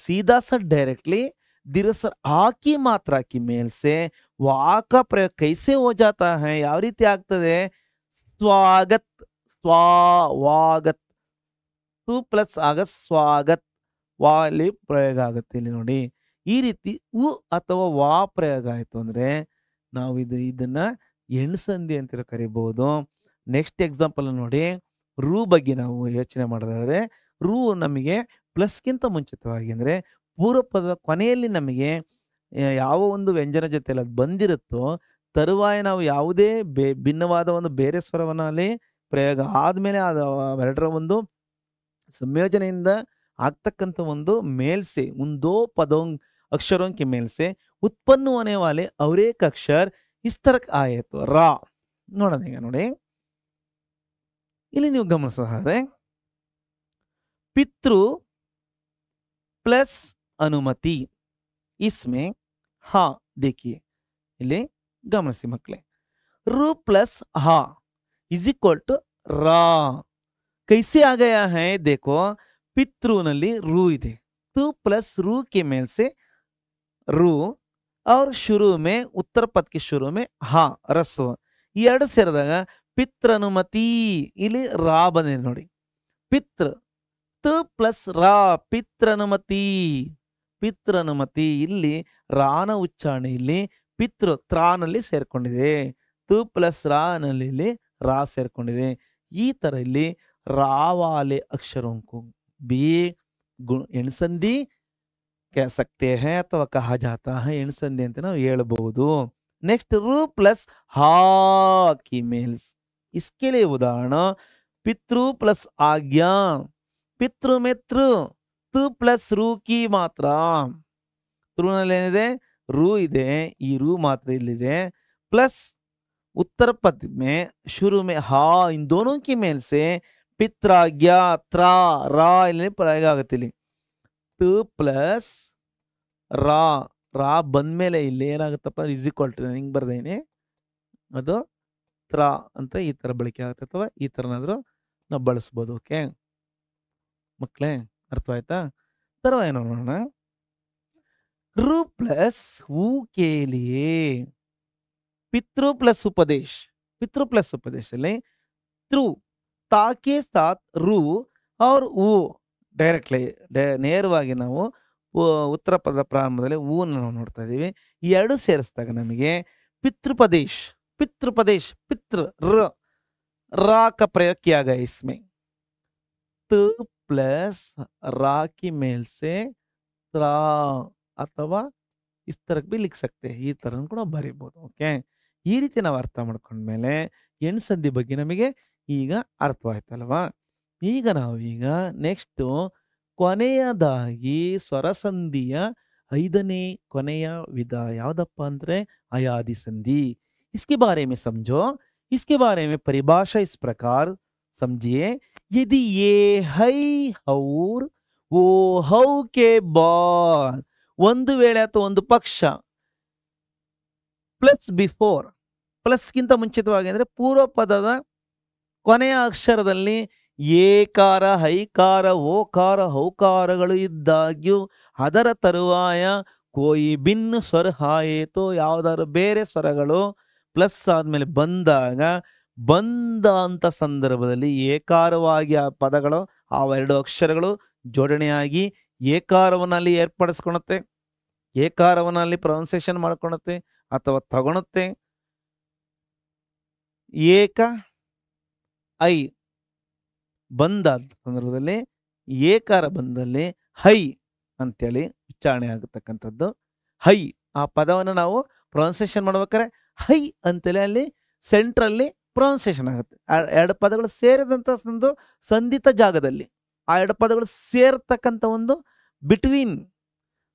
सीधा सा डायरेक्टली दीर्घ स्वर आ की मात्रा की मेल से वा का प्रयोग कैसे हो जाता है, ಯಾವ ರೀತಿ ಆಗ್ತದೆ, स्वागत स्वागत. सु प्लस आगत स्वागत ವಾ ಅಲ್ಲಿ ಪ್ರಯೋಗ ಆಗುತ್ತೆ. ಇಲ್ಲಿ ನೋಡಿ ಈ ರೀತಿ ಉ ಅಥವಾ ವಾ ಪ್ರಯೋಗ ಆಯ್ತು ಅಂದ್ರೆ ನಾವು ಇದನ್ನ ಎಣ್ಸಂಧಿ ಅಂತ ಕರಿಬಹುದು. ನೆಕ್ಸ್ಟ್ ಎಕ್ಸಾಂಪಲ್ ನೋಡಿ, ರು ಬಗ್ಗೆ ನಾವು ಯೋಚನೆ ಮಾಡೋದಾದ್ರೆ ರು ನಮಗೆ ಪ್ಲಸ್ಗಿಂತ ಮುಂಚಿತವಾಗಿ ಅಂದ್ರೆ ಪೂರ್ವ ಪದದ ಕೊನೆಯಲ್ಲಿ ನಮಗೆ ಯಾವ ಒಂದು ವ್ಯಂಜನ ಜೊತೆಯಲ್ಲಿ ಅದು ಬಂದಿರುತ್ತೋ ತರುವಾಯ ನಾವು ಯಾವುದೇ ಭಿನ್ನವಾದ ಒಂದು ಬೇರೆ ಸ್ವರವನ್ನಲ್ಲಿ ಪ್ರಯೋಗ ಆದ್ಮೇಲೆ ಅದು ಎರಡರ ಒಂದು ಸಂಯೋಜನೆಯಿಂದ ಆಗ್ತಕ್ಕಂಥ ಒಂದು मेल से उन दो पदों अक्षरों के मेल से उत्पन्न होने वाले और एक अक्षर इस तरह आए तो रा. ನೋಡೋಣ ಈಗ ನೋಡಿ, ಇಲ್ಲಿ ನೀವು ಗಮನಿಸಿದ್ರೆ पितृ प्लस अनुमति, इसमें हा देखिए ಇಲ್ಲಿ ಗಮನಿಸಿ ಮಕ್ಕಳೇ, रू प्लस हा इज इक्वल टू रा. कैसे आ गया है देखो, पितृ ನಲ್ಲಿ रू ಇದೆ, तु प्लस रू के मेल से रू और शुरू में उत्तर पद के शुरू में हा रस्व, ಈ ಎರಡು ಸೇರಿದಾಗ ಪಿತೃನುಮತಿ ಇಲ್ಲಿ ರಾ ಬಂದಿದೆ ನೋಡಿ. ಪಿತೃ ತು ಪ್ಲಸ್ ರಾ ಪಿತೃನುಮತಿ, ಪಿತೃನುಮತಿ ಇಲ್ಲಿ ರಾನ ಉಚ್ಚಾರಣೆ ಇಲ್ಲಿ ಪಿತೃ ತ್ರಾನಲ್ಲಿ ಸೇರ್ಕೊಂಡಿದೆ, ತು ಪ್ಲಸ್ ರಾ ನಲ್ಲಿ ಇಲ್ಲಿ ರಾ ಸೇರ್ಕೊಂಡಿದೆ. ಈ ತರ ಇಲ್ಲಿ ರಾವಾಲೆ अक्षरों को भी ಎಣ್ಸಂಧಿ कह सकते हैं ಅಥವಾ कहा जाता है, ಎಣ್ಸಂಧಿ ಅಂತ ನಾವು ಹೇಳಬಹುದು. नेक्स्ट रू प्लस हा की मेल्स, इसके लिए उदाहरण पितृ प्लस आज्ञा, पितृ में तु प्लस रू की मात्रा, ತೃನಲ್ಲಿ ಏನಿದೆ ರೂ ಇದೆ, ಈ ರೂ ಮಾತ್ರ ಇಲ್ಲಿದೆ, प्लस उत्तर पद में शुरू में हा, इन दोनों की मेल से पित्राज्ञा त्रा रा ಇಲ್ಲಿ ಪ್ರಯೋಗ ಆಗುತ್ತೆ. ಇಲ್ಲಿ ತು ಪ್ಲಸ್ ರಾ ರಾ ಬಂದ್ಮೇಲೆ ಇಲ್ಲಿ ಏನಾಗುತ್ತಪ್ಪ ಇಸ್ ಈಕ್ವಲ್ ಟು ಹಿಂಗೆ ಬರ್ದೇನೆ ಅದು ತ್ರಾ ಅಂತ ಈ ತರ ಬಳಕೆ ಆಗುತ್ತೆ, ಅಥವಾ ಈ ತರನಾದ್ರೂ ನಾವು ಬಳಸ್ಬೋದು. ಓಕೆ ಮಕ್ಕಳೇ, ಅರ್ಥವಾಯ್ತಾ? ತರವ ಏನೋ ನೋಡೋಣ, रू प्लस ऊ के लिए पितृ प्लस उपदेश, पितृ प्लस उपदेश ಅಲ್ಲಿ ತ್ರು ತಾ के साथ रू और ऊ ಡೈರೆಕ್ಟ್ಲಿ ನೇರವಾಗಿ ನಾವು ಉತ್ತರ ಪದ ಪ್ರಾರಂಭದಲ್ಲಿ ಊನ ನಾವು ನೋಡ್ತಾ ಇದೀವಿ. ಈ ಎರಡು ಸೇರಿಸಿದಾಗ ನಮಗೆ पितृपदेश, पितृपदेश पितृ र रा का प्रयोग किया गया इसमें, त प्लस रा की मेल से त्रा ಅಥವಾ इस तरह भी लिख सकते हैं, ಈ ತರ ಕೂಡ ಬರೀಬಹುದು. ಓಕೆ, ಈ ರೀತಿ ನಾವು ಅರ್ಥ ಮಾಡ್ಕೊಂಡ್ಮೇಲೆ ಎಣ್ಸಂಧಿ ಬಗ್ಗೆ ನಮಗೆ ಈಗ ಅರ್ಥವಾಯ್ತಲ್ವಾ? ಈಗ ನಾವೀಗ ನೆಕ್ಸ್ಟ್ ಕೊನೆಯದಾಗಿ ಸ್ವರಸಂಧಿಯ 5ನೇ ಕೊನೆಯ ವಿಧ ಯಾವುದಪ್ಪ ಅಂದ್ರೆ ಅಯಾದಿ ಸಂಧಿ. इसके बारे में समझो, इसके बारे में परिभाषा इस प्रकार समझिए, यदि ये है और वो हौ के बाद ಒಂದು ವೇಳೆ ಅಥವಾ ಒಂದು ಪಕ್ಷ ಪ್ಲಸ್ ಬಿಫೋರ್, ಪ್ಲಸ್ಗಿಂತ ಮುಂಚಿತವಾಗಿ ಅಂದ್ರೆ ಪೂರ್ವ ಪದದ ಕೊನೆಯ ಅಕ್ಷರದಲ್ಲಿ ಏಕಾರ ಹೈಕಾರ ಓಕಾರ ಹೌಕಾರಗಳು ಇದ್ದಾಗ್ಯೂ ಅದರ ತರುವಾಯ ಕೋಯಿ ಭಿನ್ನ ಸ್ವರ ಹಾಯೇತೋ, ಯಾವ್ದಾದ್ರು ಬೇರೆ ಸ್ವರಗಳು ಪ್ಲಸ್ ಆದ್ಮೇಲೆ ಬಂದಾಗ ಬಂದ ಅಂತ ಸಂದರ್ಭದಲ್ಲಿ ಏಕಾರವಾಗಿ ಆ ಪದಗಳು ಆ ಎರಡು ಅಕ್ಷರಗಳು ಜೋಡಣೆಯಾಗಿ ಏಕಾರವನ್ನಲ್ಲಿ ಏರ್ಪಡಿಸ್ಕೊಳುತ್ತೆ, ಏಕಾರವನ್ನಲ್ಲಿ ಪ್ರೊನೌನ್ಸಿಯೇಷನ್ ಮಾಡ್ಕೊಳುತ್ತೆ ಅಥವಾ ತಗೊಳುತ್ತೆ. ಏಕ ಐ ಬಂದಾದ ಸಂದರ್ಭದಲ್ಲಿ ಏಕಾರ ಬಂದಲ್ಲಿ ಹೈ ಅಂತೇಳಿ ಉಚ್ಚಾರಣೆ ಆಗತಕ್ಕಂಥದ್ದು. ಹೈ ಆ ಪದವನ್ನು ನಾವು ಪ್ರೊನೌನ್ಸಿಯೇಷನ್ ಮಾಡ್ಬೇಕಾದ್ರೆ ಹೈ ಅಂತೇಳಿ ಅಲ್ಲಿ ಸೆಂಟ್ರಲ್ಲಿ ಪ್ರೊನೌನ್ಸಿಯೇಷನ್ ಆಗುತ್ತೆ. ಎರಡು ಪದಗಳು ಸೇರಿದಂಥ ಒಂದು ಸಂಧಿತ ಜಾಗದಲ್ಲಿ ಆ ಎರಡು ಪದಗಳು ಸೇರ್ತಕ್ಕಂಥ ಒಂದು ಬಿಟ್ವೀನ್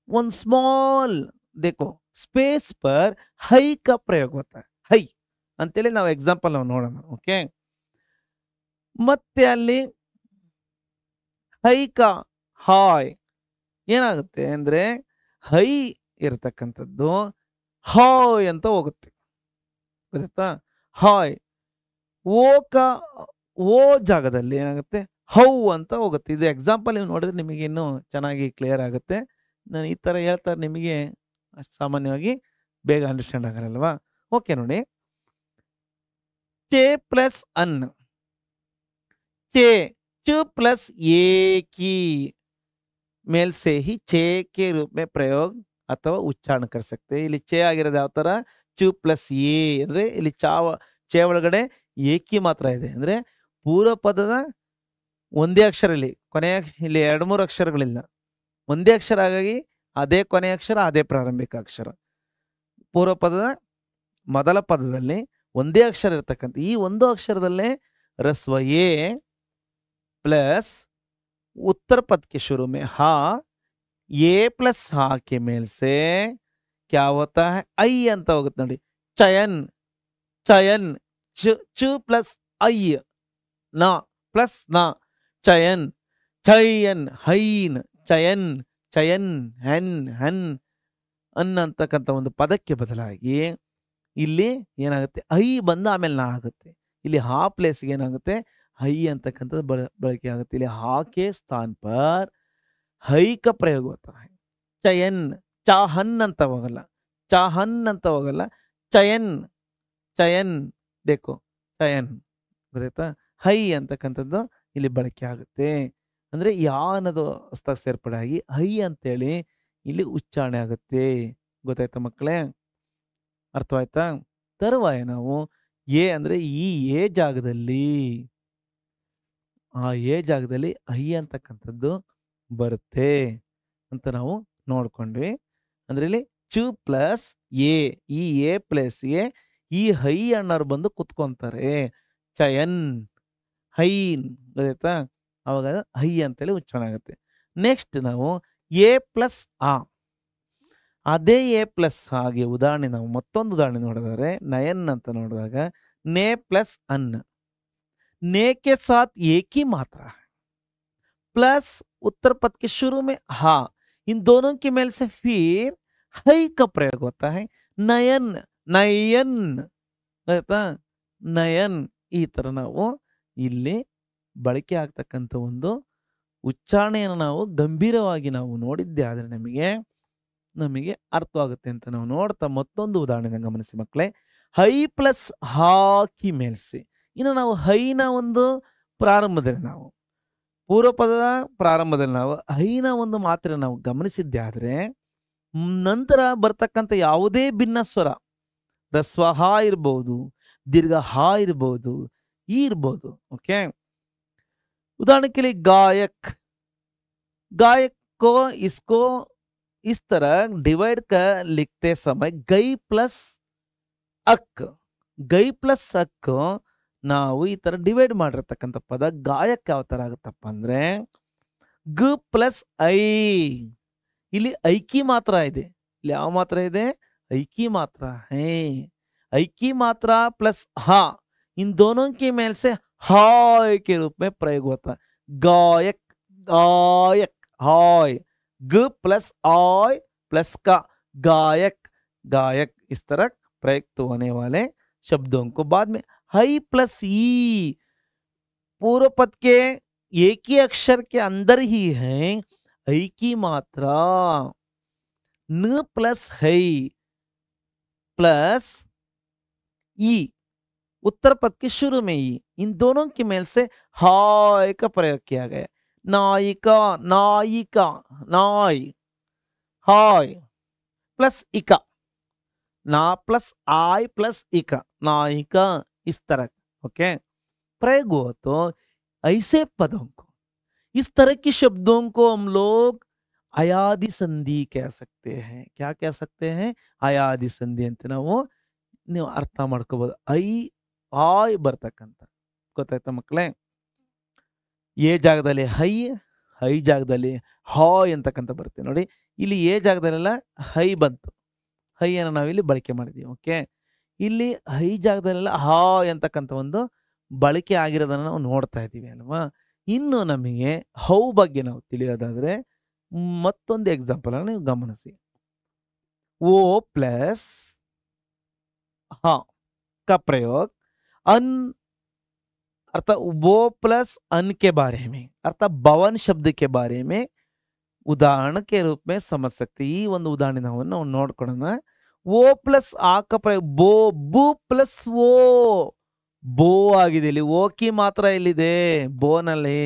ಒಂದು ಸ್ಮಾಲ್ देखो स्पेस पर हई का प्रयोग होता है, हई ಅಂತೇಳಿ ನಾವು ಎಕ್ಸಾಂಪಲ್ ನಾವು ನೋಡೋಣ. ಓಕೆ, ಮತ್ತೆ ಅಲ್ಲಿ ಹೈ ಕಾ ಹಾಯ್ ಏನಾಗುತ್ತೆ ಅಂದ್ರೆ ಹೈ ಇರತಕ್ಕಂಥದ್ದು ಹಾಯ್ ಅಂತ ಹೋಗುತ್ತೆ, ಗೊತ್ತಾಯ್ತಾ? ಹಾಯ್. ಓಕ ಓ ಜಾಗದಲ್ಲಿ ಏನಾಗುತ್ತೆ, ಹೌ ಅಂತ ಹೋಗುತ್ತೆ. ಇದು ಎಕ್ಸಾಂಪಲ್ ನೀವು ನೋಡಿದ್ರೆ ನಿಮಗೆ ಇನ್ನೂ ಚೆನ್ನಾಗಿ ಕ್ಲಿಯರ್ ಆಗುತ್ತೆ. ನಾನು ಈ ಥರ ಹೇಳ್ತಾರೆ ನಿಮಗೆ ಅಷ್ಟು ಸಾಮಾನ್ಯವಾಗಿ ಬೇಗ ಅಂಡರ್ಸ್ಟ್ಯಾಂಡ್ ಆಗಲ್ಲಲ್ವಾ? ಓಕೆ ನೋಡಿ, ಚೇ ಪ್ಲಸ್ ಅನ್, ಚೇ ಚ प्लस ए की मेल से ही चे के रूप में प्रयोग ಅಥವಾ ಉಚ್ಚಾರಣ कर सकते हैं. ಇಲ್ಲಿ ಚೇ ಆಗಿರೋದು ಯಾವ ತರ, ಚು ಪ್ಲಸ್ ಎ ಅಂದ್ರೆ ಇಲ್ಲಿ ಚೇ ಒಳಗಡೆ ಏಕಿ ಮಾತ್ರ ಇದೆ, ಅಂದ್ರೆ ಪೂರ್ವ ಪದದ ಒಂದೇ ಅಕ್ಷರ, ಇಲ್ಲಿ 2-3 ಅಕ್ಷರಗಳಿಲ್ಲ, ಒಂದೇ ಅಕ್ಷರ, ಹಾಗಾಗಿ ಅದೇ ಕೊನೆಯ ಅಕ್ಷರ ಅದೇ ಪ್ರಾರಂಭಿಕ ಅಕ್ಷರ. ಪೂರ್ವ ಪದದ ಮೊದಲ ಪದದಲ್ಲಿ ಒಂದೇ ಅಕ್ಷರ ಇರತಕ್ಕಂಥ ಈ ಒಂದು ಅಕ್ಷರದಲ್ಲೇ रस्व ए प्लस उत्तर पद के शुरू में हा, ए प्लस हा के मेल से क्या होता है, आई अंत होगुತ್ತೆ ನೋಡಿ. चयन, चयन, च प्लस आई, ना प्लस ना, चयन, चयन, ಹೈನ್, ಚಯನ್, ಚಯನ್, ಹೆನ್, ಹನ್ ಅನ್ನತಕ್ಕಂಥ ಒಂದು ಪದಕ್ಕೆ ಬದಲಾಗಿ ಇಲ್ಲಿ ಏನಾಗುತ್ತೆ, ಐ ಬಂದು ಆಮೇಲೆ ನಾ ಆಗುತ್ತೆ. ಇಲ್ಲಿ ಹಾ ಪ್ಲೇಸ್ಗೆ ಏನಾಗುತ್ತೆ, ಹೈ ಅಂತಕ್ಕಂಥದ್ದು ಬಳಕೆ ಆಗುತ್ತೆ. ಇಲ್ಲಿ ಹಾ के स्थान पर ಹೈ का प्रयोग होता है. ಚಯನ್, ಚಾಹನ್ ಅಂತ ಹೋಗಲ್ಲ, ಚಾಹನ್ ಅಂತ ಹೋಗಲ್ಲ, ಚಯನ್, ಚಯನ್, ದೇಖೋ ಚಯನ್, ಗೊತ್ತಾಯ್ತಾ? ಹೈ ಅಂತಕ್ಕಂಥದ್ದು ಇಲ್ಲಿ ಬಳಕೆ ಆಗುತ್ತೆ. ಅಂದ್ರೆ ಯಾ ಅನ್ನೋದು ಹೊಸದಾಗಿ ಸೇರ್ಪಡೆ ಆಗಿ ಹೈ ಅಂತೇಳಿ ಇಲ್ಲಿ ಉಚ್ಚಾರಣೆ ಆಗುತ್ತೆ. ಗೊತ್ತಾಯ್ತಾ ಮಕ್ಕಳೇ? ಅರ್ಥವಾಯ್ತಾ? ತರುವಾಯ ನಾವು ಎ ಅಂದ್ರೆ ಈ ಎ ಜಾಗದಲ್ಲಿ, ಆ ಎ ಜಾಗದಲ್ಲಿ ಐ ಅಂತಕ್ಕಂಥದ್ದು ಬರುತ್ತೆ ಅಂತ ನಾವು ನೋಡ್ಕೊಂಡ್ವಿ. ಅಂದ್ರೆ ಇಲ್ಲಿ ಚು ಪ್ಲಸ್ ಎ, ಈ ಎ ಪ್ಲೇಸ್ಗೆ ಈ ಹೈ ಅಣ್ಣವ್ರು ಬಂದು ಕುತ್ಕೊಂತಾರೆ. ಚಯನ್, ಹೈನ್, ಗೊತ್ತಾಯ್ತಾ? ಅವಾಗ ಹೈ ಅಂತೇಳಿ ಉಚ್ಚಾರಣೆ ಆಗುತ್ತೆ. ನೆಕ್ಸ್ಟ್ ನಾವು ಎ ಪ್ಲಸ್ ಆ, ಅದೇ ಎ ಪ್ಲಸ್ ಹಾಗೆ ಉದಾಹರಣೆ ನಾವು ಮತ್ತೊಂದು ಉದಾಹರಣೆ ನೋಡಿದರೆ ನಯನ್ ಅಂತ ನೋಡಿದಾಗ ನೇ प्लस अन, ने के साथ एक ही मात्रा है प्लस उत्तर पद के शुरू में हा, इन दोनों के मेल से फिर हई का प्रयोग होता है. नयन, नयन, ನಯನ್, ಈ ತರ ನಾವು ಇಲ್ಲಿ ಬಳಕೆ ಆಗ್ತಕ್ಕಂಥ ಒಂದು ಉಚ್ಚಾರಣೆಯನ್ನು ನಾವು ಗಂಭೀರವಾಗಿ ನಾವು ನೋಡಿದ್ದೆ ಆದ್ರೆ ನಮಗೆ ಅರ್ಥವಾಗುತ್ತೆ ಅಂತ ನಾವು ನೋಡ್ತಾ ಮತ್ತೊಂದು ಉದಾಹರಣೆ ಗಮನಿಸಿ ಮಕ್ಕಳೇ. ಹೈ ಪ್ಲಸ್ ಹಾಕಿ ಮೇಲ್ಸಿ, ಇನ್ನು ನಾವು ಹೈನ ಒಂದು ಪ್ರಾರಂಭದಲ್ಲಿ ನಾವು ಪೂರ್ವ ಪದದ ಪ್ರಾರಂಭದಲ್ಲಿ ನಾವು ಹೈನ ಒಂದು ಮಾತ್ರ ನಾವು ಗಮನಿಸಿದ್ದೆ ಆದ್ರೆ ನಂತರ ಬರ್ತಕ್ಕಂಥ ಯಾವುದೇ ಭಿನ್ನ ಸ್ವರ, ರಸ್ವ ಹಾ ಇರ್ಬೋದು, ದೀರ್ಘ ಹಾ ಇರ್ಬೋದು, ಈ ಇರ್ಬೋದು. ಓಕೆ, उदाहरण के लिए गायक, गायक को इसको इस तरह डिवाइड कर लिखते समय गई प्लस अक, गई प्लಸ್ ಅಕ್ ನಾವು ಈ ತರ ಡಿವೈಡ್ ಮಾಡಿರ್ತಕ್ಕಂಥ ಪದ ಗಾಯಕ ಯಾವ ತರ ಆಗುತ್ತಪ್ಪ ಅಂದ್ರೆ ಗ ಪ್ಲಸ್ ಐ, ಇಲ್ಲಿ ಐಕಿ ಮಾತ್ರ ಇದೆ, ಇಲ್ಲಿ ಯಾವ ಮಾತ್ರ ಇದೆ, ಐಕಿ ಮಾತ್ರ है, ऐकी मात्रा प्लस हा, इन दोनों के मेल से हाय के रूप में प्रयोग होता है. गायक, गायक, हाय, ग प्लस आय प्लस का, गायक, गायक, इस तरह प्रयुक्त होने वाले शब्दों को बाद में हाई प्लस ई, पूर्व पद के एक ही अक्षर के अंदर ही है ऐ की मात्रा, न प्लस है प्लस ई, उत्तर पद के शुरू में ई, इन दोनों के मेल से हाय का प्रयोग किया गया. नायिका, नायिका, नाय, हाय प्लस इका, ना प्लस आय प्लस इका, नायिका, इस तरह. ओके, प्रयोग हो तो ऐसे पदों को, इस तरह के शब्दों को हम लोग अयादि संधि कह सकते हैं. क्या कह सकते हैं? अयादि संधि ಅಂತ ನಾವು ನೀವು ಅರ್ಥ ಮಾಡ್ಕೋಬಹುದು. ಐ ಆಯ್ ಬರ್ತಕ್ಕಂಥ, ಗೊತ್ತಾಯ್ತಾ ಮಕ್ಕಳೇ? ಎ ಜಾಗದಲ್ಲಿ ಹೈ, ಹೈ ಜಾಗದಲ್ಲಿ ಹಾಯ್ ಅಂತಕ್ಕಂಥ ಬರುತ್ತೆ ನೋಡಿ. ಇಲ್ಲಿ ಎ ಜಾಗದಲ್ಲೆಲ್ಲ ಹೈ ಬಂತು, ಹೈಯನ್ನು ನಾವಿಲ್ಲಿ ಬಳಕೆ ಮಾಡಿದೀವಿ. ಓಕೆ, ಇಲ್ಲಿ ಹೈ ಜಾಗದಲ್ಲೆಲ್ಲ ಹಾಯ್ ಅಂತಕ್ಕಂಥ ಒಂದು ಬಳಕೆ ಆಗಿರೋದನ್ನು ನಾವು ನೋಡ್ತಾ ಇದ್ದೀವಿ ಅಲ್ವಾ. ಇನ್ನು ನಮಗೆ ಹೌ ಬಗ್ಗೆ ನಾವು ತಿಳಿಯೋದಾದ್ರೆ ಮತ್ತೊಂದು ಎಕ್ಸಾಂಪಲ್ ಅನ್ನು ನೀವು ಗಮನಿಸಿ. ओ प्लस हाँ का प्रयोग अन अर्थात वो प्लस अन के बारे में अर्थात भवन शब्द के बारे में ಉದಾಹರಣೆ के रूप में समझ सकते ಈ ಒಂದು ಉದಾಹರಣೆ ನಾವು ನೋಡ್ಕೊಳ್ಳೋಣ ಓ ಪ್ಲಸ್ ಆಕ ಪ್ರಯೋಗ ಬೋ ಬು ಪ್ಲಸ್ ಓ ಬೋ ಆಗಿದೆ ಇಲ್ಲಿ ಓಕಿ ಮಾತ್ರ ಎಲ್ಲಿದೆ ಬೋನಲ್ಲಿ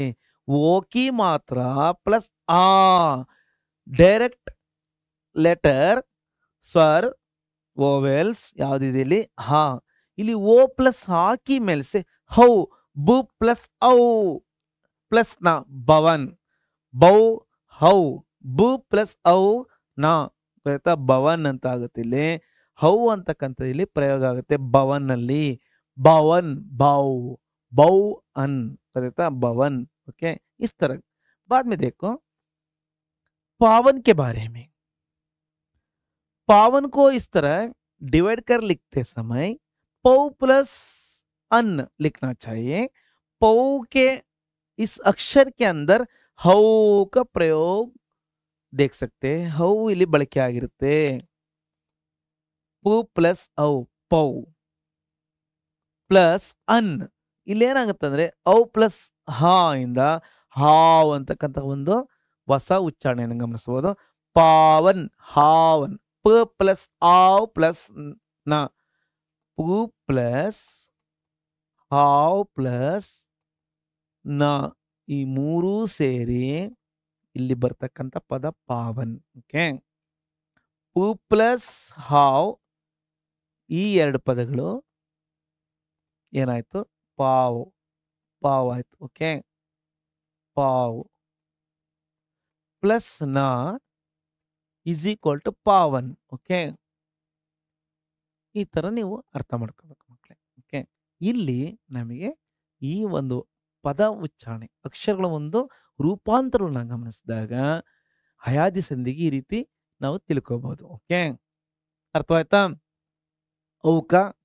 ಓಕಿ ಮಾತ್ರ ಪ್ಲಸ್ ಆ ಡೈರೆಕ್ಟ್ ಲೆಟರ್ ಸ್ವರ್ ಓವೆಲ್ಸ್ ಯಾವ್ದಿದೆ ಇಲ್ಲಿ ಹಾ ಇಲ್ಲಿ ಓ ಪ್ಲಸ್ ಹಾಕಿ ಮೇಲ್ಸೆ ಹೌ ಬು ಪ್ಲಸ್ ಔ ಪ್ಲಸ್ ನ ಭವನ್ ಬೌ ಹೌ ಬು ಪ್ಲಸ್ ಔ ನಾ ಭವನ್ ಅಂತ ಆಗುತ್ತೆ ಇಲ್ಲಿ ಹೌ ಅಂತಕ್ಕಂಥ ಇಲ್ಲಿ ಪ್ರಯೋಗ ಆಗುತ್ತೆ ಭವನ್ ನಲ್ಲಿ भवन भाव बौ अन कहता भवन ओके इस तरह बाद में देखो पावन के बारे में पावन को इस तरह डिवाइड कर लिखते समय पौ प्लस अन लिखना चाहिए पौ के इस अक्षर के अंदर हौ का प्रयोग देख सकते हैं हौ इली ಬಳಕೆ ಆಗಿರುತ್ತೆ पु प्लस औ पौ ಪ್ಲಸ್ ಅನ್ ಇಲ್ಲಿ ಏನಾಗುತ್ತೆ ಅಂದ್ರೆ ಔ ಪ್ಲಸ್ ಹಾ ಇಂದ ಹಾವ್ ಅಂತಕ್ಕಂಥ ಒಂದು ಹೊಸ ಉಚ್ಚಾರಣೆಯನ್ನು ಗಮನಿಸಬಹುದು ಪಾವನ್ ಹಾವನ್ ಪ ಪ್ಲಸ್ ಆವ್ ಪ್ಲಸ್ ನ ಪು ಪ್ಲಸ್ ಹಾವ್ ಪ್ಲಸ್ ನ ಈ ಮೂರೂ ಸೇರಿ ಇಲ್ಲಿ ಬರ್ತಕ್ಕಂಥ ಪದ ಪಾವನ್ ಓಕೆ ಪು ಪ್ಲಸ್ ಹಾವ್ ಈ ಎರಡು ಪದಗಳು ಏನಾಯ್ತು ಪಾವ್ ಪಾವ್ ಆಯ್ತು ಓಕೆ ಪಾವ್ ಪ್ಲಸ್ ನ ಇಸ್ ಈಕ್ವಲ್ ಟು ಪಾವನ್ ಓಕೆ ಈ ತರ ನೀವು ಅರ್ಥ ಮಾಡ್ಕೋಬೇಕು ಮಕ್ಕಳೇ ಓಕೆ ಇಲ್ಲಿ ನಮಗೆ ಈ ಒಂದು ಪದ ಉಚ್ಚಾರಣೆ ಅಕ್ಷರಗಳ ಒಂದು ರೂಪಾಂತರವನ್ನು ಗಮನಿಸಿದಾಗ ಹಯಾದಿ ಸಂಧಿಗೆ ಈ ರೀತಿ ನಾವು ತಿಳ್ಕೋಬಹುದು ಓಕೆ ಅರ್ಥವಾಯ್ತಾ औ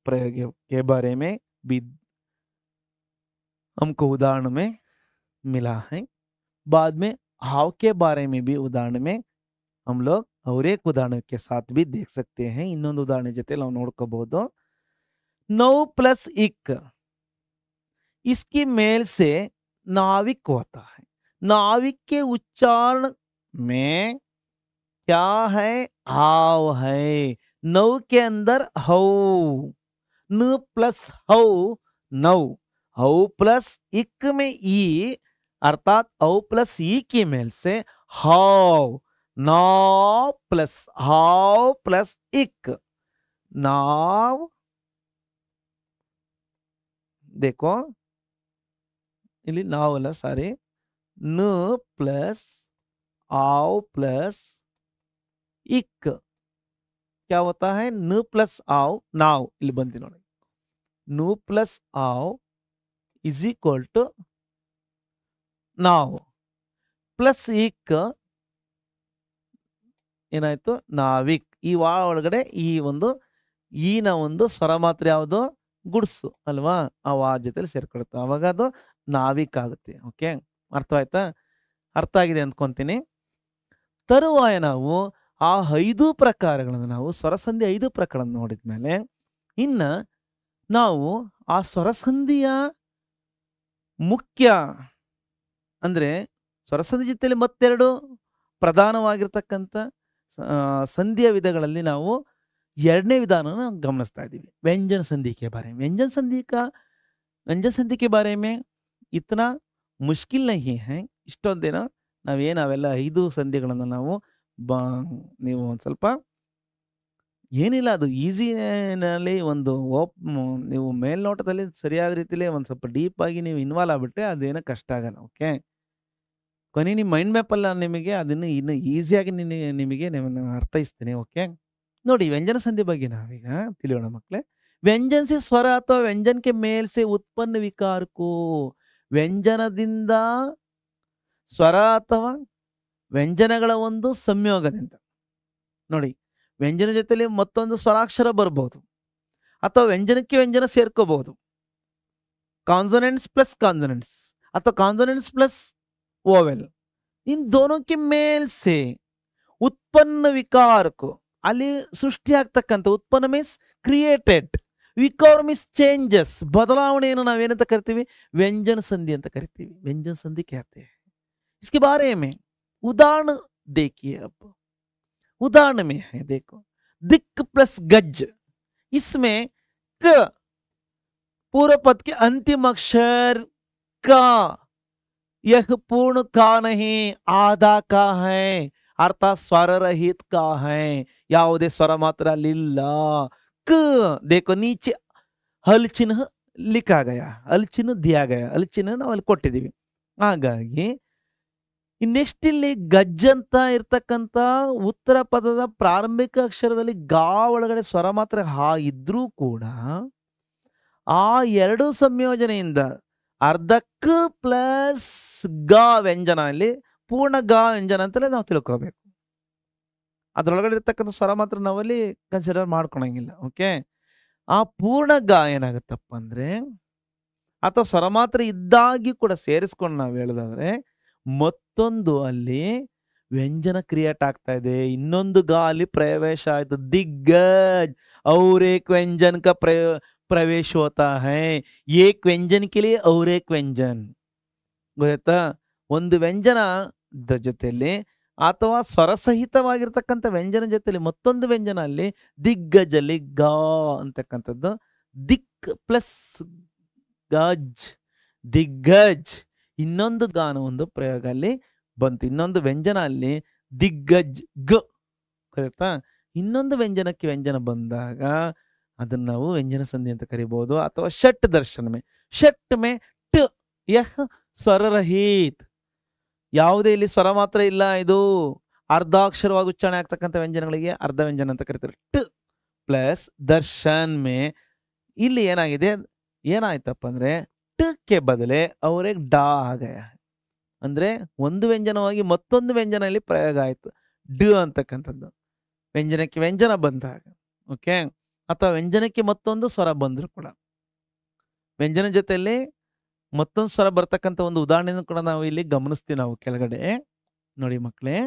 प्रयोग के बारे में भी हमको उदाहरण में मिला है बाद में हाव के बारे में भी उदाहरण में हम लोग और एक उदाहरण के साथ भी देख सकते हैं ಇನ್ನೊಂದು ಉದಾಹರಣೆ ಜೊತೆ ನಾವು ನೋಡ್ಕೋಬಹುದು नौ प्लस इक इसकी मेल से नाविक होता है नाविक के उच्चारण में क्या है हाव है नौ के अंदर हौ न प्लस हौ नौ हौ प्लस इक में ई अर्थात औ प्लस ई की मेल से हाव नाव प्लस हाव प्लस इक नाव देखो इली नाव वाला सारे न प्लस आव प्लस इक क्या होता है न प्लस आव नाव ಇಲ್ಲಿ ಬಂದಿ ನೋಡಿ नु प्लस आव इज इक्वल टू नाव प्लस इक ಏನಾಯ್ತು ನಾವಿಕ್ ಈ ವಾ ಒಳಗಡೆ ಈ ಒಂದು ಈನ ಒಂದು ಸ್ವರ ಮಾತ್ರ ಯಾವುದು ಗುಡ್ಸು ಅಲ್ವಾ ಆ ವಾ ಜೊತೆಲಿ ಸೇರ್ಕೊಳುತ್ತೆ ಅವಾಗ ಅದು ನಾವಿಕ್ ಆಗುತ್ತೆ ಓಕೆ ಅರ್ಥವಾಯ್ತಾ ಅರ್ಥ ಆಗಿದೆ ಅಂದ್ಕೊಂತೀನಿ ತರುವಾಯ ನಾವು ಆ 5 ಪ್ರಕಾರಗಳನ್ನು ನಾವು ಸ್ವರಸಂಧಿ 5 ಪ್ರಕಾರ ನೋಡಿದ್ಮೇಲೆ ಇನ್ನ ನಾವು ಆ ಸ್ವರಸಂಧಿಯ ಮುಖ್ಯ ಅಂದ್ರೆ ಸ್ವರಸಂಧಿ ಜೊತೆಲಿ ಮತ್ತೆರಡು ಪ್ರಧಾನವಾಗಿರ್ತಕ್ಕಂಥ ಸಂಧಿಯ ವಿಧಗಳಲ್ಲಿ ನಾವು ಎರಡನೇ ವಿಧಾನನ ಗಮನಿಸ್ತಾ ಇದ್ದೀವಿ ವ್ಯಂಜನ ಸಂಧಿ के बारे में व्यंजन संधि के बारे में इतना मुश्किल नहीं है ಇಷ್ಟೊಂದೇನ ನಾವೇನಾವೆಲ್ಲ 5 ಸಂಧಿಗಳನ್ನು ನಾವು ನೀವು ಒಂದು ಸ್ವಲ್ಪ ಏನಿಲ್ಲ ಅದು ಈಸಿನಲ್ಲಿ ಒಂದು ನೀವು ಮೇಲ್ನೋಟದಲ್ಲಿ ಸರಿಯಾದ ರೀತಿಯಲ್ಲಿ ಒಂದು ಸ್ವಲ್ಪ ಡೀಪ್ ಆಗಿ ನೀವು ಇನ್ವಾಲ್ವ್ ಆಗ್ಬಿಟ್ರೆ ಅದೇನೋ ಕಷ್ಟ ಆಗಲ್ಲ ಓಕೆ ಕೊನೆ ನಿಮ್ಮ ಮೈಂಡ್ ಮ್ಯಾಪಲ್ಲ ನಿಮಗೆ ಅದನ್ನು ಇನ್ನು ಈಸಿಯಾಗಿ ನಿಮಗೆ ನಾನು ಅರ್ಥೈಸ್ತೀನಿ ಓಕೆ ನೋಡಿ ವ್ಯಂಜನ ಸಂಧಿ ಬಗ್ಗೆ ನಾವೀಗ ತಿಳಿಯೋಣ ಮಕ್ಕಳೇ ವ್ಯಂಜನ से ಸ್ವರ ಅಥವಾ ವ್ಯಂಜನ के मेल से उत्पन्न विकार को ವ್ಯಂಜನದಿಂದ ಸ್ವರ ಅಥವಾ ವ್ಯಂಜನಗಳ ಒಂದು ಸಂಯೋಗದಿಂದ ನೋಡಿ ವ್ಯಂಜನ ಜೊತೆಲಿ ಮತ್ತೊಂದು ಸ್ವರಾಕ್ಷರ ಬರಬಹುದು ಅಥವಾ ವ್ಯಂಜನಕ್ಕೆ ವ್ಯಂಜನ ಸೇರ್ಕೋಬಹುದು कॉन्सोनेंट्स प्लस कॉन्सोनेंट्स अथवा कॉन्सोनेंट्स प्लस वोवेल इन दोनों के मेल से उत्पन्न विकार को ಅಲ್ಲಿ ಸೃಷ್ಟಿ ಆಗ್ತಕ್ಕಂಥ ಉತ್ಪನ್ನ ಮೀನ್ಸ್ ಕ್ರಿಯೇಟೆಡ್, ವಿಕಾರ ಮೀನ್ಸ್ ಚೇಂಜಸ್, ಬದಲಾವಣೆಯನ್ನು ನಾವೇನಂತ ಕರಿತೀವಿ, ವ್ಯಂಜನ ಸಂಧಿ ಅಂತ ಕರಿತೀವಿ, ವ್ಯಂಜನ संधि कहते हैं। इसके बारे में उदाहरण देखिए, अब उदाहरण में है, देखो दिक प्लस गज, इसमें क पूर्व पद के अंतिम अक्षर का, यह पूर्ण का नहीं आधा का है, अर्थात स्वर रहित का है, ಯಾವುದೇ ಸ್ವರ ಮಾತ್ರ ಅಲ್ಲಿಲ್ಲ। क देखो नीचे हल चिन्ह लिखा गया, हल चिन्ह दिया गया, हल चिन्ह ನಾವು ಅಲ್ಲಿ ಕೊಟ್ಟಿದ್ದೀವಿ। ಹಾಗಾಗಿ ನೆಕ್ಸ್ಟ್ ಇಲ್ಲಿ ಗಜ್ ಅಂತ ಇರ್ತಕ್ಕಂಥ ಉತ್ತರ ಪದದ ಪ್ರಾರಂಭಿಕ ಅಕ್ಷರದಲ್ಲಿ ಗಾ ಒಳಗಡೆ ಸ್ವರ ಮಾತ್ರ ಹಾ ಇದ್ರೂ ಕೂಡ ಆ ಎರಡು ಸಂಯೋಜನೆಯಿಂದ ಅರ್ಧಕ್ ಪ್ಲಸ್ ಗ ವ್ಯಂಜನ, ಇಲ್ಲಿ ಪೂರ್ಣ ಗ ವ್ಯಂಜನ ಅಂತಲೇ ನಾವು ತಿಳ್ಕೋಬೇಕು। ಅದ್ರೊಳಗಡೆ ಇರ್ತಕ್ಕಂಥ ಸ್ವರ ಮಾತ್ರ ನಾವಲ್ಲಿ ಕನ್ಸಿಡರ್ ಮಾಡ್ಕೊಳಂಗಿಲ್ಲ, ಓಕೆ। ಆ ಪೂರ್ಣ ಗ ಏನಾಗುತ್ತಪ್ಪ ಅಂದ್ರೆ, ಅಥವಾ ಸ್ವರ ಮಾತ್ರ ಇದ್ದಾಗಿ ಕೂಡ ಸೇರಿಸ್ಕೊಂಡು ನಾವು ಹೇಳೋದಾದ್ರೆ ಮತ್ತೊಂದು ಅಲ್ಲಿ ವ್ಯಂಜನ ಕ್ರಿಯೇಟ್ ಆಗ್ತಾ ಇದೆ, ಇನ್ನೊಂದು ಗ ಅಲ್ಲಿ ಪ್ರವೇಶ ಆಯ್ತು, दिग्गज और एक व्यंजन का प्रवेश होता है, एक व्यंजन के लिए और एक व्यंजन, ಗೊತ್ತಾ? ಒಂದು ವ್ಯಂಜನದ ಜೊತೆಯಲ್ಲಿ ಅಥವಾ ಸ್ವರಸಹಿತವಾಗಿರ್ತಕ್ಕಂಥ ವ್ಯಂಜನ ಜೊತೆಯಲ್ಲಿ ಮತ್ತೊಂದು ವ್ಯಂಜನ ಅಲ್ಲಿ ದಿಗ್ಗಜ್ ಅಲ್ಲಿ ಗ ಅಂತಕ್ಕಂಥದ್ದು, ದಿಕ್ ಪ್ಲಸ್ ಗಜ್ ದಿಗ್ಗಜ್, ಇನ್ನೊಂದು ಗಾನ ಒಂದು ಪ್ರಯೋಗ ಅಲ್ಲಿ ಬಂತು, ಇನ್ನೊಂದು ವ್ಯಂಜನ ಅಲ್ಲಿ ದಿಗ್ಗಜ್ ಗ, ಗೊತ್ತಾ? ಇನ್ನೊಂದು ವ್ಯಂಜನಕ್ಕೆ ವ್ಯಂಜನ ಬಂದಾಗ ಅದನ್ನ ನಾವು ವ್ಯಂಜನ ಸಂಧಿ ಅಂತ ಕರಿಬಹುದು, ಅಥವಾ ಷಟ್ ದರ್ಶನ ಮೇ, ಷಟ್ ಮೇ ಟ ಯಹ ಸ್ವರರಹಿತ್, ಯಾವುದೇ ಇಲ್ಲಿ ಸ್ವರ ಮಾತ್ರ ಇಲ್ಲ, ಇದು ಅರ್ಧಾಕ್ಷರವಾಗಿ ಉಚ್ಚಾರಣೆ ಆಗ್ತಕ್ಕಂಥ ವ್ಯಂಜನಗಳಿಗೆ ಅರ್ಧ ವ್ಯಂಜನ ಅಂತ ಕರಿತಾರೆ। ಟ ಪ್ಲಸ್ ದರ್ಶನ್ ಮೇ ಇಲ್ಲಿ ಏನಾಗಿದೆ, ಏನಾಯ್ತಪ್ಪ ಅಂದ್ರೆ ಟ ಬದಲೆ ಅವರೇ ಡಾ ಆಗಯ, ಅಂದ್ರೆ ಒಂದು ವ್ಯಂಜನವಾಗಿ ಮತ್ತೊಂದು ವ್ಯಂಜನ ಇಲ್ಲಿ ಪ್ರಯೋಗ ಆಯ್ತು, ಡ ಅಂತಕ್ಕಂಥದ್ದು ವ್ಯಂಜನಕ್ಕೆ ವ್ಯಂಜನ ಬಂದಾಗ, ಓಕೆ, ಅಥವಾ ವ್ಯಂಜನಕ್ಕೆ ಮತ್ತೊಂದು ಸ್ವರ ಬಂದ್ರು ಕೂಡ, ವ್ಯಂಜನ ಜೊತೆಯಲ್ಲಿ ಮತ್ತೊಂದು ಸ್ವರ ಬರ್ತಕ್ಕಂಥ ಒಂದು ಉದಾಹರಣೆಯನ್ನು ಕೂಡ ನಾವು ಇಲ್ಲಿ ಗಮನಿಸ್ತೀವಿ। ನಾವು ಕೆಳಗಡೆ ನೋಡಿ ಮಕ್ಕಳೇ,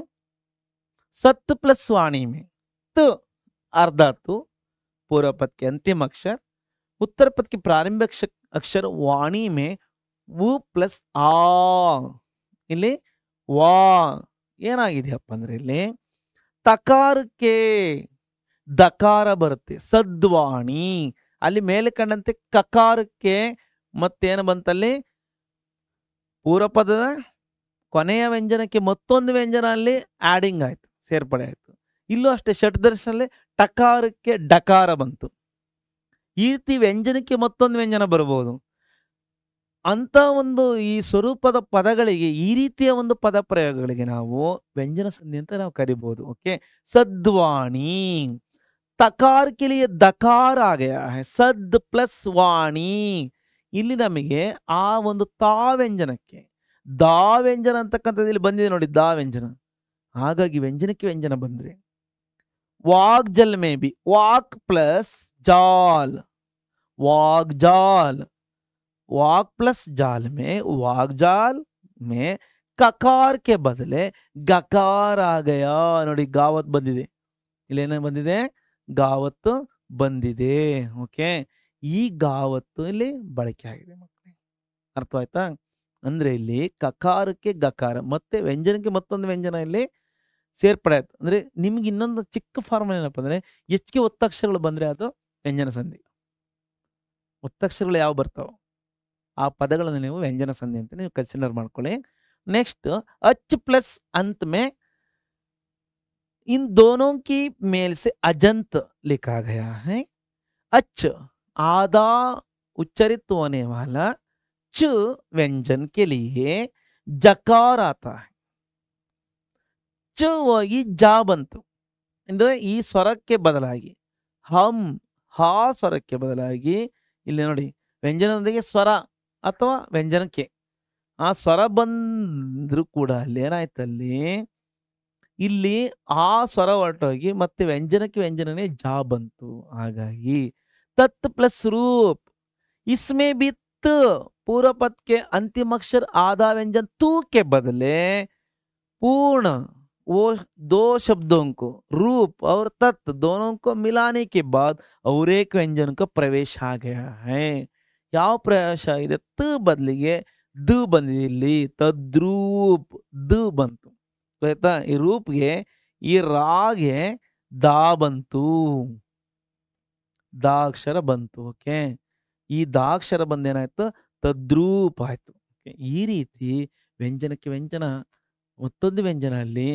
सत प्लस वाणी में त अर्धा तु पूर्व पद के अंतिम अक्षर, उत्तर पद के प्रारंभिक अक्षर वाणी में उ प्लस आ, ಇಲ್ಲಿ ವಾ ಏನಾಗಿದೆಯಪ್ಪ ಅಂದ್ರೆ ಇಲ್ಲಿ ತಕಾರಕ್ಕೆ ದಕಾರ ಬರುತ್ತೆ, ಸದ್ವಾಣಿ, ಅಲ್ಲಿ ಮೇಲೆ ಕಂಡಂತೆ ಕಕಾರಕ್ಕೆ ಮತ್ತೇನು ಬಂತಲ್ಲಿ ಪೂರ್ವ ಪದದ ಕೊನೆಯ ವ್ಯಂಜನಕ್ಕೆ ಮತ್ತೊಂದು ವ್ಯಂಜನ ಅಲ್ಲಿ ಆಡಿಂಗ್ ಆಯ್ತು, ಸೇರ್ಪಡೆ ಆಯ್ತು। ಇಲ್ಲೂ ಅಷ್ಟೇ ಷಟ್ ದರ್ಶನದಲ್ಲಿ ಟಕಾರಕ್ಕೆ ಡಕಾರ ಬಂತು, ಈ ರೀತಿ ವ್ಯಂಜನಕ್ಕೆ ಮತ್ತೊಂದು ವ್ಯಂಜನ ಬರಬಹುದು ಅಂತ ಒಂದು ಈ ಸ್ವರೂಪದ ಪದಗಳಿಗೆ, ಈ ರೀತಿಯ ಒಂದು ಪದ ಪ್ರಯೋಗಗಳಿಗೆ ನಾವು ವ್ಯಂಜನ ಸಂಧಿ ಅಂತ ನಾವು ಕರಿಬಹುದು, ಓಕೆ। ಸದ್ವಾಣಿ ತಕಾರ ಕೆ ಲಿಯೆ ದಕಾರ ಆ ಗಯಾ ಹೈ, ಸದ್ ಪ್ಲಸ್ ವಾಣಿ, ಇಲ್ಲಿ ನಮಗೆ ಆ ಒಂದು ತಾ ವ್ಯಂಜನಕ್ಕೆ ದಾ ವ್ಯಂಜನ ಅಂತಕ್ಕಂಥದ್ದು ಇಲ್ಲಿ ಬಂದಿದೆ ನೋಡಿ, ದಾ ವ್ಯಂಜನ, ಹಾಗಾಗಿ ವ್ಯಂಜನಕ್ಕೆ ವ್ಯಂಜನ ಬಂದ್ರೆ ವಾಗ್ ಜಲ್ ಮೇ ಬಿ ವಾಕ್ ಪ್ಲಸ್ ಜಾಲ್, वाग जाल, वाक प्लस जाल में वाग जाल में ककार के बदले गकार आ गया ನೋಡಿ, ಗಾವತ್ ಬಂದಿದೆ, ಇಲ್ಲಿ ಏನ ಬಂದಿದೆ, ಗಾವತ್ತು ಬಂದಿದೆ, ಓಕೆ। ಈ ಗಾವತ್ತು ಇಲ್ಲಿ ಬಳಕೆ ಆಗಿದೆ ಮಕ್ಕಳೇ, ಅರ್ಥವಾಯ್ತಾ? ಅಂದ್ರೆ ಇಲ್ಲಿ ಕಕಾರಕ್ಕೆ ಗಕಾರ ಮತ್ತೆ ವ್ಯಂಜನಕ್ಕೆ ಮತ್ತೊಂದು ವ್ಯಂಜನ ಇಲ್ಲಿ ಸೇರ್ಪಡೆ ಆಯ್ತು, ಅಂದ್ರೆ ನಿಮ್ಗೆ ಇನ್ನೊಂದು ಚಿಕ್ಕ ಫಾರ್ಮುಲಾ ಏನಪ್ಪ ಅಂದ್ರೆ ಹೆಚ್ಚಿಗೆ ಒತ್ತಕ್ಷರಗಳು ಬಂದ್ರೆ ಅದು ವ್ಯಂಜನ ಸಂಧಿ, ಒತ್ತಕ್ಷರಗಳು ಯಾವ ಬರ್ತಾವ ಆ ಪದಗಳನ್ನು ನೀವು ವ್ಯಂಜನ ಸಂಧಿ ಅಂತ ನೀವು ಕನ್ಸಿಡರ್ ಮಾಡ್ಕೊಳ್ಳಿ। नेक्स्ट अच प्लस अंत में इन दोनों की मेल से अजंत लिखा गया है। अच आधा उच्चारित होने वाला च व्यंजन के लिए जकार आता है, च ಹೋಗಿ ಜಾ ಬಂತು, ಅಂದ್ರೆ ಈ ಸ್ವರಕ್ಕೆ ಬದಲಾಗಿ ಹಮ್ ಹಾ ಸ್ವರಕ್ಕೆ ಬದಲಾಗಿ ಇಲ್ಲಿ ನೋಡಿ ವ್ಯಂಜನದೊಂದಿಗೆ ಸ್ವರ ಅಥವಾ ವ್ಯಂಜನಕ್ಕೆ ಆ ಸ್ವರ ಬಂದ್ರು ಕೂಡ ಅಲ್ಲಿ ಏನಾಯ್ತಲ್ಲಿ, ಇಲ್ಲಿ ಆ ಸ್ವರ ಹೊರಟೋಗಿ ಮತ್ತೆ ವ್ಯಂಜನಕ್ಕೆ ವ್ಯಂಜನನೇ ಜಾ ಬಂತು, ಹಾಗಾಗಿ तत् प्लस रूप, इसमें भी त पूर्व पद के अंतिम अक्षर आधा व्यंजन तू के बदले पूर्ण वो 2 शब्दों को रूप और तत् दोनों को मिलाने के बाद और एक व्यंजन का प्रवेश आ गया है। ಯಾವ ಪ್ರವೇಶ ಆಗಿದೆ? ತ ಬದಲಿಗೆ ದ ಬಂದಿದೆ ಇಲ್ಲಿ. ತದ್ರೂಪ್ ದ ಬಂತು. ಆಯ್ತಾ? ಈ ರೂಪ್ಗೆ ಈ ರಾಗೆ ದಾ ಬಂತು. ದಾ ಅಕ್ಷರ ಬಂತು. ಓಕೆ, ಈ ದಾ ಅಕ್ಷರ ಬಂದೇನಾಯ್ತು? ತದ್ರೂಪ್ ಆಯ್ತು. ಈ ರೀತಿ ವ್ಯಂಜನಕ್ಕೆ ವ್ಯಂಜನ ಮತ್ತೊಂದು ವ್ಯಂಜನ ಅಲ್ಲಿ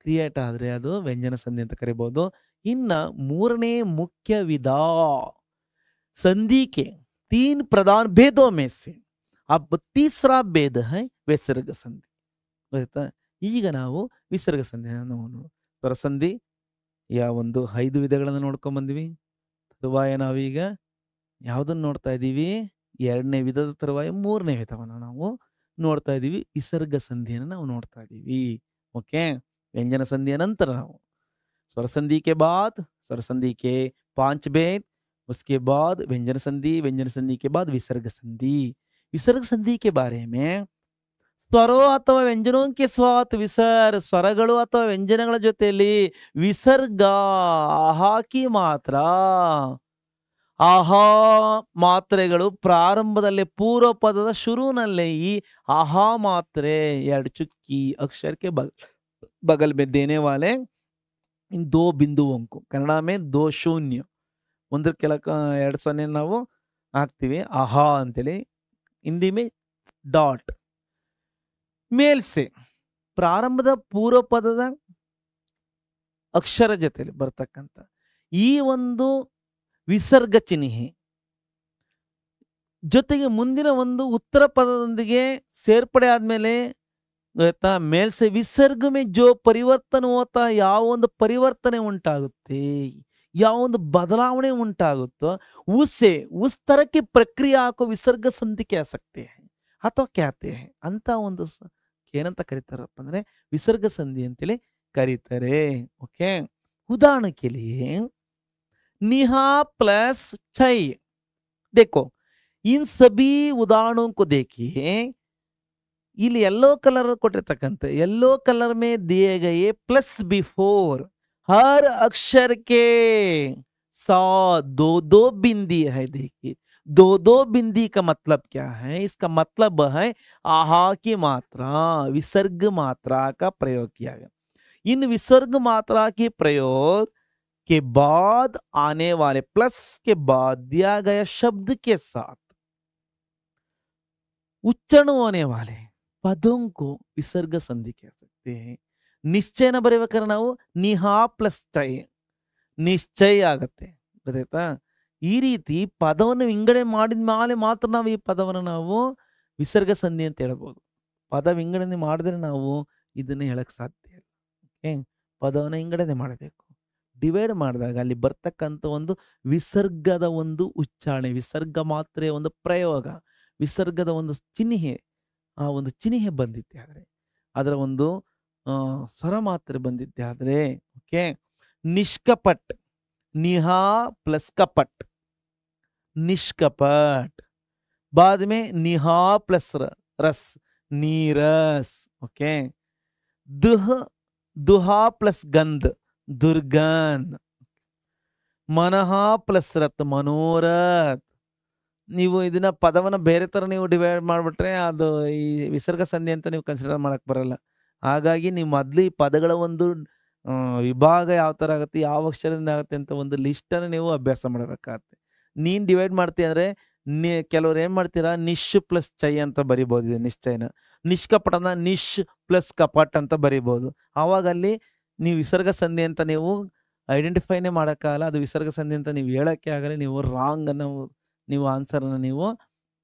ಕ್ರಿಯೇಟ್ ಆದ್ರೆ ಅದು ವ್ಯಂಜನ ಸಂಧಿ ಅಂತ ಕರಿಬಹುದು. ಇನ್ನ ಮೂರನೇ ಮುಖ್ಯ ವಿಧ संधि के 3 प्रधान भेदों में से अब तीसरा भेद है विसर्ग संधि. ಆಯ್ತಾ? ಈಗ ನಾವು ವಿಸರ್ಗ ಸಂಧಿಯನ್ನು ಸ್ವರ ಸಂಧಿ ಒಂದು 5 ವಿಧಗಳನ್ನು ನೋಡ್ಕೊಂಡ್ ಬಂದ್ವಿ. ತರುವಾಯ ನಾವೀಗ ಯಾವುದನ್ನು ನೋಡ್ತಾ ಇದ್ದೀವಿ? 2ನೇ ವಿಧದ ತರುವಾಯ 3ನೇ ವಿಧವನ್ನು ನಾವು ನೋಡ್ತಾ ಇದ್ದೀವಿ. ವಿಸರ್ಗ ಸಂಧಿಯನ್ನು ನಾವು ನೋಡ್ತಾ ಇದ್ದೀವಿ. ओके, व्यंजन संधि ನಂತರ ನಾವು स्वर संधि के बाद स्वर संधि के 5 भेद, उसके बाद व्यंजन संधि के बाद विसर्ग संधि. विसर्ग संधि के बारे में ಸ್ವರೋ ಅಥವಾ ವ್ಯಂಜನೋಂಕೆ ಸ್ವಾತ್ ವಿಸರ್ಗ, ಸ್ವರಗಳು ಅಥವಾ ವ್ಯಂಜನಗಳ ಜೊತೆಯಲ್ಲಿ ವಿಸರ್ಗ ಹಾಕಿ ಮಾತ್ರ. ಆಹಾ ಮಾತ್ರೆಗಳು ಪ್ರಾರಂಭದಲ್ಲಿ ಪೂರ್ವ ಪದದ ಶುರುವಿನಲ್ಲೇ ಈ ಆಹಾ ಮಾತ್ರೆ 2 चुक्की अक्षर के बगल में देने वाले इन 2 बिंदुओं को कन्नड़ में 2 शून्य ಒಂದ್ರ ಕೆಳಕ 2 ಸೊನ್ನೆ ನಾವು ಹಾಕ್ತಿವಿ ಆಹಾ ಅಂತೇಳಿ. ಹಿಂದಿ में ಡಾಟ್ ಮೇಲ್ಸೆ ಪ್ರಾರಂಭದ ಪೂರ್ವ ಪದದ ಅಕ್ಷರ ಜೊತೆಲಿ ಬರ್ತಕ್ಕಂಥ ಈ ಒಂದು ವಿಸರ್ಗ ಚಿಹ್ನೆ ಜೊತೆಗೆ ಮುಂದಿನ ಒಂದು ಉತ್ತರ ಪದದೊಂದಿಗೆ ಸೇರ್ಪಡೆ ಆದ್ಮೇಲೆ ಗೊತ್ತಾ, ಮೇಲ್ಸೆ ವಿಸರ್ಗ में जो परिवर्तन होता है, ಯಾವ ಒಂದು ಪರಿವರ್ತನೆ ಉಂಟಾಗುತ್ತೆ, ಯಾವ ಒಂದು ಬದಲಾವಣೆ ಉಂಟಾಗುತ್ತೋ ಉಸ್ಸೆ उस तरह की प्रक्रिया को विसर्ग संधि कह सकते हैं ಅಥವಾ कहते हैं ಅಂತ ಒಂದು ಏನಂತ ಕರೀತಾರಪ್ಪ ಅಂದ್ರೆ ವಿಸರ್ಗ ಸಂಧಿ ಅಂತೇಳಿ ಕರೀತಾರೆ. ಓಕೆ, ಉದಾಹರಣೆ के लिए निहा प्लस छय. देखो इन सभी उदाहरणों को देखिए. ಇಲ್ಲಿ येलो कलर ಕೊಟ್ಟಿರ್ತಕ್ಕಂಥ येलो कलर में दिए गए प्लस बिफोर हर अक्षर के साथ 2 बिंदी है. देखिए 2 बिंदी का मतलब क्या है? इसका मतलब है आहा की मात्रा, विसर्ग मात्रा का प्रयोग किया गया. इन विसर्ग मात्रा के प्रयोग के बाद आने वाले प्लस के बाद दिया गया शब्द के साथ उच्चारण होने वाले पदों को विसर्ग संधि कह सकते हैं. निश्चय न बरेಬೇಕಾದ್ರೆ ನಾವು ನಿಹಾ ಪ್ಲಸ್ ಚೈ ನಿಶ್ಚಯ ಆಗುತ್ತೆ. ಗೊತ್ತಾಯ್ತಾ? ಈ ರೀತಿ ಪದವನ್ನು ವಿಂಗಡಣೆ ಮಾಡಿದ ಮೇಲೆ ಮಾತ್ರ ನಾವು ಈ ಪದವನ್ನು ನಾವು ವಿಸರ್ಗ ಸಂಧಿ ಅಂತ ಹೇಳ್ಬೋದು. ಪದ ವಿಂಗಡಣೆ ಮಾಡಿದ್ರೆ ನಾವು ಇದನ್ನ ಹೇಳಕ್ ಸಾಧ್ಯ ಇಲ್ಲ. ಓಕೆ, ಪದವನ್ನು ವಿಂಗಡಣೆ ಮಾಡಬೇಕು. ಡಿವೈಡ್ ಮಾಡಿದಾಗ ಅಲ್ಲಿ ಬರ್ತಕ್ಕಂಥ ಒಂದು ವಿಸರ್ಗದ ಒಂದು ಉಚ್ಚಾರಣೆ, ವಿಸರ್ಗ ಮಾತ್ರೆಯ ಒಂದು ಪ್ರಯೋಗ, ವಿಸರ್ಗದ ಒಂದು ಚಿಹ್ನೆ, ಆ ಒಂದು ಚಿಹ್ನೆ ಬಂದಿದ್ದೆ ಆದರೆ ಅದರ ಒಂದು ಸ್ವರ ಮಾತ್ರೆ ಬಂದಿದ್ದೆ ಆದರೆ ಓಕೆ, ನಿಷ್ಕಪಟ್ निहा प्लस कपट निष्कपट. बाद में निहा प्लस रस नीरस. ओके, दुह दुहा प्लस गंध दुर्गंध. मनहा प्लस रथ मनोरथ. ನೀವು ಇದನ್ನ ಪದವನ್ನು ಬೇರೆ ತರ ನೀವು ಡಿವೈಡ್ ಮಾಡಿಬಿಟ್ರೆ ಅದು ಈ ವಿಸರ್ಗ ಸಂಧಿ ಅಂತ ನೀವು ಕನ್ಸಿಡರ್ ಮಾಡಕ್ ಬರಲ್ಲ. ಹಾಗಾಗಿ ನೀವು ಮೊದಲು ಈ ಪದಗಳ ಒಂದು ವಿಭಾಗ ಯಾವ ತರ ಆಗುತ್ತೆ, ಯಾವ ಅಕ್ಷರದಿಂದ ಆಗುತ್ತೆ ಅಂತ ಒಂದು ಲಿಸ್ಟ್ ಅನ್ನು ನೀವು ಅಭ್ಯಾಸ ಮಾಡಬೇಕಾಗತ್ತೆ. ನೀನ್ ಡಿವೈಡ್ ಮಾಡ್ತೀಯ ಅಂದ್ರೆ ಕೆಲವ್ರು ಏನ್ ಮಾಡ್ತೀರಾ, ನಿಶ್ ಪ್ಲಸ್ ಚೈ ಅಂತ ಬರಿಬಹುದು ನಿಶ್ಚಯನ. ನಿಷ್ಕಪಟನ ನಿಶ್ ಪ್ಲಸ್ ಕಪಟ್ ಅಂತ ಬರಿಬಹುದು. ಆವಾಗ ಅಲ್ಲಿ ನೀವು ವಿಸರ್ಗ ಸಂಧಿ ಅಂತ ನೀವು ಐಡೆಂಟಿಫೈನೇ ಮಾಡೋಕ್ಕಾಗಲ್ಲ. ಅದು ವಿಸರ್ಗ ಸಂಧಿ ಅಂತ ನೀವು ಹೇಳಕ್ಕೆ ಆಗಲ್ಲ. ನೀವು ರಾಂಗ್ ಅನ್ನು ನೀವು ಆನ್ಸರ್ನ ನೀವು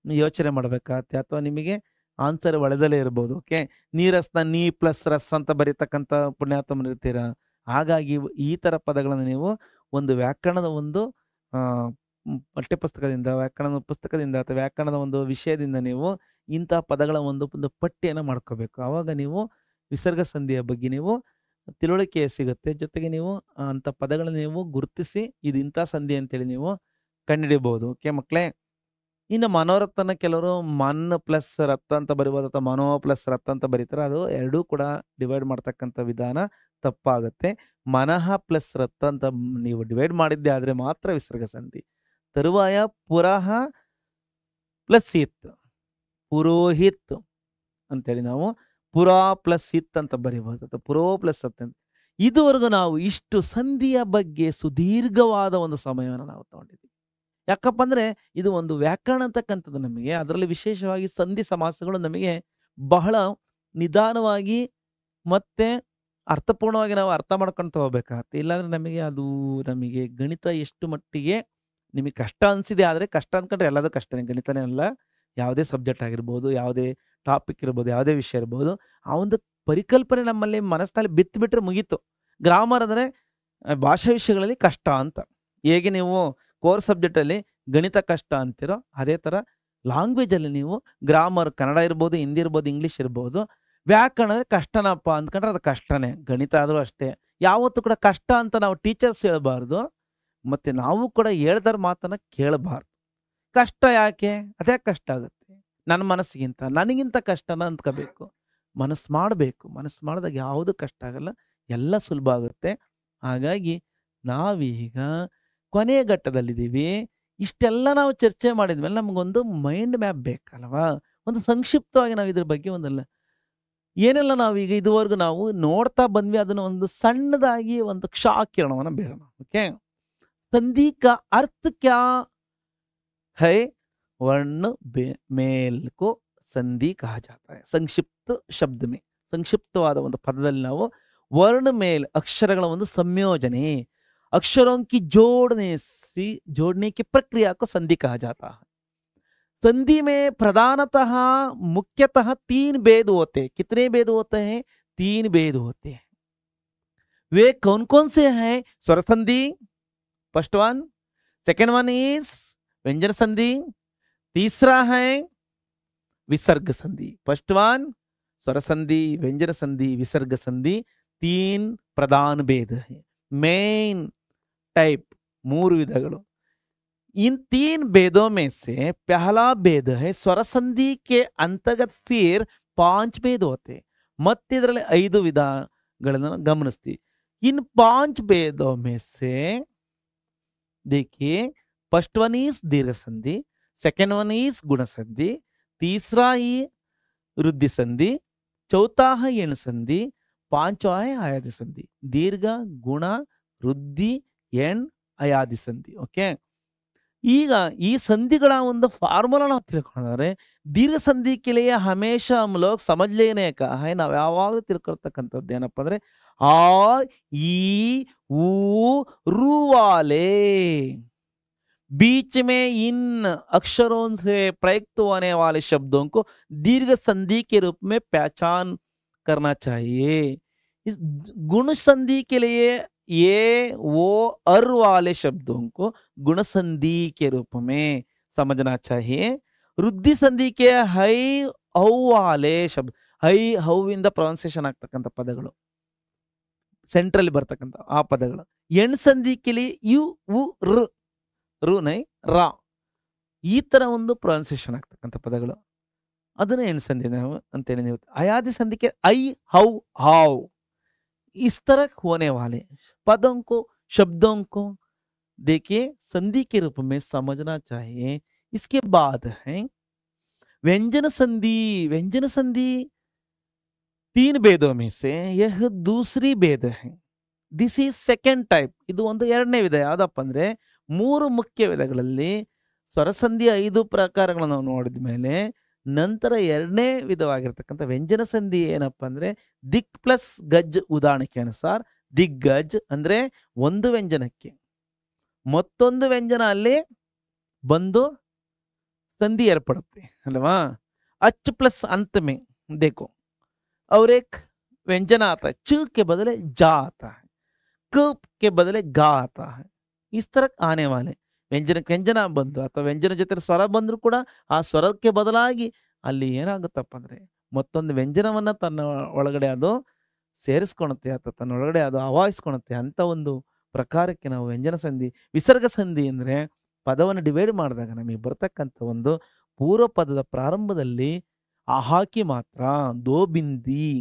ಯೋಚನೆ ಮಾಡಬೇಕಾಗತ್ತೆ, ಅಥವಾ ನಿಮಗೆ ಆನ್ಸರ್ ಒಳದಲ್ಲೇ ಇರ್ಬೋದು. ಓಕೆ, ನೀರಸ್ನ ನೀ ಪ್ಲಸ್ ರಸ್ ಅಂತ ಬರೀತಕ್ಕಂಥ ಪುಣ್ಯಾತ್ಮರು ಇರ್ತೀರಾ. ಹಾಗಾಗಿ ಈ ಥರ ಪದಗಳನ್ನು ನೀವು ಒಂದು ವ್ಯಾಕರಣದ ಒಂದು ಪಠ್ಯಪುಸ್ತಕದಿಂದ, ವ್ಯಾಕರಣದ ಪುಸ್ತಕದಿಂದ ಅಥವಾ ವ್ಯಾಕರಣದ ಒಂದು ವಿಷಯದಿಂದ ನೀವು ಇಂತಹ ಪದಗಳ ಒಂದು ಪಟ್ಟಿಯನ್ನು ಮಾಡ್ಕೋಬೇಕು. ಆವಾಗ ನೀವು ವಿಸರ್ಗ ಸಂಧಿಯ ಬಗ್ಗೆ ನೀವು ತಿಳುವಳಿಕೆ ಸಿಗುತ್ತೆ. ಜೊತೆಗೆ ನೀವು ಅಂಥ ಪದಗಳನ್ನು ನೀವು ಗುರುತಿಸಿ ಇದು ಇಂಥ ಸಂಧಿ ಅಂತೇಳಿ ನೀವು ಕಂಡುಹಿಡಿಯಬಹುದು. ಓಕೆ ಮಕ್ಕಳೇ, ಇನ್ನು ಮನೋರಥನ ಕೆಲವರು ಮನ್ ಪ್ಲಸ್ ರಥ ಅಂತ ಬರಿಬೋದು ಅಥವಾ ಮನೋ ಪ್ಲಸ್ ರಥ ಅಂತ ಬರೀತಾರೆ. ಅದು ಎರಡೂ ಕೂಡ ಡಿವೈಡ್ ಮಾಡ್ತಕ್ಕಂಥ ವಿಧಾನ ತಪ್ಪಾಗುತ್ತೆ. ಮನಃ ಪ್ಲಸ್ ರಥ ಅಂತ ನೀವು ಡಿವೈಡ್ ಮಾಡಿದ್ದೆ ಆದರೆ ಮಾತ್ರ ವಿಸರ್ಗ ಸಂಧಿ. ತರುವಾಯ ಪುರಃ ಪ್ಲಸ್ ಹಿತ್, ಪುರೋಹಿತ್ ಅಂತೇಳಿ ನಾವು ಪುರಾ ಪ್ಲಸ್ ಹಿತ್ ಅಂತ ಬರೀಬಹುದು, ಅಥವಾ ಪುರೋ ಪ್ಲಸ್ ಹತ್ ಅಂತ. ಇದುವರೆಗೂ ನಾವು ಇಷ್ಟು ಸಂಧಿಯ ಬಗ್ಗೆ ಸುದೀರ್ಘವಾದ ಒಂದು ಸಮಯವನ್ನು ನಾವು ತಗೊಂಡಿದ್ದೀವಿ. ಯಾಕಪ್ಪ ಅಂದರೆ ಇದು ಒಂದು ವ್ಯಾಕರಣ ಅಂತಕ್ಕಂಥದ್ದು ನಮಗೆ, ಅದರಲ್ಲಿ ವಿಶೇಷವಾಗಿ ಸಂಧಿ ಸಮಾಸಗಳು ನಮಗೆ ಬಹಳ ನಿಧಾನವಾಗಿ ಮತ್ತೆ ಅರ್ಥಪೂರ್ಣವಾಗಿ ನಾವು ಅರ್ಥ ಮಾಡ್ಕೊಂಡು ಹೋಗ್ಬೇಕಾಗತ್ತೆ. ಇಲ್ಲಾಂದ್ರೆ ನಮಗೆ ಗಣಿತ ಎಷ್ಟು ಮಟ್ಟಿಗೆ ನಿಮಗೆ ಕಷ್ಟ ಅನಿಸಿದೆ, ಆದರೆ ಕಷ್ಟ ಅಂದ್ಕೊಂಡ್ರೆ ಎಲ್ಲದೂ ಕಷ್ಟನೇ, ಗಣಿತನೇ ಅಲ್ಲ, ಯಾವುದೇ ಸಬ್ಜೆಕ್ಟ್ ಆಗಿರ್ಬೋದು, ಯಾವುದೇ ಟಾಪಿಕ್ ಇರ್ಬೋದು, ಯಾವುದೇ ವಿಷಯ ಇರ್ಬೋದು, ಆ ಒಂದು ಪರಿಕಲ್ಪನೆ ನಮ್ಮಲ್ಲಿ ಮನಸ್ಸಿನಲ್ಲಿ ಬಿತ್ತುಬಿಟ್ರೆ ಮುಗೀತು. ಗ್ರಾಮರ್ ಅಂದರೆ ಭಾಷಾ ವಿಷಯಗಳಲ್ಲಿ ಕಷ್ಟ ಅಂತ, ಹೇಗೆ ನೀವು ಕೋರ್ ಸಬ್ಜೆಕ್ಟಲ್ಲಿ ಗಣಿತ ಕಷ್ಟ ಅಂತೀರೋ ಅದೇ ಥರ ಲ್ಯಾಂಗ್ವೇಜಲ್ಲಿ ನೀವು ಗ್ರಾಮರ್, ಕನ್ನಡ ಇರ್ಬೋದು, ಹಿಂದಿ ಇರ್ಬೋದು, ಇಂಗ್ಲೀಷ್ ಇರ್ಬೋದು, ವ್ಯಾಕರಣ ಅಂದರೆ ಕಷ್ಟನಪ್ಪ ಅಂದ್ಕೊಂಡ್ರೆ ಅದು ಕಷ್ಟನೇ. ಗಣಿತ ಆದರೂ ಅಷ್ಟೇ, ಯಾವತ್ತೂ ಕೂಡ ಕಷ್ಟ ಅಂತ ನಾವು ಟೀಚರ್ಸ್ ಹೇಳಬಾರ್ದು, ಮತ್ತು ನಾವು ಕೂಡ ಹೇಳ್ದಾರ ಮಾತನ್ನು ಕೇಳಬಾರ್ದು. ಕಷ್ಟ ಯಾಕೆ, ಅದೇ ಕಷ್ಟ ಆಗುತ್ತೆ, ನನ್ನ ಮನಸ್ಸಿಗಿಂತ ನನಗಿಂತ ಕಷ್ಟನ ಅಂದ್ಕೋಬೇಕು, ಮನಸ್ಸು ಮಾಡಬೇಕು. ಮನಸ್ಸು ಮಾಡಿದಾಗ ಯಾವುದು ಕಷ್ಟ ಆಗಲ್ಲ, ಎಲ್ಲ ಸುಲಭ ಆಗುತ್ತೆ. ಹಾಗಾಗಿ ನಾವೀಗ ಕೊನೆಯ ಘಟ್ಟದಲ್ಲಿದ್ದೀವಿ. ಇಷ್ಟೆಲ್ಲ ನಾವು ಚರ್ಚೆ ಮಾಡಿದ್ಮೇಲೆ ನಮಗೊಂದು ಮೈಂಡ್ ಮ್ಯಾಪ್ ಬೇಕಲ್ವಾ, ಒಂದು ಸಂಕ್ಷಿಪ್ತವಾಗಿ ನಾವು ಇದ್ರ ಬಗ್ಗೆ ಒಂದಲ್ಲ ಏನೆಲ್ಲ ನಾವೀಗ ಇದುವರೆಗೂ ನಾವು ನೋಡ್ತಾ ಬಂದ್ವಿ ಅದನ್ನು ಒಂದು ಸಣ್ಣದಾಗಿ ಒಂದು ಕ್ಷಾಕಿರಣವನ್ನು ಬೇಡೋಣ. ಓಕೆ, संधि का अर्थ क्या है? वर्ण मेल को संधि कहा जाता है. संक्षिप्त शब्द में, संक्षिप्तवाದ ಒಂದು ಪದದಲ್ಲಿ ನಾವು वर्ण मेल अक्षरಗಳ ಒಂದು ಸಂಯೋಜನೆ, अक्षरों की जोड़ने की प्रक्रिया को संधि कहा जाता है. संधि में प्रधानतः मुख्यतः 3 भेद होते हैं. कितने भेद होते हैं? 3 भेद होते हैं. वे कौन कौन से हैं? स्वर संधि, first one. Second one is व्यंजन संधि. तीसरा है विसर्ग संधि. फर्स्ट वन स्वर संधि, व्यंजन संधि, विसर्ग संधि. 3 प्रधान भेद है, मेन टाइप, 3 विधಗಳು. इन 3 भेदों में से पहला भेद है स्वर संधि के अंतर्गत फिर 5 भेद होते. ಮತ್ತೆ ಇದರಲ್ಲಿ 5 ವಿಧಗಳನ್ನು ಗಮನಿಸ್ತೀವಿ. इन 5 भेदों में से देखिए, फर्स्ट वन इज दीर्घ संधि, सेकेंड वन इज गुण संधि, तीसरा ही वृद्धि संधि, चौथा है एण संधि, पांचवा है अयादि संधि. दीर्घ, गुण, वृद्धि, एण, अयादि संधि. ओके, ಈಗ ಈ ಸಂಧಿಗಳ ಒಂದು ಫಾರ್ಮುಲಾ ನಾವು ತಿಳ್ಕೊಂಡ್ರೆ, ದೀರ್ಘ ಸಂಧಿ के लिए हमेशा हम लोग समझ लेने का है. ನಾವು ಯಾವಾಗಲೂ ತಿಳ್ಕೊಳ್ತಕ್ಕಂಥದ್ದು ಏನಪ್ಪ ಅಂದ್ರೆ ಆ ಈ ಊ ರು वाले बीच में इन अक्षरों से प्रयुक्त होने वाले शब्दों को दीर्घ संधि के रूप में पहचान करना चाहिए. इस गुण संधि के लिए ये वो अर वाले शब्दों को गुण संधि के रूप में समझना चाहिए. वृद्धि संधि के हೈ ಹೌ वाले शब्द, ಹೈ ಹೌ ಇಂದ ಪ್ರೊನೌನ್ಸಿಯೇಷನ್ ಆಗ್ತಕ್ಕಂಥ ಪದಗಳು, ಸೆಂಟ್ರಲ್ಲಿ ಬರ್ತಕ್ಕಂಥ ಆ ಪದಗಳು. ಎಣ್ ಸಂಧಿ के लिए ಯು ಉ ರು, ರು ನೈ ರಾ, ಈ ತರ ಒಂದು ಪ್ರೊನೌನ್ಸಿಯೇಷನ್ ಆಗ್ತಕ್ಕಂಥ ಪದಗಳು, ಅದನ್ನ ಎಣ್ ಸಂಧಿ ನಾವು ಅಂತೇಳಿ ನೀವು. ಅಯಾದಿ ಸಂಧಿಗೆ ಐ ಹೌ ಹಾವ್, इस तरह होने वाले पदों को, शब्दों को देखिए संधि के रूप में समझना चाहिए. इसके बाद है व्यंजन संधि. व्यंजन संधि 3 भेदों में से यह दूसरी भेद है. This is second type. ಇದು ಒಂದು ಎರಡನೇ ವಿಧ. ಯಾವ್ದಪ್ಪ ಅಂದ್ರೆ 3 ಮುಖ್ಯ ವಿಧಗಳಲ್ಲಿ ಸ್ವರಸಂಧಿ 5 ಪ್ರಕಾರಗಳನ್ನು ನಾವು ನೋಡಿದ ಮೇಲೆ ನಂತರ ಎರಡನೇ ವಿಧವಾಗಿರ್ತಕ್ಕಂಥ ವ್ಯಂಜನ ಸಂಧಿ ಏನಪ್ಪ ಅಂದ್ರೆ ದಿಕ್ ಪ್ಲಸ್ ಗಜ್. ಉದಾಹರಣೆಗೆ ಅನುಸಾರ ದಿಗ್ಗಜ್ ಅಂದ್ರೆ ಒಂದು ವ್ಯಂಜನಕ್ಕೆ ಮತ್ತೊಂದು ವ್ಯಂಜನ ಅಲ್ಲಿ ಬಂದು संधि ಏರ್ಪಡುತ್ತೆ ಅಲ್ವಾ. अच प्लस अंत में देखो और एक व्यंजन आता है, च के बदले जा आता है, क के बदले गा आता है. इस तरह आने वाले ವ್ಯಂಜನಕ್ಕೆ ವ್ಯಂಜನ ಬಂದು ಅಥವಾ ವ್ಯಂಜನ ಜೊತೆ ಸ್ವರ ಬಂದರೂ ಕೂಡ ಆ ಸ್ವರಕ್ಕೆ ಬದಲಾಗಿ ಅಲ್ಲಿ ಏನಾಗುತ್ತಪ್ಪ ಅಂದ್ರೆ ಮತ್ತೊಂದು ವ್ಯಂಜನವನ್ನ ತನ್ನ ಒಳಗಡೆ ಅದು ಸೇರಿಸ್ಕೊಳುತ್ತೆ ಅಥವಾ ತನ್ನ ಒಳಗಡೆ ಅದು ಆವಾಹಿಸ್ಕೊಳುತ್ತೆ. ಅಂತ ಒಂದು ಪ್ರಕಾರಕ್ಕೆ ನಾವು ವ್ಯಂಜನ ಸಂಧಿ. ವಿಸರ್ಗ ಸಂಧಿ ಅಂದ್ರೆ ಪದವನ್ನು ಡಿವೈಡ್ ಮಾಡಿದಾಗ ನಮಗೆ ಬರ್ತಕ್ಕಂಥ ಒಂದು ಪೂರ್ವ ಪದದ ಪ್ರಾರಂಭದಲ್ಲಿ ಆ ಹಾಕಿ ಮಾತ್ರ, ದೋ ಬಿಂದಿ,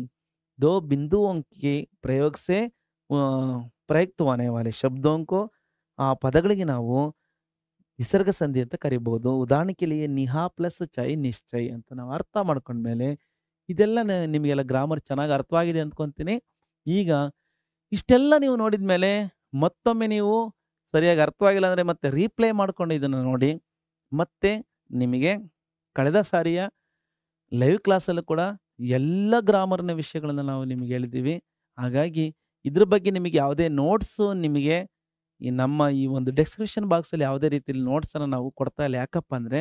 दो बिंदुओं के प्रयोग से प्रयुक्त होने वाले शब्दों को ಆ ಪದಗಳಿಗೆ ನಾವು ವಿಸರ್ಗ ಸಂಧಿ ಅಂತ ಕರಿಬಹುದು. ಉದಾಹರಣೆಗೆ लिए ನಿಹಾ ಪ್ಲಸ್ ಚೈ ನಿಶ್ಚಯ್ ಅಂತ ನಾವು ಅರ್ಥ ಮಾಡ್ಕೊಂಡ್ಮೇಲೆ ಇದೆಲ್ಲ ನಿಮಗೆಲ್ಲ ಗ್ರಾಮರ್ ಚೆನ್ನಾಗಿ ಅರ್ಥವಾಗಿದೆ ಅಂದ್ಕೊಂತೀನಿ. ಈಗ ಇಷ್ಟೆಲ್ಲ ನೀವು ನೋಡಿದ್ಮೇಲೆ ಮತ್ತೊಮ್ಮೆ ನೀವು ಸರಿಯಾಗಿ ಅರ್ಥವಾಗಿಲ್ಲ ಅಂದರೆ ಮತ್ತೆ ರೀಪ್ಲೇ ಮಾಡ್ಕೊಂಡು ಇದನ್ನು ನೋಡಿ. ಮತ್ತೆ ನಿಮಗೆ ಕಳೆದ ಸಾರಿಯ ಲೈವ್ ಕ್ಲಾಸಲ್ಲೂ ಕೂಡ ಎಲ್ಲ ಗ್ರಾಮರ್ನ ವಿಷಯಗಳನ್ನು ನಾವು ನಿಮಗೆ ಹೇಳಿದ್ದೀವಿ. ಹಾಗಾಗಿ ಇದ್ರ ಬಗ್ಗೆ ನಿಮಗೆ ಯಾವುದೇ ನೋಟ್ಸು ನಿಮಗೆ ನಮ್ಮ ಈ ಒಂದು ಡಿಸ್ಕ್ರಿಪ್ಷನ್ ಬಾಕ್ಸಲ್ಲಿ ಯಾವುದೇ ರೀತಿಯಲ್ಲಿ ನೋಟ್ಸನ್ನು ನಾವು ಕೊಡ್ತಾ ಇಲ್ಲ. ಯಾಕಪ್ಪ ಅಂದರೆ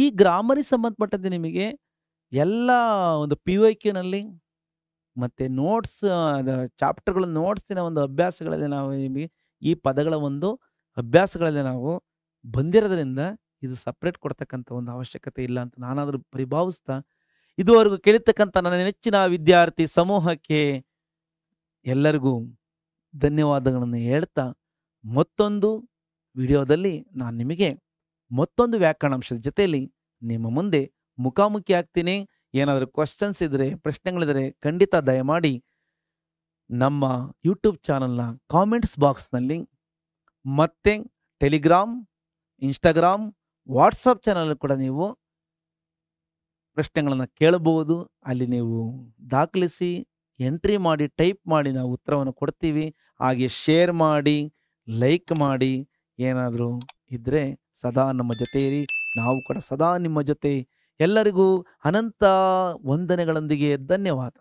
ಈ ಗ್ರಾಮರಿಗೆ ಸಂಬಂಧಪಟ್ಟಂತೆ ನಿಮಗೆ ಎಲ್ಲ ಒಂದು PYQನಲ್ಲಿ ಮತ್ತು ನೋಟ್ಸ್ ಚಾಪ್ಟರ್ಗಳ ನೋಟ್ಸಿನ ಒಂದು ಅಭ್ಯಾಸಗಳಲ್ಲಿ ನಾವು ನಿಮಗೆ ಈ ಪದಗಳ ಒಂದು ಅಭ್ಯಾಸಗಳಲ್ಲಿ ನಾವು ಬಂದಿರೋದ್ರಿಂದ ಇದು ಸಪ್ರೇಟ್ ಕೊಡ್ತಕ್ಕಂಥ ಒಂದು ಅವಶ್ಯಕತೆ ಇಲ್ಲ ಅಂತ ನಾನಾದರೂ ಪರಿಭಾವಿಸ್ತಾ ಇದುವರೆಗೂ ಕೇಳಿರ್ತಕ್ಕಂಥ ನನ್ನ ನೆಚ್ಚಿನ ವಿದ್ಯಾರ್ಥಿ ಸಮೂಹಕ್ಕೆ ಎಲ್ಲರಿಗೂ ಧನ್ಯವಾದಗಳನ್ನು ಹೇಳ್ತಾ ಮತ್ತೊಂದು ವಿಡಿಯೋದಲ್ಲಿ ನಾನು ನಿಮಗೆ ಮತ್ತೊಂದು ವ್ಯಾಕರಣಾಂಶದ ಜೊತೆಯಲ್ಲಿ ನಿಮ್ಮ ಮುಂದೆ ಮುಖಾಮುಖಿ ಆಗ್ತೀನಿ. ಏನಾದರೂ ಕ್ವಶನ್ಸ್ ಇದ್ದರೆ ಪ್ರಶ್ನೆಗಳಿದ್ದರೆ ಖಂಡಿತ ದಯಮಾಡಿ ನಮ್ಮ ಯೂಟ್ಯೂಬ್ ಚಾನಲ್ನ ಕಾಮೆಂಟ್ಸ್ ಬಾಕ್ಸ್ನಲ್ಲಿ ಮತ್ತು ಟೆಲಿಗ್ರಾಮ್, ಇನ್ಸ್ಟಾಗ್ರಾಮ್, ವಾಟ್ಸಪ್ ಚಾನಲ್ ಕೂಡ ನೀವು ಪ್ರಶ್ನೆಗಳನ್ನು ಕೇಳಬಹುದು. ಅಲ್ಲಿ ನೀವು ದಾಖಲಿಸಿ ಎಂಟ್ರಿ ಮಾಡಿ ಟೈಪ್ ಮಾಡಿ ನಾವು ಉತ್ತರವನ್ನು ಕೊಡ್ತೀವಿ. ಹಾಗೆ ಶೇರ್ ಮಾಡಿ, ಲೈಕ್ ಮಾಡಿ. ಏನಾದರೂ ಇದ್ದರೆ ಸದಾ ನಮ್ಮ ಜೊತೆ ಇರಿ, ನಾವು ಕೂಡ ಸದಾ ನಿಮ್ಮ ಜೊತೆ. ಎಲ್ಲರಿಗೂ ಅನಂತ ವಂದನೆಗಳೊಂದಿಗೆ ಧನ್ಯವಾದ.